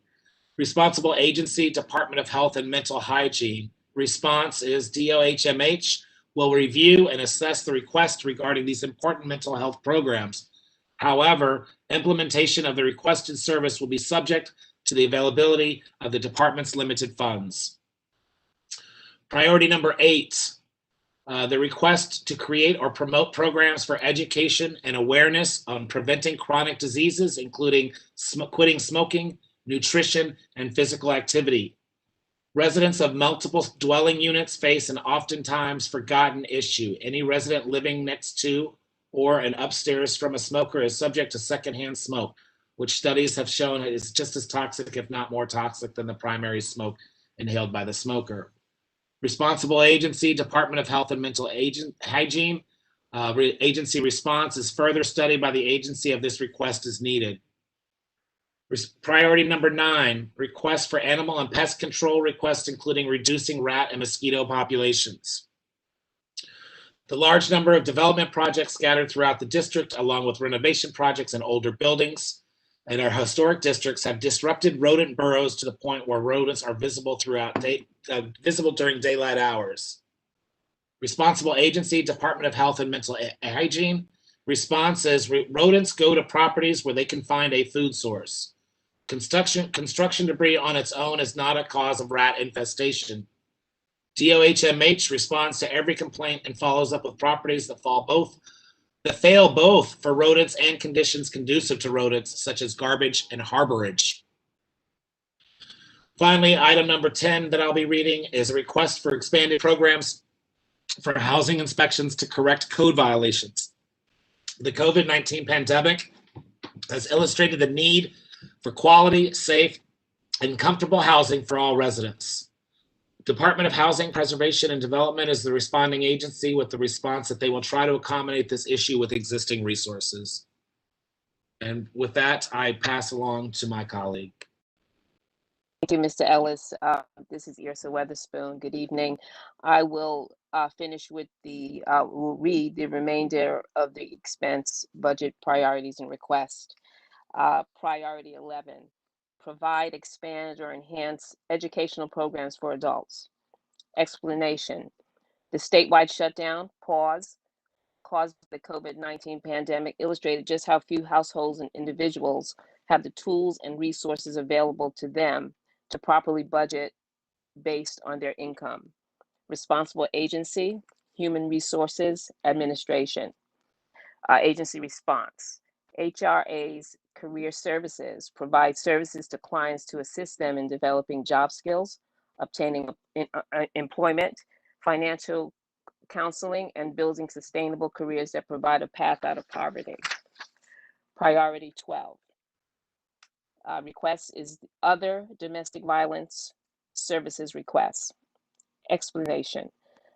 Responsible agency, Department of Health and Mental Hygiene. Response is DOHMH will review and assess the request regarding these important mental health programs. However, implementation of the requested service will be subject to the availability of the department's limited funds. Priority number 8, the request to create or promote programs for education and awareness on preventing chronic diseases, including quitting smoking, nutrition, and physical activity. Residents of multiple dwelling units face an oftentimes forgotten issue. Any resident living next to or an upstairs from a smoker is subject to secondhand smoke, which studies have shown is just as toxic, if not more toxic, than the primary smoke inhaled by the smoker. Responsible agency, Department of Health and Mental Hygiene. Agency response is further study by the agency of this request is needed. Priority number 9, request for animal and pest control requests, including reducing rat and mosquito populations. The large number of development projects scattered throughout the district, along with renovation projects in older buildings and our historic districts, have disrupted rodent burrows to the point where rodents are visible visible during daylight hours. Responsible agency, Department of Health and Mental Hygiene. Response is rodents go to properties where they can find a food source. Construction debris on its own is not a cause of rat infestation. DOHMH responds to every complaint and follows up with properties that fail both for rodents and conditions conducive to rodents, such as garbage and harborage. Finally, item number 10 that I'll be reading is a request for expanded programs for housing inspections to correct code violations. The COVID-19 pandemic has illustrated the need for quality, safe, and comfortable housing for all residents. Department of Housing, Preservation, and Development is the responding agency with the response that they will try to accommodate this issue with existing resources. And with that, I pass along to my colleague. Thank you, Mr. Ellis. This is Irsa Weatherspoon. Good evening. I will finish with we'll read the remainder of the expense budget priorities and requests. Priority 11, provide, expand, or enhance educational programs for adults. Explanation, the statewide shutdown, pause, caused by the COVID-19 pandemic illustrated just how few households and individuals have the tools and resources available to them to properly budget based on their income. Responsible agency, Human Resources Administration. Agency response. HRA's Career Services provide services to clients to assist them in developing job skills, obtaining employment, financial counseling, and building sustainable careers that provide a path out of poverty. Priority 12. Request is other domestic violence services requests. Explanation.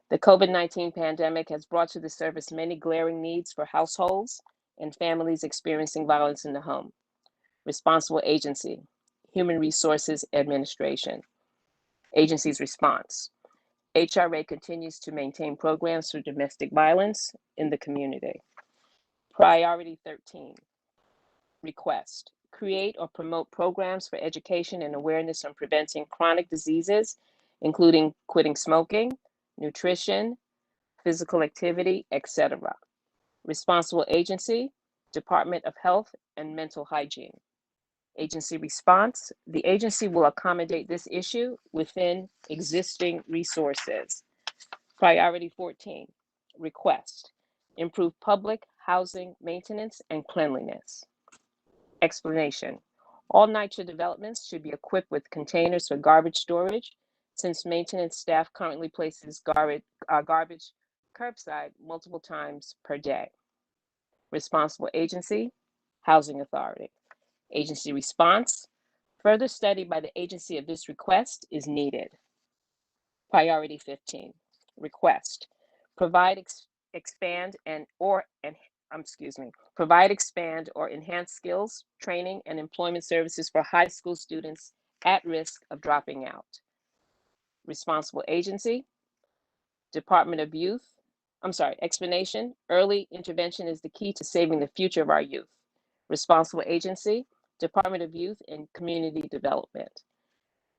The COVID-19 pandemic has brought to the surface many glaring needs for households and families experiencing violence in the home. Responsible agency, Human Resources Administration. Agency's response. HRA continues to maintain programs for domestic violence in the community. Priority 13. Request. Create or promote programs for education and awareness on preventing chronic diseases, including quitting smoking, nutrition, physical activity, etc. Responsible agency, Department of Health and Mental Hygiene. Agency response, the agency will accommodate this issue within existing resources. Priority 14, request, improve public housing maintenance and cleanliness. Explanation, all NYCHA developments should be equipped with containers for garbage storage, since maintenance staff currently places garbage curbside multiple times per day. Responsible agency, Housing Authority. Agency response, further study by the agency of this request is needed. Priority 15, request, provide, expand, provide, expand, or enhance skills, training, and employment services for high school students at risk of dropping out. Responsible agency, Department of Youth, explanation, early intervention is the key to saving the future of our youth. Responsible agency, Department of Youth and Community Development.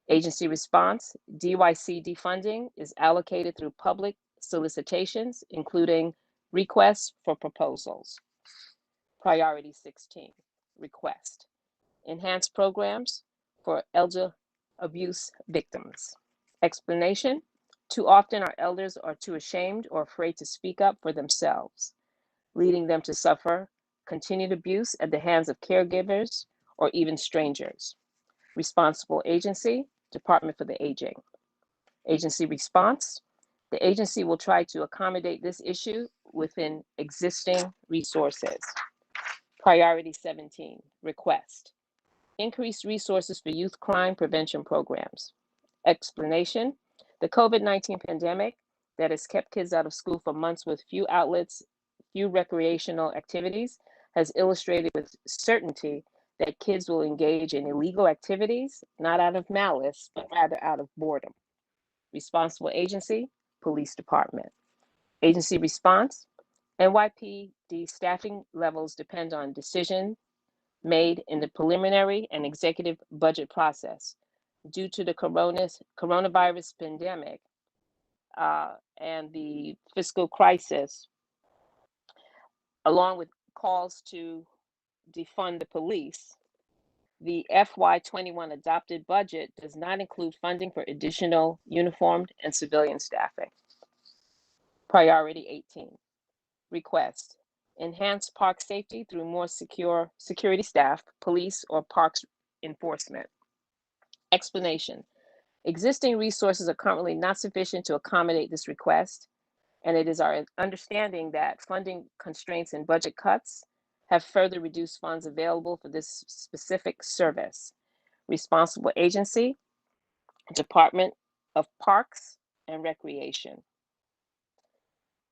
Agency response, DYCD funding is allocated through public solicitations, including requests for proposals. Priority 16, request, enhance programs for elder abuse victims. Explanation, too often our elders are too ashamed or afraid to speak up for themselves, leading them to suffer continued abuse at the hands of caregivers or even strangers. Responsible agency, Department for the Aging. Agency response, the agency will try to accommodate this issue within existing resources. Priority 17, request, increase resources for youth crime prevention programs. Explanation, the COVID-19 pandemic that has kept kids out of school for months with few outlets, few recreational activities, has illustrated with certainty that kids will engage in illegal activities, not out of malice, but rather out of boredom. Responsible agency, Police Department. Agency response, NYPD staffing levels depend on decisions made in the preliminary and executive budget process. Due to the coronavirus pandemic and the fiscal crisis, along with calls to defund the police, the FY21 adopted budget does not include funding for additional uniformed and civilian staffing. Priority 18, request, enhance park safety through more secure security staff, police, or parks enforcement. Explanation, existing resources are currently not sufficient to accommodate this request, and it is our understanding that funding constraints and budget cuts have further reduced funds available for this specific service. Responsible agency, Department of Parks and Recreation.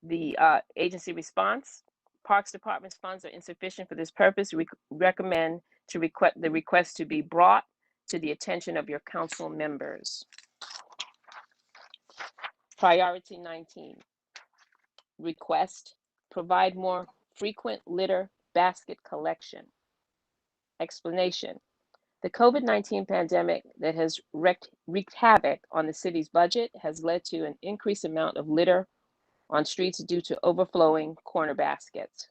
The agency response, Parks Department's funds are insufficient for this purpose. We recommend to the request to be brought to the attention of your council members. Priority 19, request, provide more frequent litter basket collection. Explanation, the COVID-19 pandemic that has wreaked havoc on the city's budget has led to an increased amount of litter on streets due to overflowing corner baskets.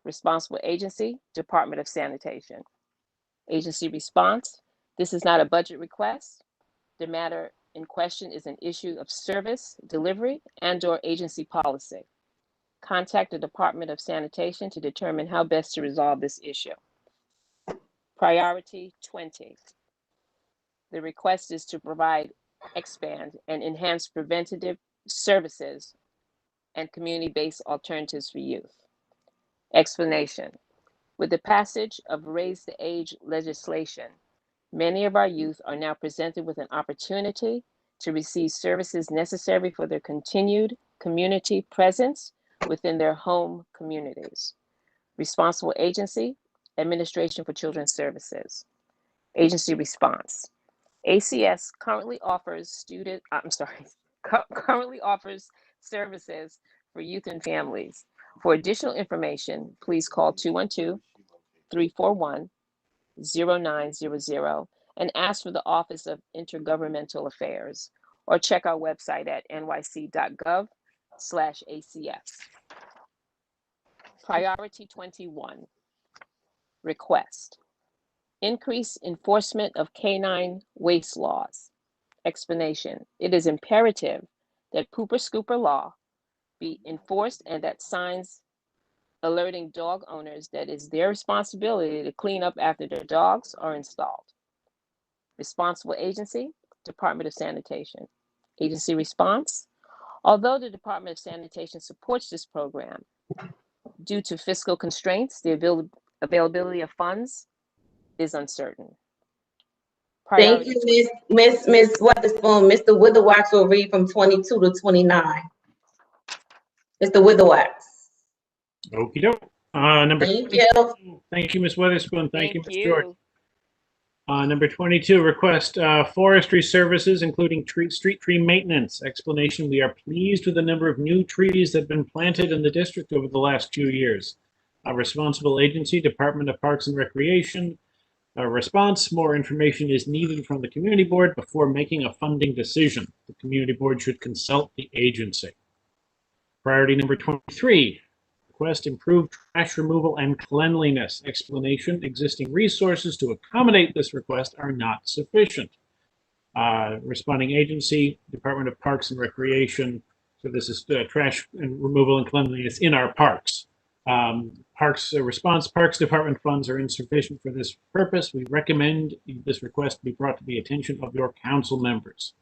Responsible agency, Department of Sanitation. Agency response, this is not a budget request. The matter in question is an issue of service, delivery, and/or agency policy. Contact the Department of Sanitation to determine how best to resolve this issue. Priority 20. The request is to provide, expand, and enhance preventative services and community-based alternatives for youth. Explanation. With the passage of raise the age legislation, many of our youth are now presented with an opportunity to receive services necessary for their continued community presence within their home communities. Responsible agency, Administration for Children's Services. Agency response. ACS currently offers currently offers services for youth and families. For additional information, please call 212-341-0900 and ask for the Office of Intergovernmental Affairs, or check our website at nyc.gov/ACS. Priority 21, request. Increase enforcement of canine waste laws. Explanation. It is imperative that Pooper Scooper law be enforced and that signs alerting dog owners that it's their responsibility to clean up after their dogs are installed. Responsible agency, Department of Sanitation. Agency response. Although the Department of Sanitation supports this program, due to fiscal constraints, the availability of funds is uncertain. Thank you, Miss Weatherspoon. Mr. Witherwax will read from 22 to 29. Mr. Witherwax. Okey doke. Number Thank 22. you. Thank you, Ms. Weatherspoon. Thank you, Ms. George. Number 22, request forestry services, including street tree maintenance. Explanation, we are pleased with the number of new trees that have been planted in the district over the last few years. Responsible agency, Department of Parks and Recreation. Response, more information is needed from the community board before making a funding decision. The community board should consult the agency. Priority number 23, request improved trash removal and cleanliness. Explanation, existing resources to accommodate this request are not sufficient. Responding agency, Department of Parks and Recreation. So this is trash and removal and cleanliness in our parks. Parks Department funds are insufficient for this purpose. We recommend this request be brought to the attention of your council members.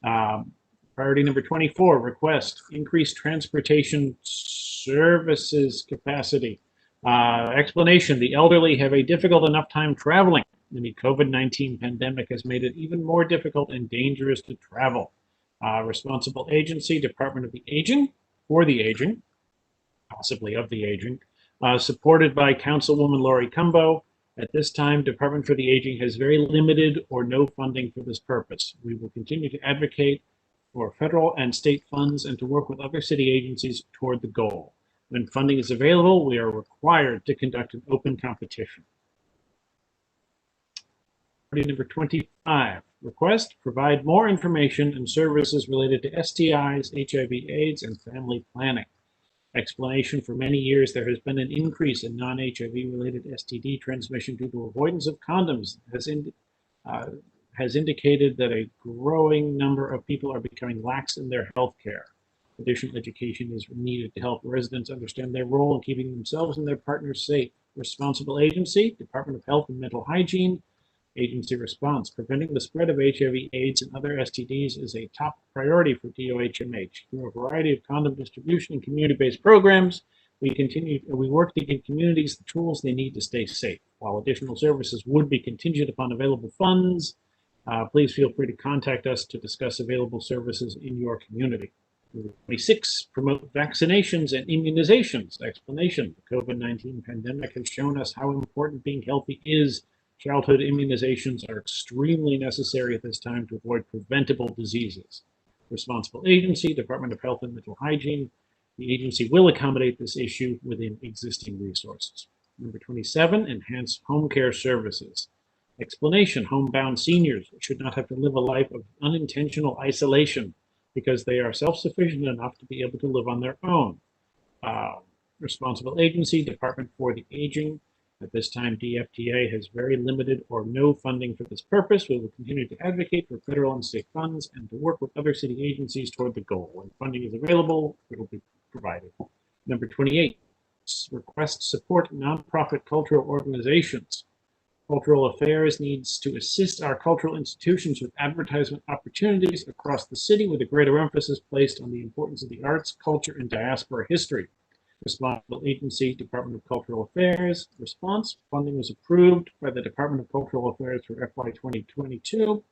Priority number 24, request increased transportation services capacity. Explanation, the elderly have a difficult enough time traveling, and the COVID-19 pandemic has made it even more difficult and dangerous to travel. Responsible agency, Department of the Aging, for the aging, possibly of the aging, supported by Councilwoman Lori Cumbo. At this time, Department for the Aging has very limited or no funding for this purpose. We will continue to advocate for federal and state funds and to work with other city agencies toward the goal. When funding is available, we are required to conduct an open competition. Priority number 25, request provide more information and services related to STIs, HIV/AIDS, and family planning. Explanation, for many years there has been an increase in non-HIV related STD transmission due to avoidance of condoms. Has indicated that a growing number of people are becoming lax in their health care. Additional education is needed to help residents understand their role in keeping themselves and their partners safe. Responsible agency, Department of Health and Mental Hygiene. Agency response, preventing the spread of HIV/AIDS and other STDs is a top priority for DOHMH. Through a variety of condom distribution and community-based programs, we work to give communities the tools they need to stay safe. While additional services would be contingent upon available funds, please feel free to contact us to discuss available services in your community. 26, promote vaccinations and immunizations. Explanation, the COVID-19 pandemic has shown us how important being healthy is. Childhood immunizations are extremely necessary at this time to avoid preventable diseases. Responsible agency, Department of Health and Mental Hygiene. The agency will accommodate this issue within existing resources. Number 27, enhance home care services. Explanation, homebound seniors should not have to live a life of unintentional isolation because they are self-sufficient enough to be able to live on their own. Responsible agency, Department for the Aging. At this time, DFTA has very limited or no funding for this purpose. We will continue to advocate for federal and state funds and to work with other city agencies toward the goal. When funding is available, it will be provided. Number 28, request support nonprofit cultural organizations. Cultural Affairs needs to assist our cultural institutions with advertisement opportunities across the city with a greater emphasis placed on the importance of the arts, culture, and diaspora history. Responsible agency, Department of Cultural Affairs. Response, funding was approved by the Department of Cultural Affairs for FY 2022.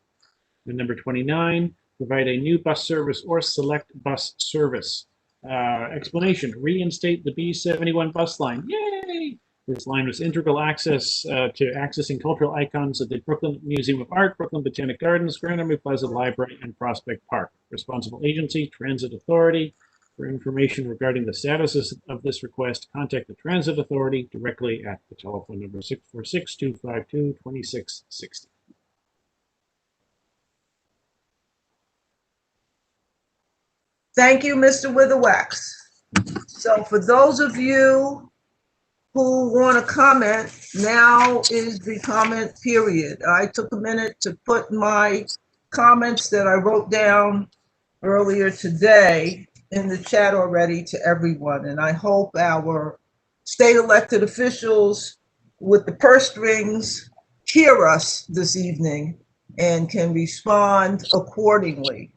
And number 29, provide a new bus service or select bus service. Explanation, reinstate the B71 bus line. Yay! This line was integral access to accessing cultural icons at the Brooklyn Museum of Art, Brooklyn Botanic Gardens, Grand Army Plaza Library, and Prospect Park. Responsible agency, Transit Authority. For information regarding the status of this request, contact the Transit Authority directly at the telephone number 646-252-2660. Thank you, Mr. Witherwax. So for those of you who want to comment, now is the comment period. I took a minute to put my comments that I wrote down earlier today in the chat already to everyone. And I hope our state elected officials with the purse strings hear us this evening and can respond accordingly.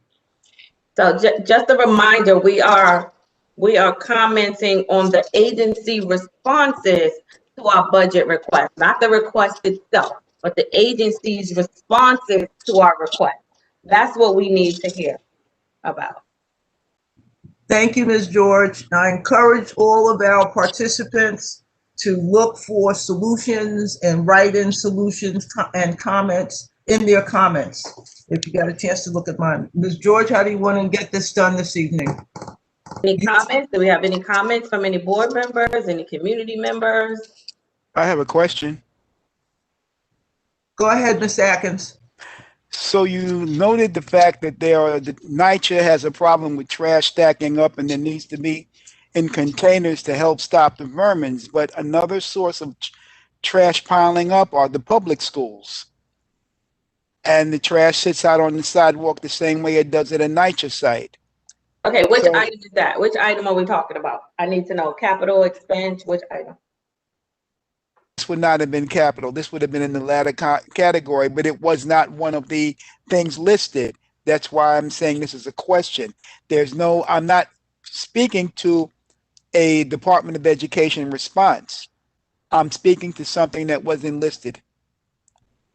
So just a reminder, we are commenting on the agency responses to our budget request, not the request itself, but the agency's responses to our request. That's what we need to hear about. Thank you, Ms. George. I encourage all of our participants to look for solutions and write in solutions and comments in their comments. If you got a chance to look at mine. Ms. George, how do you want to get this done this evening? Any comments? Do we have any comments from any board members, any community members? I have a question. Go ahead, Ms. Atkins. So you noted the fact that the NYCHA has a problem with trash stacking up and there needs to be in containers to help stop the vermins. But another source of trash piling up are the public schools. And the trash sits out on the sidewalk the same way it does at a NYCHA site. Okay, which item is that? Which item are we talking about? I need to know capital expense, which item? This would not have been capital. This would have been in the latter category, but it was not one of the things listed. That's why I'm saying this is a question. I'm not speaking to a Department of Education response. I'm speaking to something that wasn't listed.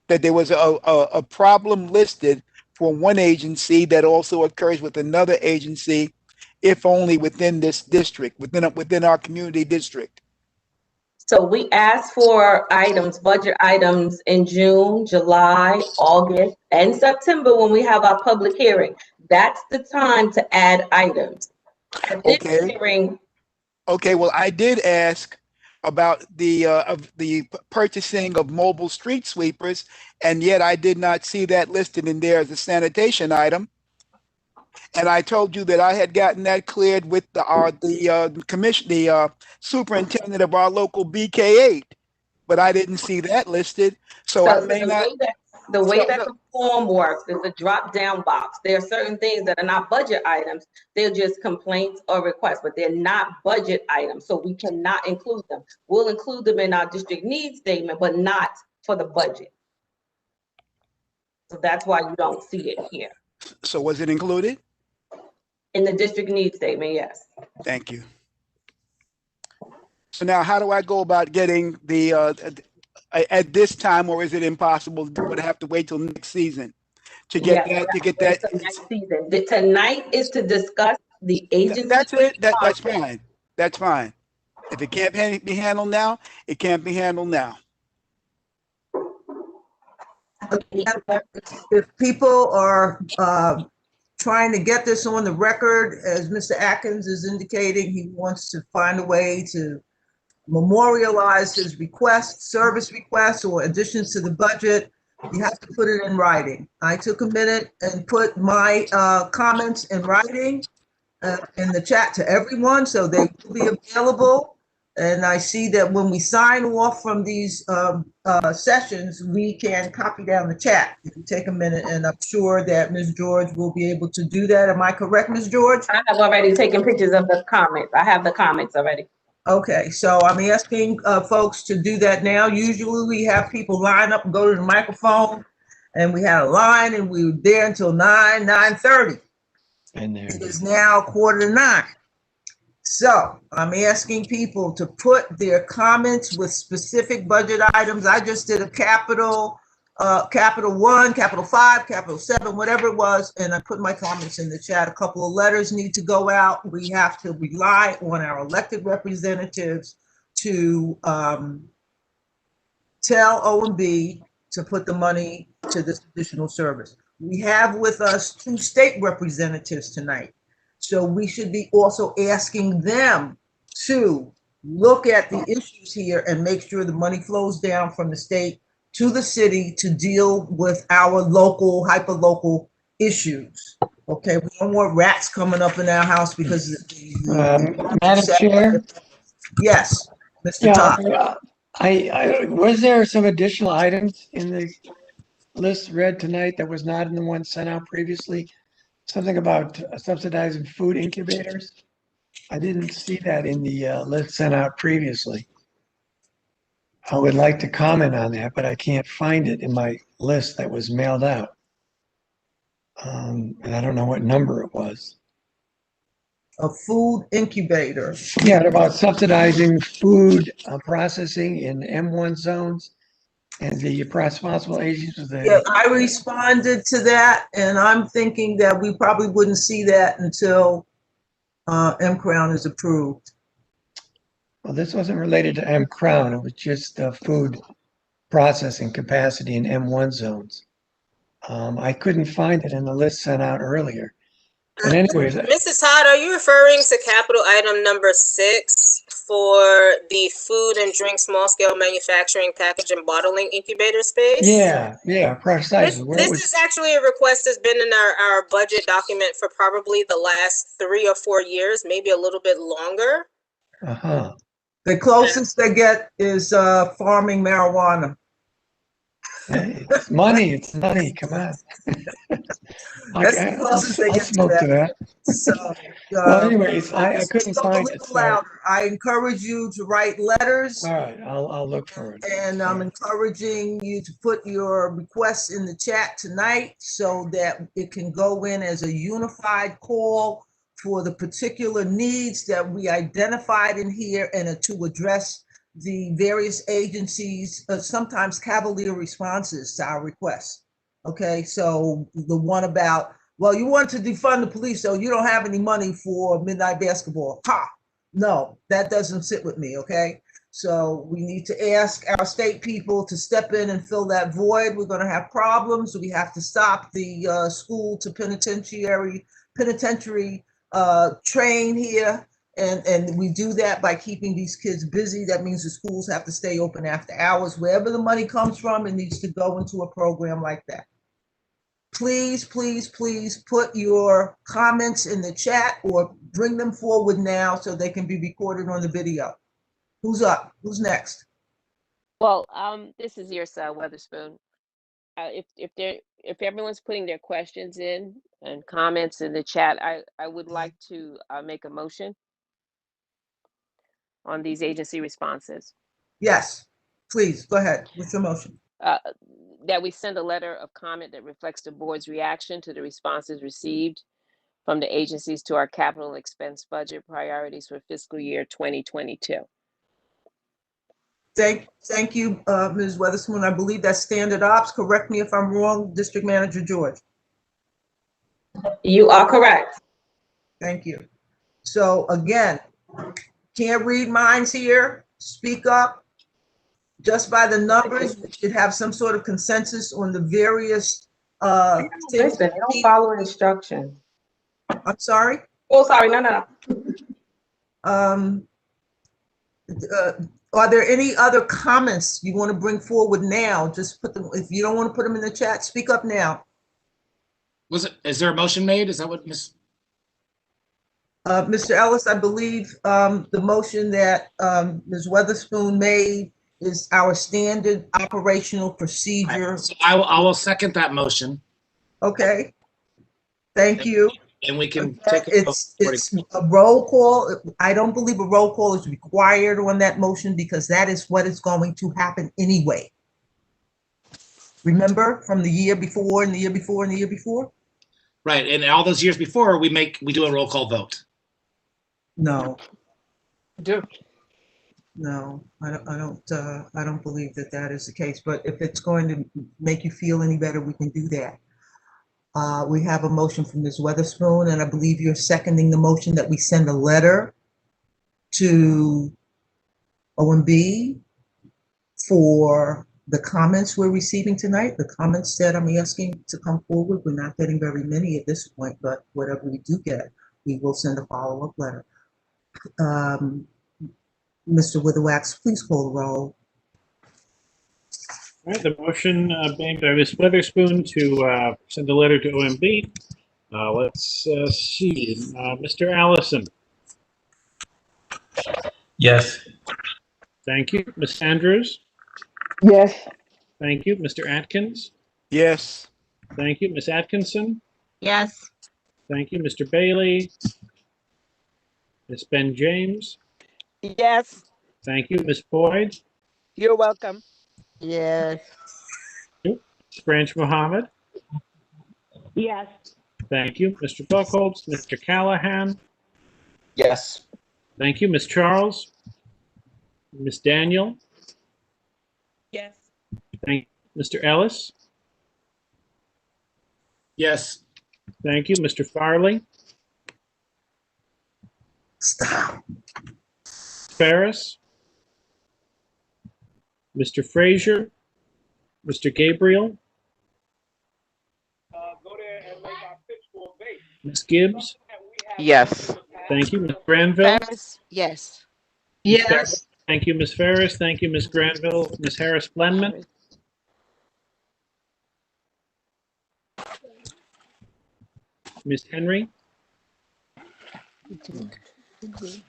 That there was a problem listed for one agency that also occurs with another agency, if only within this district, within our community district. So we asked for items, budget items in June, July, August, and September when we have our public hearing. That's the time to add items. Okay, well, I did ask about the purchasing of mobile street sweepers, and yet I did not see that listed in there as a sanitation item. And I told you that I had gotten that cleared with the superintendent of our local BK8, but I didn't see that listed. So I may not. The way that the form works is a drop-down box. There are certain things that are not budget items. They're just complaints or requests, but they're not budget items, so we cannot include them. We'll include them in our district needs statement, but not for the budget. So that's why you don't see it here. So was it included? In the district needs statement, yes. Thank you. So now how do I go about getting the, at this time, or is it impossible? Would I have to wait till next season to get that? To get that next season. Tonight is to discuss the agency. That's it. That's fine. That's fine. If it can't be handled now, it can't be handled now. If people are trying to get this on the record, as Mr. Atkins is indicating, he wants to find a way to memorialize his request, service requests, or additions to the budget. You have to put it in writing. I took a minute and put my comments in writing in the chat to everyone, so they will be available. And I see that when we sign off from these sessions, we can copy down the chat. If you take a minute, and I'm sure that Ms. George will be able to do that. Am I correct, Ms. George? I have already taken pictures of the comments. I have the comments already. Okay, so I'm asking folks to do that now. Usually we have people line up and go to the microphone, and we had a line, and we were there until 9:30. And there it is now 8:45. So I'm asking people to put their comments with specific budget items. I just did a capital 1, capital 5, capital 7, whatever it was, and I put my comments in the chat. A couple of letters need to go out. We have to rely on our elected representatives to tell OMB to put the money to this additional service. We have with us 2 state representatives tonight. So we should be also asking them to look at the issues here and make sure the money flows down from the state to the city to deal with our local, hyper-local issues. Okay, we don't want rats coming up in our house because Madam Chair? Yes, Mr. Todd. Was there some additional items in the list read tonight that was not in the one sent out previously? Something about subsidizing food incubators? I didn't see that in the list sent out previously. I would like to comment on that, but I can't find it in my list that was mailed out. And I don't know what number it was. A food incubator. Yeah, about subsidizing food processing in M1 zones and the responsible agencies of the. Yeah, I responded to that, and I'm thinking that we probably wouldn't see that until M-Crown is approved. Well, this wasn't related to M-Crown. It was just food processing capacity in M1 zones. I couldn't find it in the list sent out earlier. But anyways. Mrs. Todd, are you referring to capital item number 6 for the food and drink small scale manufacturing, package and bottling incubator space? Yeah, precisely. This is actually a request that's been in our budget document for probably the last 3 or 4 years, maybe a little bit longer. Uh-huh. The closest they get is farming marijuana. Hey, it's money, come on. I'll smoke to that. So, well, anyways, I couldn't find it. So. I encourage you to write letters. All right, I'll look for it. And I'm encouraging you to put your requests in the chat tonight so that it can go in as a unified call for the particular needs that we identified in here and to address the various agencies, sometimes cavalier responses to our requests. Okay, so the one about, well, you want to defund the police, so you don't have any money for midnight basketball. Ha! No, that doesn't sit with me, okay? So we need to ask our state people to step in and fill that void. We're gonna have problems. We have to stop the school to penitentiary train here. And we do that by keeping these kids busy. That means the schools have to stay open after hours. Wherever the money comes from, it needs to go into a program like that. Please, please, please put your comments in the chat or bring them forward now so they can be recorded on the video. Who's up? Who's next? Well, this is Yrsa Weatherspoon. If everyone's putting their questions in and comments in the chat, I would like to make a motion on these agency responses. Yes, please, go ahead. What's your motion? That we send a letter of comment that reflects the board's reaction to the responses received from the agencies to our capital expense budget priorities for fiscal year 2022. Thank you, Ms. Weatherspoon. I believe that's standard ops. Correct me if I'm wrong, District Manager George. You are correct. Thank you. So again, can't read minds here. Speak up. Just by the numbers, we should have some sort of consensus on the various Listen, they don't follow instructions. I'm sorry? Oh, sorry, no. Are there any other comments you want to bring forward now? Just put them, if you don't want to put them in the chat, speak up now. Is there a motion made? Is that what Ms.? Mr. Ellis, I believe the motion that Ms. Weatherspoon made is our standard operational procedure. So I will second that motion. Okay. Thank you. And we can take a vote It's a roll call. I don't believe a roll call is required on that motion because that is what is going to happen anyway. Remember from the year before and the year before and the year before? Right, and all those years before, we do a roll call vote. No. Do. No, I don't believe that that is the case, but if it's going to make you feel any better, we can do that. We have a motion from Ms. Weatherspoon, and I believe you're seconding the motion that we send a letter to OMB for the comments we're receiving tonight, the comments that I'm asking to come forward. We're not getting very many at this point, but whatever we do get, we will send a follow-up letter. Mr. Witherwax, please call the roll. All right, the motion made by Ms. Weatherspoon to send a letter to OMB. Let's see. Mr. Allison. Yes. Thank you. Ms. Andrews. Yes. Thank you. Mr. Atkins. Yes. Thank you. Ms. Atkinson. Yes. Thank you. Mr. Bailey. Ms. Ben James. Yes. Thank you. Ms. Boyd. You're welcome. Yes. Ms. Branch Mohammed. Yes. Thank you. Mr. Buchholz. Mr. Callahan. Yes. Thank you. Ms. Charles. Ms. Daniel. Yes. Thank you. Mr. Ellis. Yes. Thank you. Mr. Farley. Stop. Ferris. Mr. Frazier. Mr. Gabriel. Ms. Gibbs. Yes. Thank you. Ms. Granville. Ferris, yes. Yes. Thank you, Ms. Ferris. Thank you, Ms. Granville. Ms. Harris Blenman. Ms. Henry. Ms.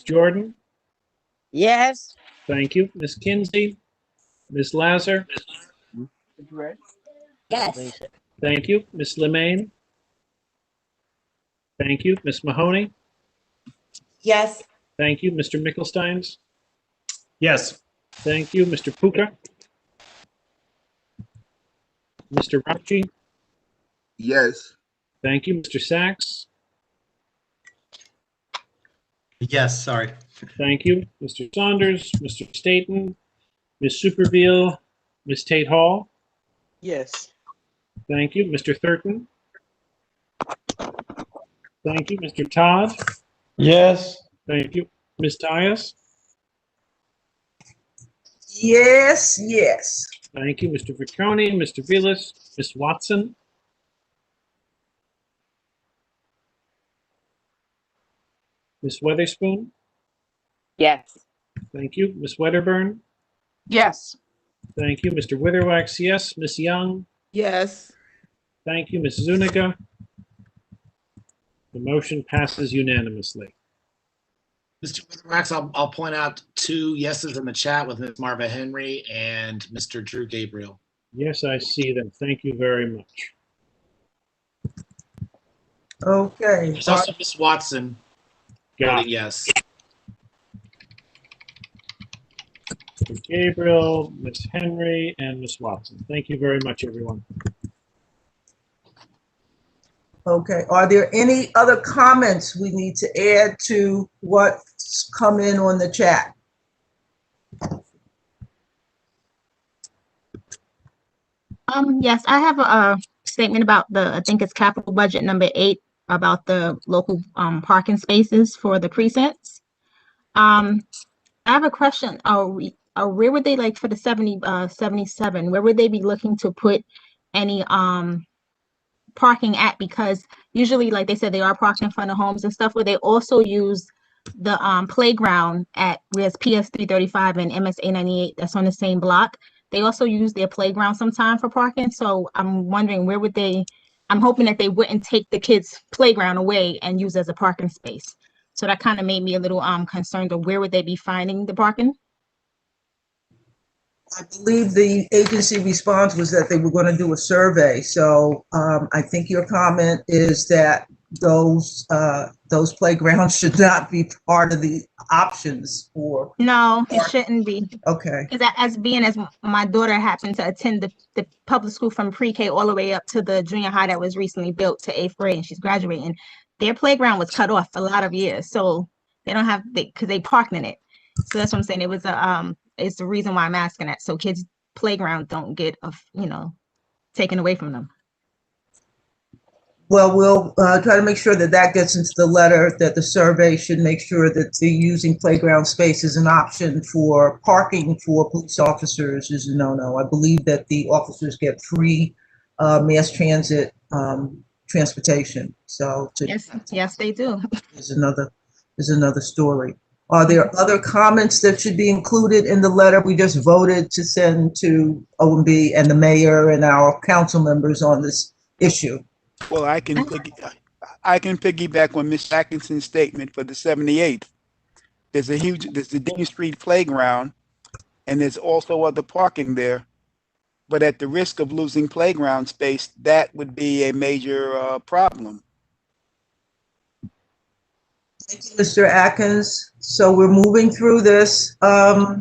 Jordan. Yes. Thank you. Ms. Kinsey. Ms. Lazar. Yes. Thank you. Ms. Lemaine. Thank you. Ms. Mahoney. Yes. Thank you. Mr. Mickelsteins. Yes. Thank you. Mr. Puka. Mr. Rapchi. Yes. Thank you. Mr. Sachs. Yes, sorry. Thank you. Mr. Saunders. Mr. Staten. Ms. Superville. Ms. Tate Hall. Yes. Thank you. Mr. Thurton. Thank you. Mr. Todd. Yes. Thank you. Ms. Tyus. Yes, yes. Thank you. Mr. Vicconi, Mr. Vilas, Ms. Watson. Ms. Weatherspoon. Yes. Thank you. Ms. Wedderburn. Yes. Thank you. Mr. Witherwax, yes. Ms. Young. Yes. Thank you. Ms. Zuniga. The motion passes unanimously. Mr. Witherwax, I'll point out 2 yeses in the chat with Ms. Marva Henry and Mr. Drew Gabriel. Yes, I see them. Thank you very much. Okay. There's also Ms. Watson Got voting it. yes. Mr. Gabriel, Ms. Henry, and Ms. Watson. Thank you very much, everyone. Okay. Are there any other comments we need to add to what's come in on the chat? Yes, I have a statement about I think it's capital budget number 8 about the local parking spaces for the precincts. I have a question. Where would they, like, for the 77, where would they be looking to put any parking at? Because usually, like they said, they are parking in front of homes and stuff, where they also use the playground at where's PS 335 and MS 898 that's on the same block. They also use their playground sometime for parking. So I'm wondering, where would they I'm hoping that they wouldn't take the kids' playground away and use as a parking space. So that kind of made me a little concerned of where would they be finding the parking? I believe the agency response was that they were going to do a survey. So I think your comment is that those playgrounds should not be part of the options for. No, it shouldn't be. Okay. Because as my daughter happened to attend the public school from pre-K all the way up to the junior high that was recently built to 8th grade, and she's graduating. Their playground was cut off a lot of years, so they don't have because they parked in it. So that's what I'm saying. It was it's the reason why I'm asking that, so kids' playground don't get taken away from them. Well, we'll try to make sure that that gets into the letter, that the survey should make sure that the using playground space is an option for parking for police officers is a no-no. I believe that the officers get free mass transit transportation. So yes, they do. Is another story. Are there other comments that should be included in the letter we just voted to send to OMB and the mayor and our council members on this issue? Well, I can piggyback on Ms. Atkinson's statement for the 78th. There's the Dean Street playground, and there's also other parking there. But at the risk of losing playground space, that would be a major problem. Thank you, Mr. Atkins. So we're moving through this. I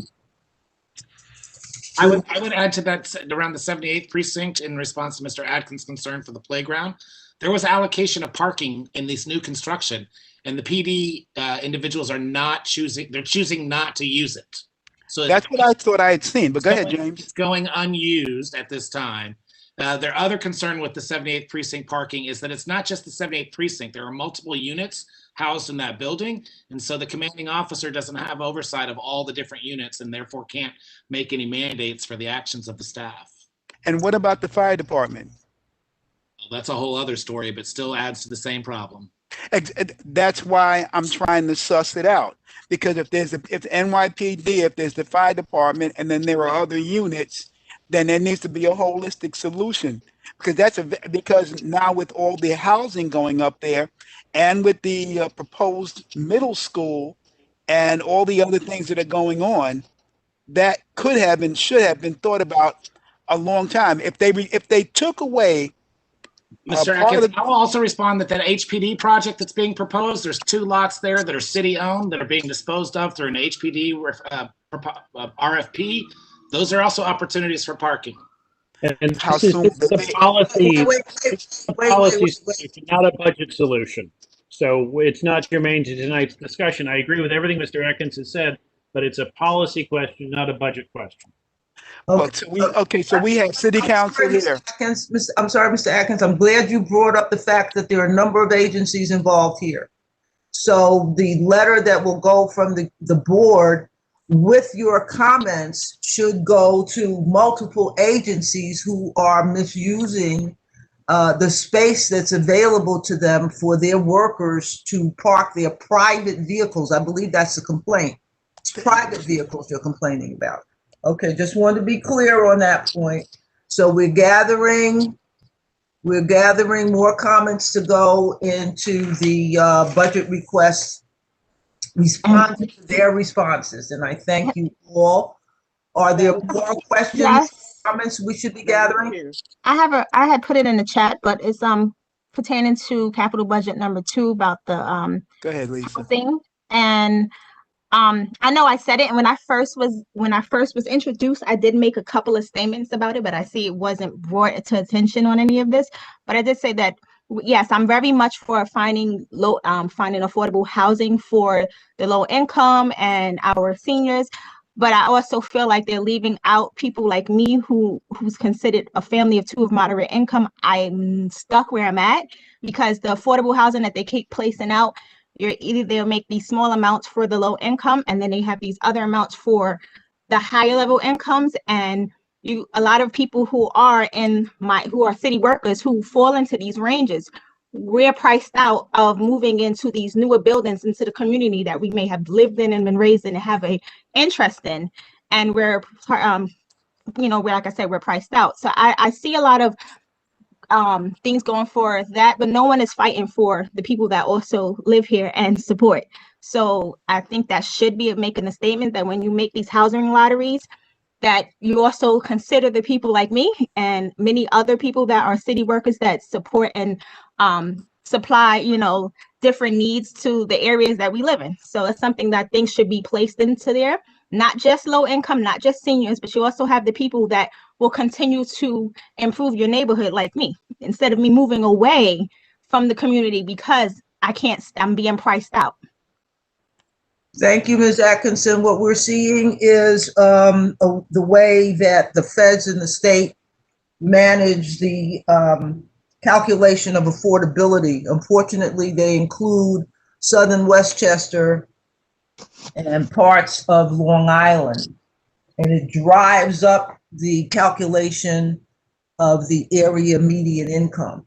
would add to that around the 78th precinct in response to Mr. Atkins' concern for the playground. There was allocation of parking in this new construction, and the PD individuals are not choosing. They're choosing not to use it. So that's what I thought I had seen. But go ahead, James. It's going unused at this time. Their other concern with the 78th precinct parking is that it's not just the 78th precinct. There are multiple units housed in that building, and so the commanding officer doesn't have oversight of all the different units and therefore can't make any mandates for the actions of the staff. And what about the fire department? Well, that's a whole other story, but still adds to the same problem. That's why I'm trying to suss it out, because if NYPD, if there's the fire department, and then there are other units, then there needs to be a holistic solution, because now with all the housing going up there, and with the proposed middle school, and all the other things that are going on, that could have and should have been thought about a long time. If they took away. Mr. Atkins, I'll also respond that HPD project that's being proposed, there's 2 lots there that are city-owned that are being disposed of through an HPD RFP. Those are also opportunities for parking. And this is a policy, not a budget solution. So it's not germane to tonight's discussion. I agree with everything Mr. Atkins has said, but it's a policy question, not a budget question. So we have city council here. I'm sorry, Mr. Atkins. I'm glad you brought up the fact that there are a number of agencies involved here. So the letter that will go from the board with your comments should go to multiple agencies who are misusing the space that's available to them for their workers to park their private vehicles. I believe that's the complaint. It's private vehicles you're complaining about. Okay, just wanted to be clear on that point. So we're gathering more comments to go into the budget request response to their responses, and I thank you all. Are there more questions? Yes. Comments we should be gathering? I had put it in the chat, but it's pertaining to capital budget number 2 about the Go ahead, Lisa. thing. And I know I said it, and when I first was introduced, I did make a couple of statements about it, but I see it wasn't brought to attention on any of this. But I did say that yes, I'm very much for finding affordable housing for the low income and our seniors. But I also feel like they're leaving out people like me who's considered a family of 2 of moderate income. I'm stuck where I'm at because the affordable housing that they keep placing out, they'll make these small amounts for the low income, and then they have these other amounts for the higher level incomes. And a lot of people who are city workers who fall into these ranges, we're priced out of moving into these newer buildings into the community that we may have lived in and been raised in and have a interest in. And we're, like I said, we're priced out. So I see a lot of things going for that, but no one is fighting for the people that also live here and support. So I think that should be making a statement that when you make these housing lotteries, that you also consider the people like me and many other people that are city workers that support and supply, different needs to the areas that we live in. So it's something that I think should be placed into there, not just low income, not just seniors, but you also have the people that will continue to improve your neighborhood like me, instead of me moving away from the community because I'm being priced out. Thank you, Ms. Atkinson. What we're seeing is the way that the feds in the state manage the calculation of affordability. Unfortunately, they include Southern Westchester and parts of Long Island, and it drives up the calculation of the area median income.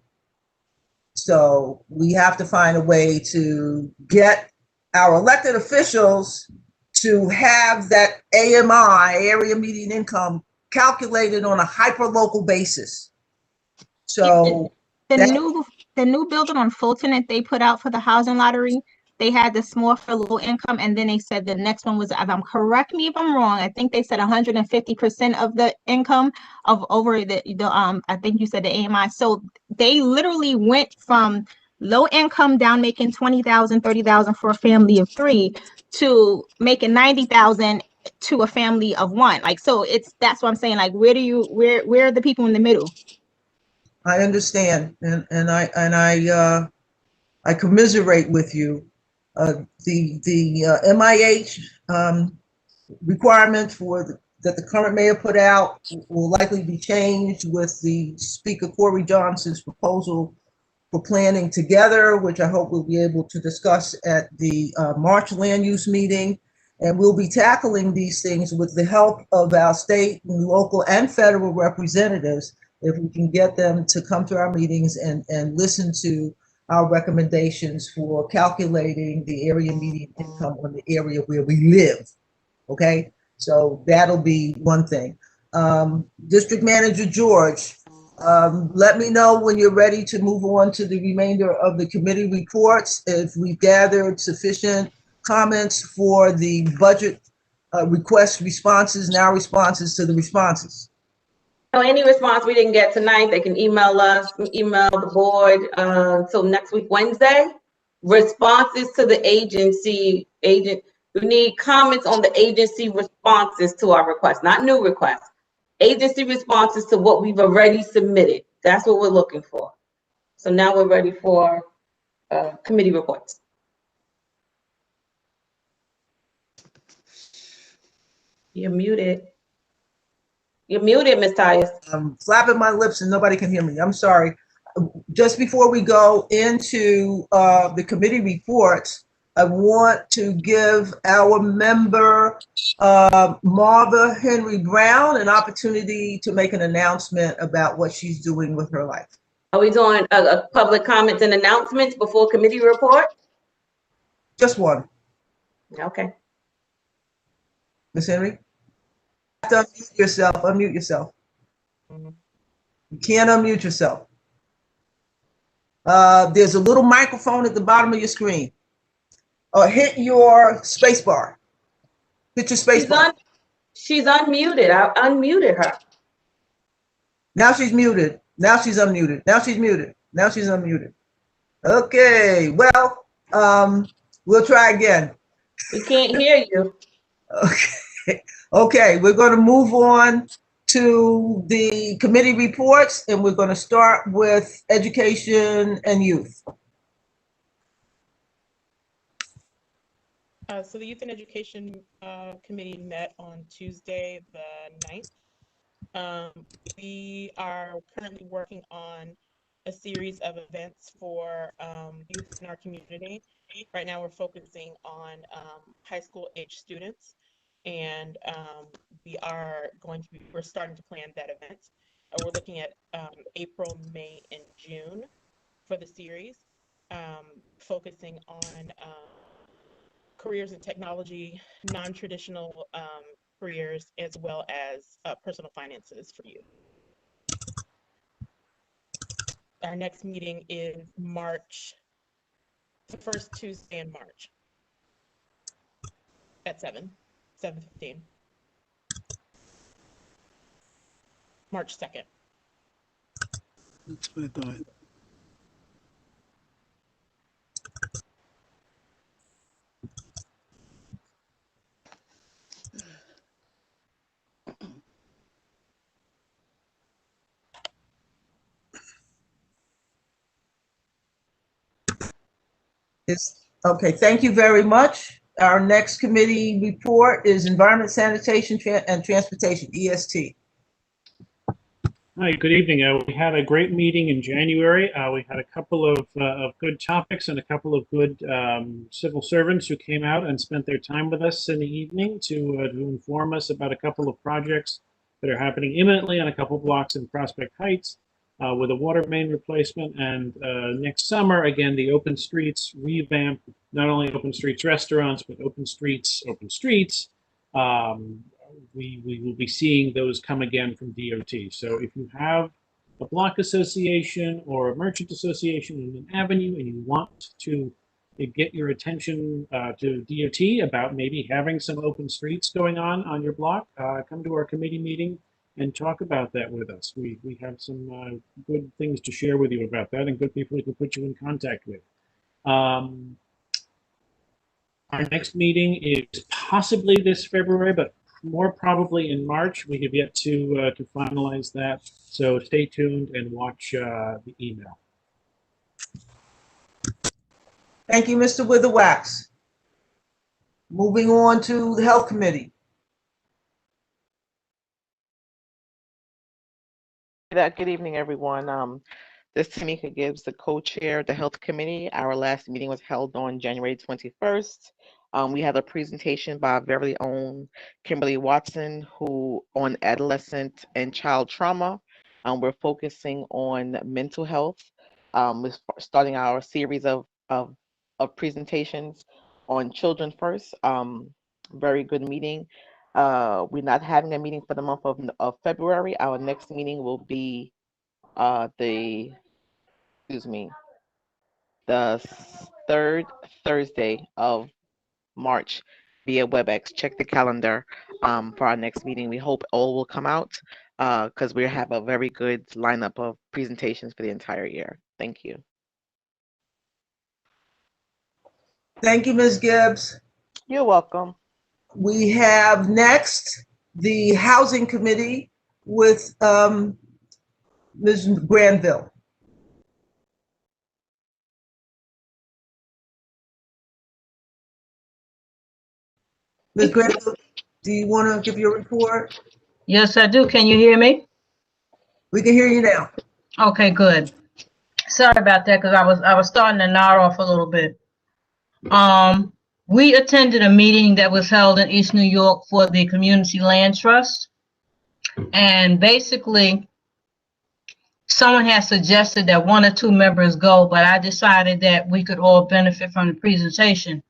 So we have to find a way to get our elected officials to have that AMI, area median income, calculated on a hyper-local basis. So the new building on Fulton that they put out for the housing lottery, they had the small for low income, and then they said the next one was, correct me if I'm wrong, I think they said 150% of the income of over the I think you said the AMI. So they literally went from low income down making 20,000, 30,000 for a family of 3 to making 90,000 to a family of 1. Like, so that's what I'm saying. Like, where are the people in the middle? I understand, and I commiserate with you. The MIH requirement that the current mayor put out will likely be changed with the Speaker Corey Johnson's proposal for planning together, which I hope we'll be able to discuss at the March land use meeting. And we'll be tackling these things with the help of our state and local and federal representatives, if we can get them to come to our meetings and listen to our recommendations for calculating the area median income on the area where we live. Okay, so that'll be one thing. District Manager George, let me know when you're ready to move on to the remainder of the committee reports. If we've gathered sufficient comments for the budget request responses, now responses to the responses. So any response we didn't get tonight, they can email us, email the board until next week, Wednesday. Responses to the agency, we need comments on the agency responses to our requests, not new requests. Agency responses to what we've already submitted. That's what we're looking for. So now we're ready for committee reports. You're muted. You're muted, Ms. Tyus. I'm flapping my lips and nobody can hear me. I'm sorry. Just before we go into the committee reports, I want to give our member, Marva Henry Brown, an opportunity to make an announcement about what she's doing with her life. Are we doing a public comments and announcements before committee report? Just one. Okay. Ms. Henry? You have to unmute yourself. Unmute yourself. You can't unmute yourself. There's a little microphone at the bottom of your screen. Hit your space bar. Hit your space bar. She's unmuted. I unmuted her. Now she's muted. Now she's unmuted. Now she's muted. Now she's unmuted. Okay, well, we'll try again. We can't hear you. Okay. Okay, we're going to move on to the committee reports, and we're going to start with education and youth. So the Youth and Education Committee met on Tuesday the 9th. We are currently working on a series of events for youth in our community. Right now we're focusing on high school age students, and we're starting to plan that event. We're looking at April, May, and June for the series, focusing on careers in technology, non-traditional careers, as well as personal finances for youth. our next meeting is March, the first Tuesday in March at 7:15. March 2nd. That's what I thought. Okay, thank you very much. Our next committee report is Environment, Sanitation, and Transportation, EST. Hi, good evening. We had a great meeting in January. We had a couple of good topics and a couple of good civil servants who came out and spent their time with us in the evening to inform us about a couple of projects that are happening imminently on a couple blocks in Prospect Heights with a water main replacement. And next summer, again, the Open Streets revamp, not only Open Streets restaurants, but Open Streets. We will be seeing those come again from DOT. So if you have a block association or a merchant association in an avenue and you want to get your attention to DOT about maybe having some open streets going on your block, come to our committee meeting and talk about that with us. We have some good things to share with you about that and good people we can put you in contact with. Our next meeting is possibly this February, but more probably in March. We have yet to finalize that, so stay tuned and watch the email. Thank you, Mr. Witherwax. Moving on to the Health Committee. Good evening, everyone. This is Tamika Gibbs, the co-chair of the Health Committee. Our last meeting was held on January 21st. We had a presentation by our very own Kimberly Watson, who on adolescent and child trauma. We're focusing on mental health. We're starting our series of presentations on children first. Very good meeting. We're not having a meeting for the month of February. Our next meeting will be the third Thursday of March via WebEx. Check the calendar for our next meeting. We hope all will come out because we have a very good lineup of presentations for the entire year. Thank you. Thank you, Ms. Gibbs. You're welcome. We have next the Housing Committee with Ms. Granville. Ms. Granville, do you want to give your report? Yes, I do. Can you hear me? We can hear you now. Okay, good. Sorry about that because I was starting to nod off a little bit. We attended a meeting that was held in East New York for the Community Land Trust. And basically, someone had suggested that 1 or 2 members go, but I decided that we could all benefit from the presentation.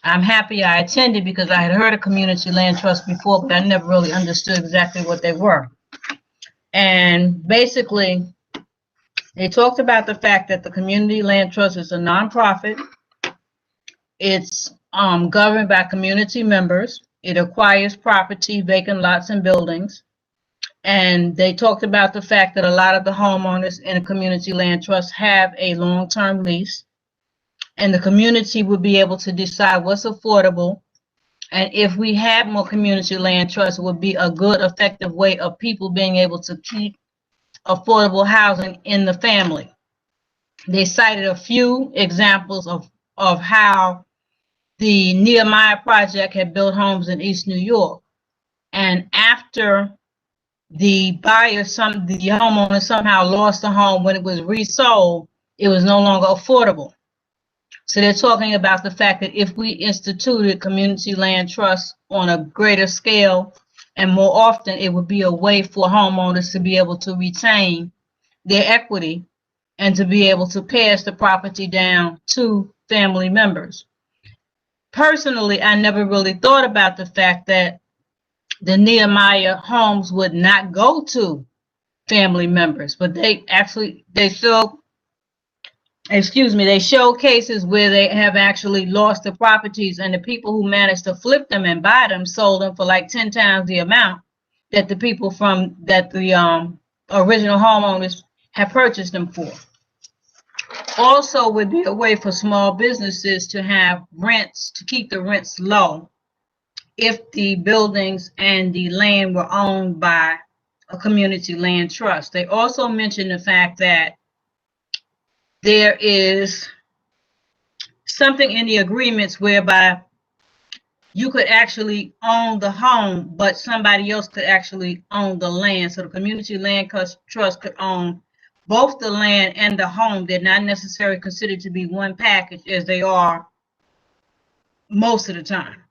I'm happy I attended because I had heard of Community Land Trust before, but I never really understood exactly what they were. And basically, they talked about the fact that the Community Land Trust is a nonprofit. It's governed by community members. It acquires property, vacant lots, and buildings. And they talked about the fact that a lot of the homeowners in a Community Land Trust have a long-term lease. And the community would be able to decide what's affordable. And if we had more community land trusts, it would be a good, effective way of people being able to keep affordable housing in the family. They cited a few examples of how the Nehemiah Project had built homes in East New York. And after the buyer, the homeowner somehow lost the home when it was resold, it was no longer affordable. So they're talking about the fact that if we instituted community land trusts on a greater scale and more often, it would be a way for homeowners to be able to retain their equity and to be able to pass the property down to family members. Personally, I never really thought about the fact that the Nehemiah homes would not go to family members, but they still they show cases where they have actually lost the properties, and the people who managed to flip them and buy them sold them for like 10 times the amount that the people from that the original homeowners have purchased them for. Also, would be a way for small businesses to have rents, to keep the rents low if the buildings and the land were owned by a community land trust. They also mentioned the fact that there is something in the agreements whereby you could actually own the home, but somebody else could actually own the land. So the community land trust could own both the land and the home. They're not necessarily considered to be one package as they are most of the time.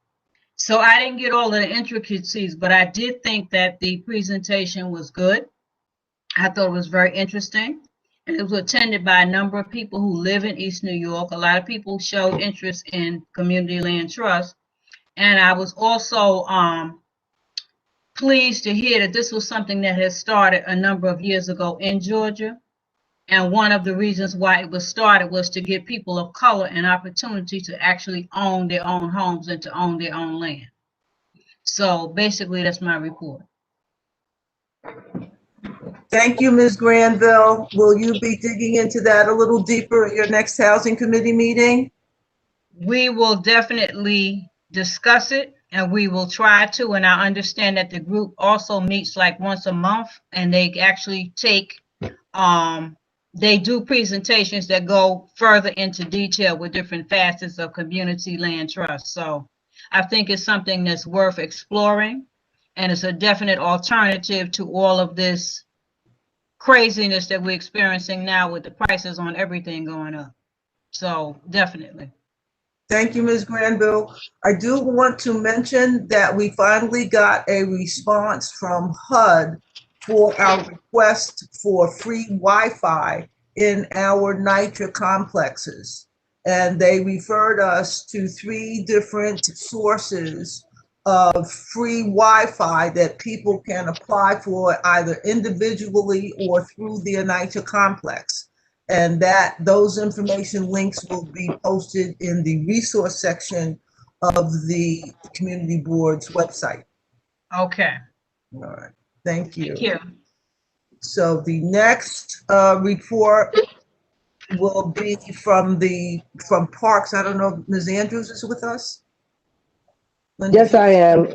So I didn't get all of the intricacies, but I did think that the presentation was good. I thought it was very interesting. And it was attended by a number of people who live in East New York. A lot of people showed interest in community land trust. And I was also pleased to hear that this was something that had started a number of years ago in Georgia. And one of the reasons why it was started was to give people of color an opportunity to actually own their own homes and to own their own land. So basically, that's my report. Thank you, Ms. Granville. Will you be digging into that a little deeper at your next Housing Committee meeting? We will definitely discuss it, and we will try to. And I understand that the group also meets like once a month, and they actually take they do presentations that go further into detail with different facets of community land trust. So I think it's something that's worth exploring, and it's a definite alternative to all of this craziness that we're experiencing now with the prices on everything going up. So definitely. Thank you, Ms. Granville. I do want to mention that we finally got a response from HUD for our request for free Wi-Fi in our NYCHA complexes. And they referred us to 3 different sources of free Wi-Fi that people can apply for either individually or through the NYCHA complex. And that those information links will be posted in the resource section of the community board's website. Okay. All right. Thank you. Thank you. So the next report will be from Parks. I don't know if Ms. Andrews is with us. Yes, I am.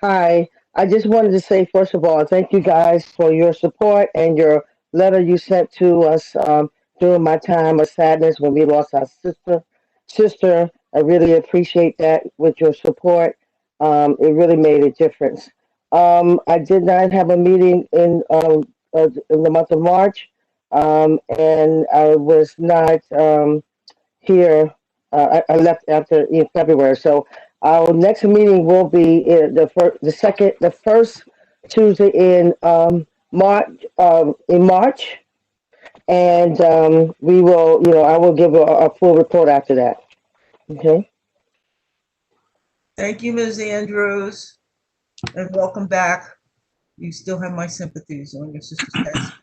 Hi. I just wanted to say, first of all, thank you guys for your support and your letter you sent to us during my time of sadness when we lost our sister. I really appreciate that with your support. It really made a difference. I did not have a meeting in the month of March, and I was not here. I left after in February, so our next meeting will be the first Tuesday in March, and we will, I will give a full report after that. Okay. Thank you, Ms. Andrews, and welcome back. You still have my sympathies on your sister's passing.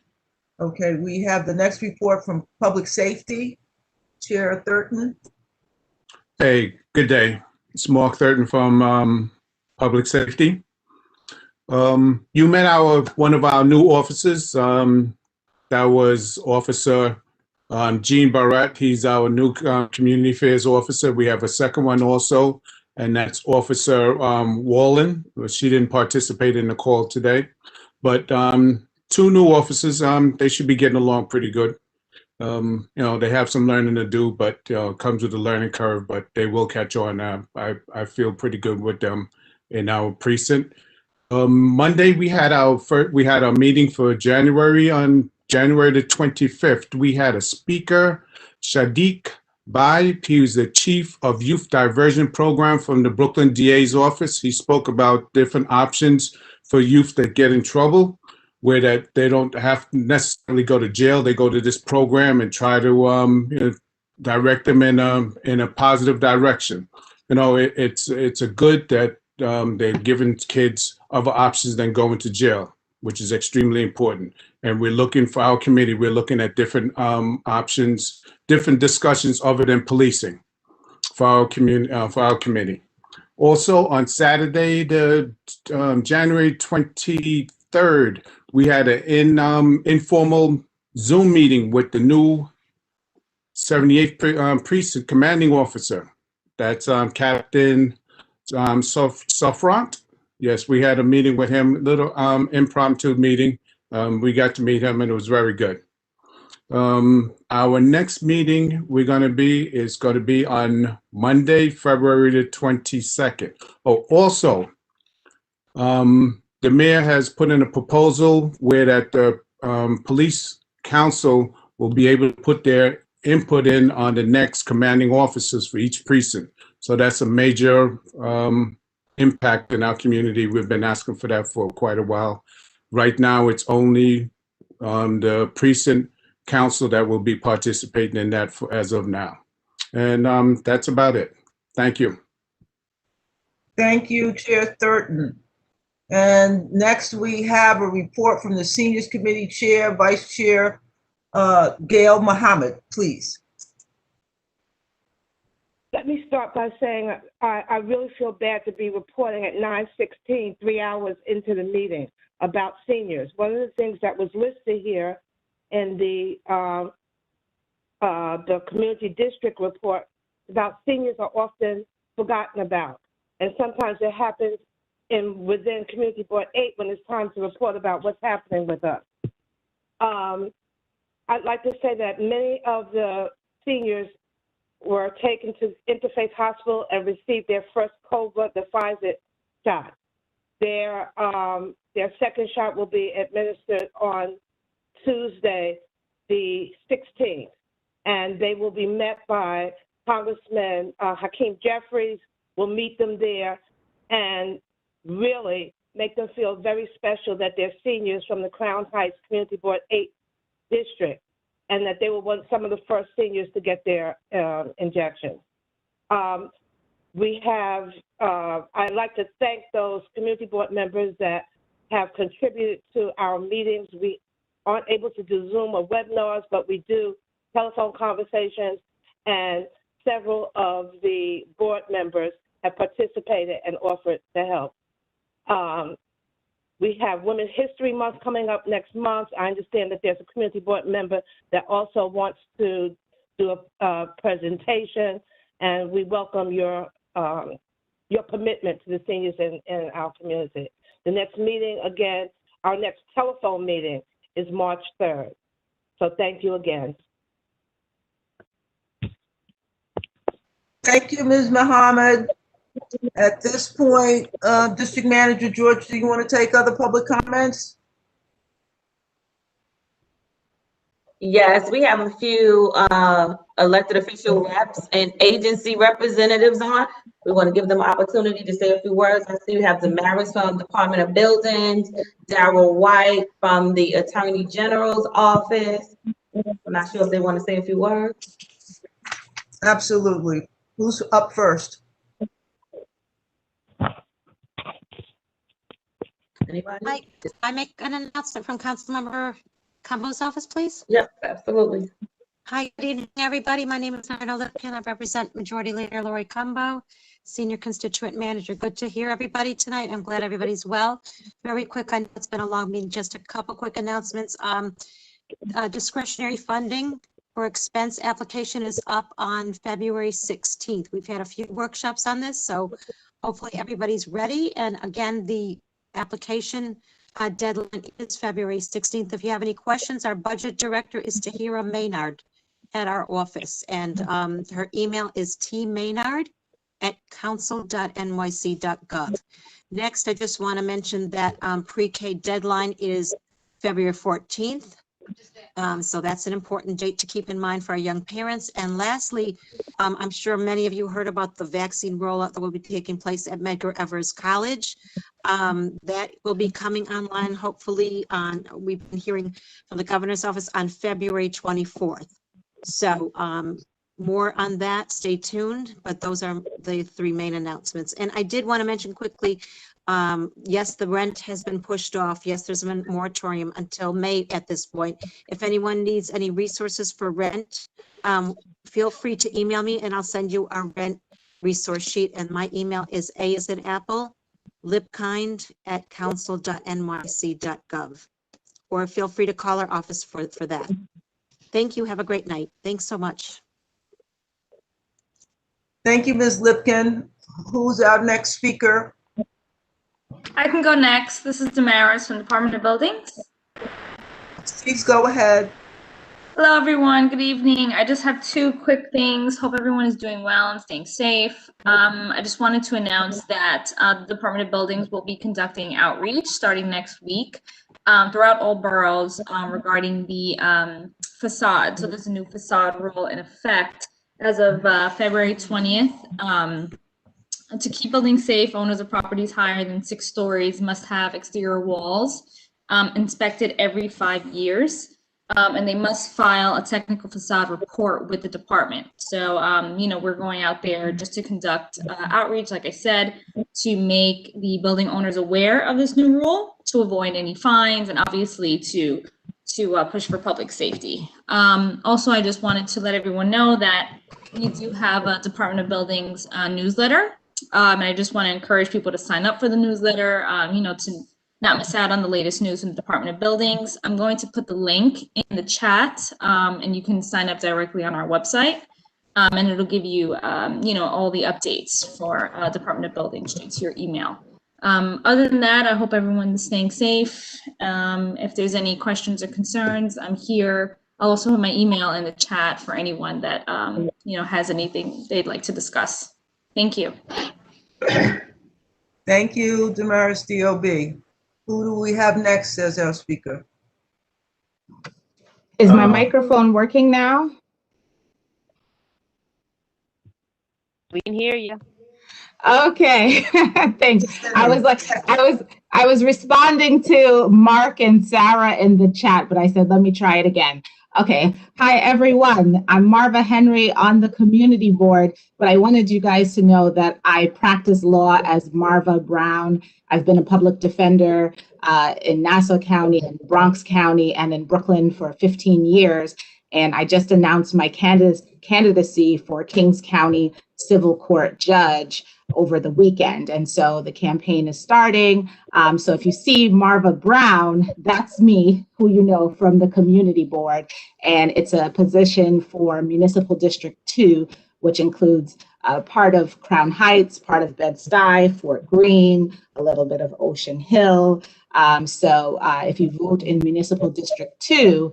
Okay, we have the next report from Public Safety, Chair Thurton. Hey, good day. It's Mark Thurton from Public Safety. You met one of our new officers. That was Officer Gene Barrett. He's our new Community Affairs Officer. We have a second one also, and that's Officer Wallen. She didn't participate in the call today. But 2 new officers, they should be getting along pretty good. They have some learning to do, but it comes with a learning curve, but they will catch on. I feel pretty good with them in our precinct. Monday, we had our meeting for January. On January the 25th, we had a speaker, Shadiq Baib. He was the Chief of Youth Diversion Program from the Brooklyn DA's office. He spoke about different options for youth that get in trouble, where that they don't have to necessarily go to jail. They go to this program and try to direct them in a positive direction. It's a good that they're giving kids other options than going to jail, which is extremely important. And we're looking for our committee, we're looking at different options, different discussions other than policing for our community, for our committee. Also on Saturday, the January 23rd, we had an informal Zoom meeting with the new 78th Precinct Commanding Officer. That's Captain Sofront. Yes, we had a meeting with him, little impromptu meeting. We got to meet him and it was very good. Our next meeting is going to be on Monday, February the 22nd. Oh, also, the mayor has put in a proposal where that the police council will be able to put their input in on the next commanding officers for each precinct. So that's a major impact in our community. We've been asking for that for quite a while. Right now, it's only the precinct council that will be participating in that as of now. And that's about it. Thank you. Thank you, Chair Thurton. And next we have a report from the Seniors Committee Chair, Vice Chair Gail Muhammad, please. Let me start by saying I really feel bad to be reporting at 9:16, 3 hours into the meeting, about seniors. One of the things that was listed here in the community district report about seniors are often forgotten about. And sometimes it happens within Community Board 8 when it's time to report about what's happening with us. I'd like to say that many of the seniors were taken to Interfaith Hospital and received their first COVID, the Pfizer shot. Their second shot will be administered on Tuesday, the 16th, and they will be met by Congressman Hakeem Jeffries. Will meet them there and really make them feel very special that they're seniors from the Crown Heights Community Board 8 district, and that they were some of the first seniors to get their injections. We have, I'd like to thank those community board members that have contributed to our meetings. We aren't able to do Zoom or webinars, but we do telephone conversations, and several of the board members have participated and offered to help. We have Women's History Month coming up next month. I understand that there's a community board member that also wants to do a presentation, and we welcome your commitment to the seniors in our community. The next meeting, again, our next telephone meeting is March 3rd. So thank you again. Thank you, Ms. Muhammad. At this point, District Manager George, do you want to take other public comments? Yes, we have a few elected official reps and agency representatives on. We want to give them an opportunity to say a few words. I see we have Damaris from Department of Buildings, Darrell White from the Attorney General's office. I'm not sure if they want to say a few words. Absolutely. Who's up first? Anybody? I make an announcement from Councilmember Combo's office, please? Yep, absolutely. Hi, good evening, everybody. My name is Myrna Lipkin. I represent Majority Leader Lori Combo, Senior Constituent Manager. Good to hear everybody tonight. I'm glad everybody's well. Very quick, I know it's been a long meeting, just a couple quick announcements. Discretionary funding for expense application is up on February 16th. We've had a few workshops on this, so hopefully everybody's ready. And again, the application deadline is February 16th. If you have any questions, our budget director is Tahira Maynard at our office, and her email is tmaynard@council.nyc.gov. Next, I just want to mention that pre-K deadline is February 14th. So that's an important date to keep in mind for our young parents. And lastly, I'm sure many of you heard about the vaccine rollout that will be taking place at Medgar Evers College. That will be coming online, hopefully, we've been hearing from the governor's office on February 24th. So more on that. Stay tuned, but those are the three main announcements. And I did want to mention quickly, yes, the rent has been pushed off. Yes, there's a moratorium until May at this point. If anyone needs any resources for rent, feel free to email me and I'll send you a rent resource sheet. And my email is A as in Apple, lipkind@council.nyc.gov. Or feel free to call our office for that. Thank you. Have a great night. Thanks so much. Thank you, Ms. Lipkin. Who's our next speaker? I can go next. This is Damaris from Department of Buildings. Please go ahead. Hello, everyone. Good evening. I just have two quick things. Hope everyone is doing well and staying safe. I just wanted to announce that the Department of Buildings will be conducting outreach starting next week throughout all boroughs regarding the facade. So there's a new facade rule in effect as of February 20th. To keep buildings safe, owners of properties higher than 6 stories must have exterior walls inspected every 5 years. And they must file a technical facade report with the department. So, we're going out there just to conduct outreach, like I said, to make the building owners aware of this new rule, to avoid any fines, and obviously to push for public safety. Also, I just wanted to let everyone know that we do have a Department of Buildings newsletter. And I just want to encourage people to sign up for the newsletter, to not miss out on the latest news from the Department of Buildings. I'm going to put the link in the chat, and you can sign up directly on our website, and it'll give you, all the updates for Department of Buildings straight to your email. Other than that, I hope everyone's staying safe. If there's any questions or concerns, I'm here. I'll also have my email in the chat for anyone that, has anything they'd like to discuss. Thank you. Thank you, Damaris DOB. Who do we have next as our speaker? Is my microphone working now? We can hear you. Okay, thanks. I was responding to Mark and Sarah in the chat, but I said, let me try it again. Okay. Hi, everyone. I'm Marva Henry on the community board, but I wanted you guys to know that I practice law as Marva Brown. I've been a public defender in Nassau County, in Bronx County, and in Brooklyn for 15 years. And I just announced my candidacy for Kings County Civil Court Judge over the weekend. And so the campaign is starting. So if you see Marva Brown, that's me, who you know from the community board. And it's a position for Municipal District 2, which includes part of Crown Heights, part of Bed-Stuy, Fort Greene, a little bit of Ocean Hill. So if you vote in Municipal District 2,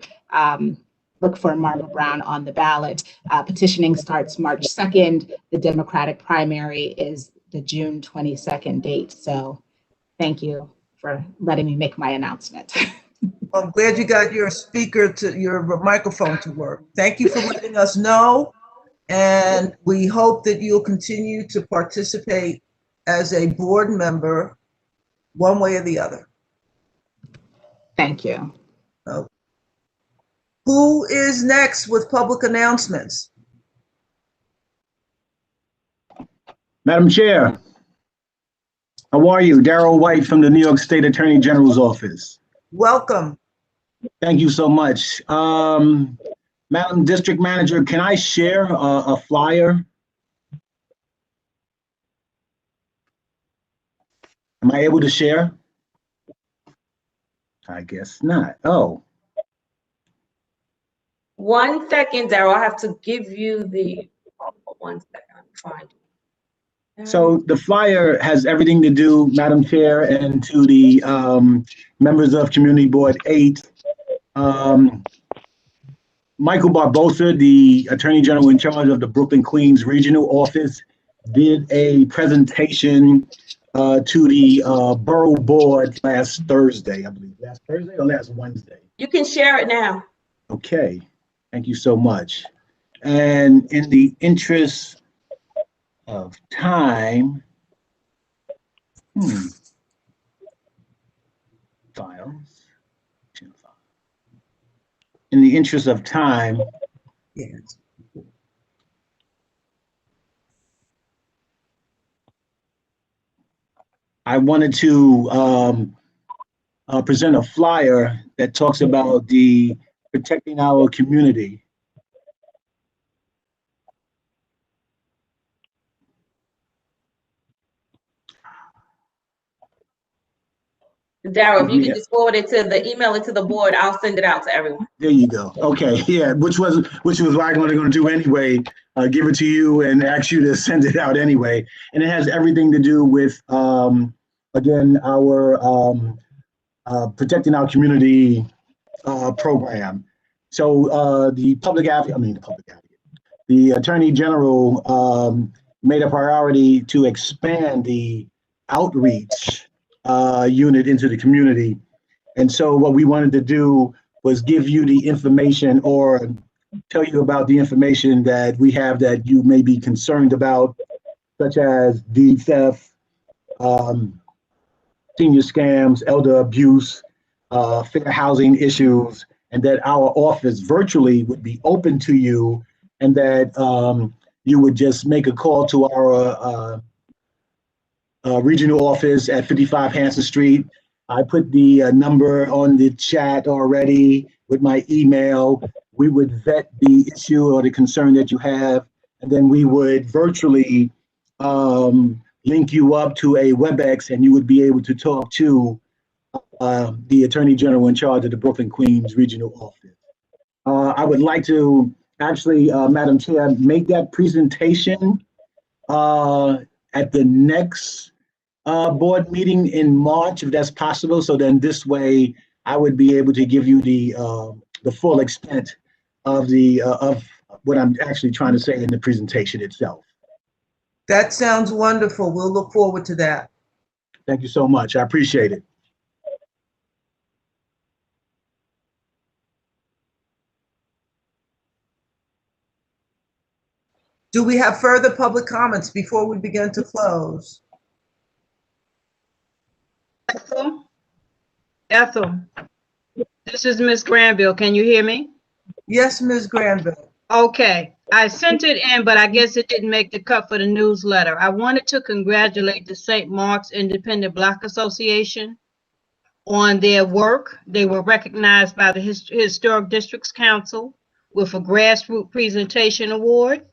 look for Marva Brown on the ballot. Petitioning starts March 2nd. The Democratic primary is the June 22nd date. So thank you for letting me make my announcement. I'm glad you got your your microphone to work. Thank you for letting us know. And we hope that you'll continue to participate as a board member, one way or the other. Thank you. Who is next with public announcements? Madam Chair, how are you? Darrell White from the New York State Attorney General's office. Welcome. Thank you so much. Madam District Manager, can I share a flyer? Am I able to share? I guess not. Oh. 1 second, Darryl. I have to give you the 1 second. I'm trying. So the flyer has everything to do, Madam Chair, and to the members of Community Board 8. Michael Barbosa, the Attorney General in charge of the Brooklyn Queens Regional Office, did a presentation to the Borough Board last Thursday, I believe. Last Thursday or last Wednesday? You can share it now. Okay, thank you so much. And in the interest of time, files. In the interest of time, yes. I wanted to present a flyer that talks about the protecting our community. Daryl, if you could just forward it to email it to the board, I'll send it out to everyone. There you go. Okay, yeah, which was what I was going to do anyway. Give it to you and ask you to send it out anyway. And it has everything to do with again our protecting our community program. So the Attorney General made a priority to expand the outreach unit into the community. And so what we wanted to do was give you the information or tell you about the information that we have that you may be concerned about, such as deed theft, senior scams, elder abuse, fair housing issues, and that our office virtually would be open to you, and that you would just make a call to our regional office at 55 Hanson Street. I put the number on the chat already with my email. We would vet the issue or the concern that you have, and then we would virtually link you up to a WebEx, and you would be able to talk to the Attorney General in charge of the Brooklyn Queens Regional Office. I would like to actually, Madam Chair, make that presentation at the next board meeting in March, if that's possible. So then this way, I would be able to give you the full extent of of what I'm actually trying to say in the presentation itself. That sounds wonderful. We'll look forward to that. Thank you so much. I appreciate it. Do we have further public comments before we begin to close? Ethel, this is Miss Granville. Can you hear me? Yes, Ms. Granville. Okay, I sent it in, but I guess it didn't make the cut for the newsletter. I wanted to congratulate the St. Mark's Independent Block Association on their work. They were recognized by the Historic Districts Council with a grassroots presentation award.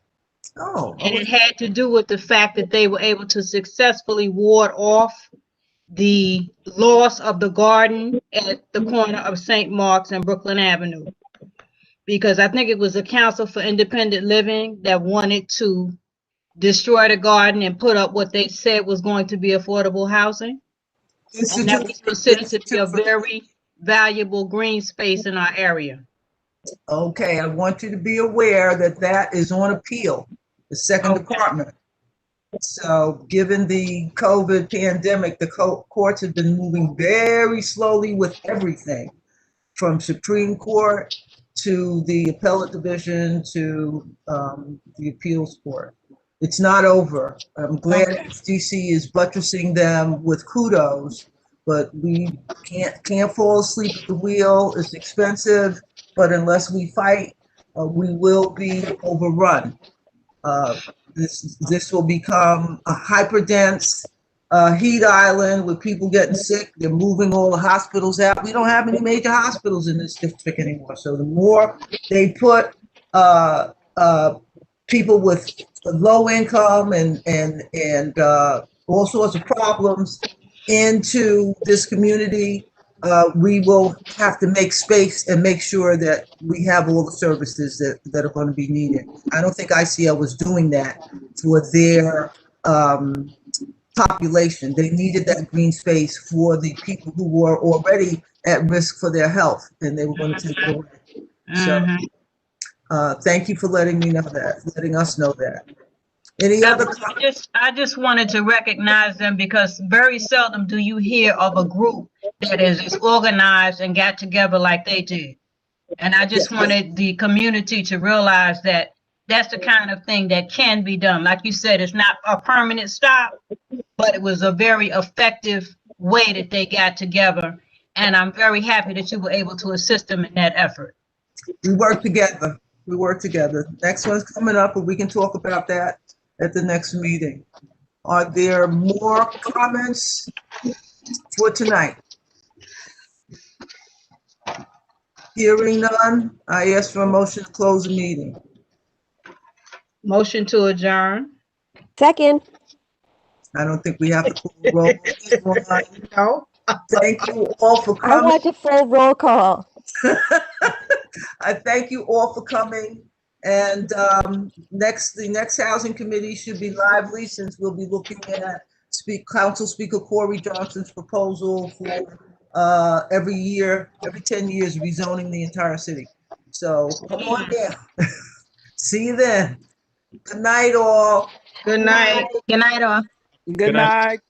Oh. And it had to do with the fact that they were able to successfully ward off the loss of the garden at the corner of St. Mark's and Brooklyn Avenue. Because I think it was the Council for Independent Living that wanted to destroy the garden and put up what they said was going to be affordable housing. And that was considered to be a very valuable green space in our area. Okay, I want you to be aware that that is on appeal, the second department. So given the COVID pandemic, the courts have been moving very slowly with everything, from Supreme Court to the appellate division to the appeals court. It's not over. I'm glad DC is buttressing them with kudos, but we can't fall asleep at the wheel. It's expensive, but unless we fight, we will be overrun. This will become a hyperdense heat island with people getting sick. They're moving all the hospitals out. We don't have any major hospitals in this district anymore. So the more they put people with low income and all sorts of problems into this community, we will have to make space and make sure that we have all the services that are going to be needed. I don't think ICL was doing that for their population. They needed that green space for the people who were already at risk for their health, and they were going to take it away. So thank you for letting me know that, letting us know that. Any other comments? I just wanted to recognize them because very seldom do you hear of a group that is organized and got together like they did. And I just wanted the community to realize that that's the kind of thing that can be done. Like you said, it's not a permanent stop, but it was a very effective way that they got together. And I'm very happy that you were able to assist them in that effort. We work together. We work together. Next one's coming up, and we can talk about that at the next meeting. Are there more comments for tonight? Hearing none, I ask for a motion to close the meeting. Motion to adjourn. Second. I don't think we have to call the roll. No. Thank you all for I coming. want a full roll call. I thank you all for coming. And the next housing committee should be lively, since we'll be looking at Council Speaker Corey Johnson's proposal for every 10 years, rezoning the entire city. So come on down. See you then. Good night, all. Good night. Good night, all. Good night.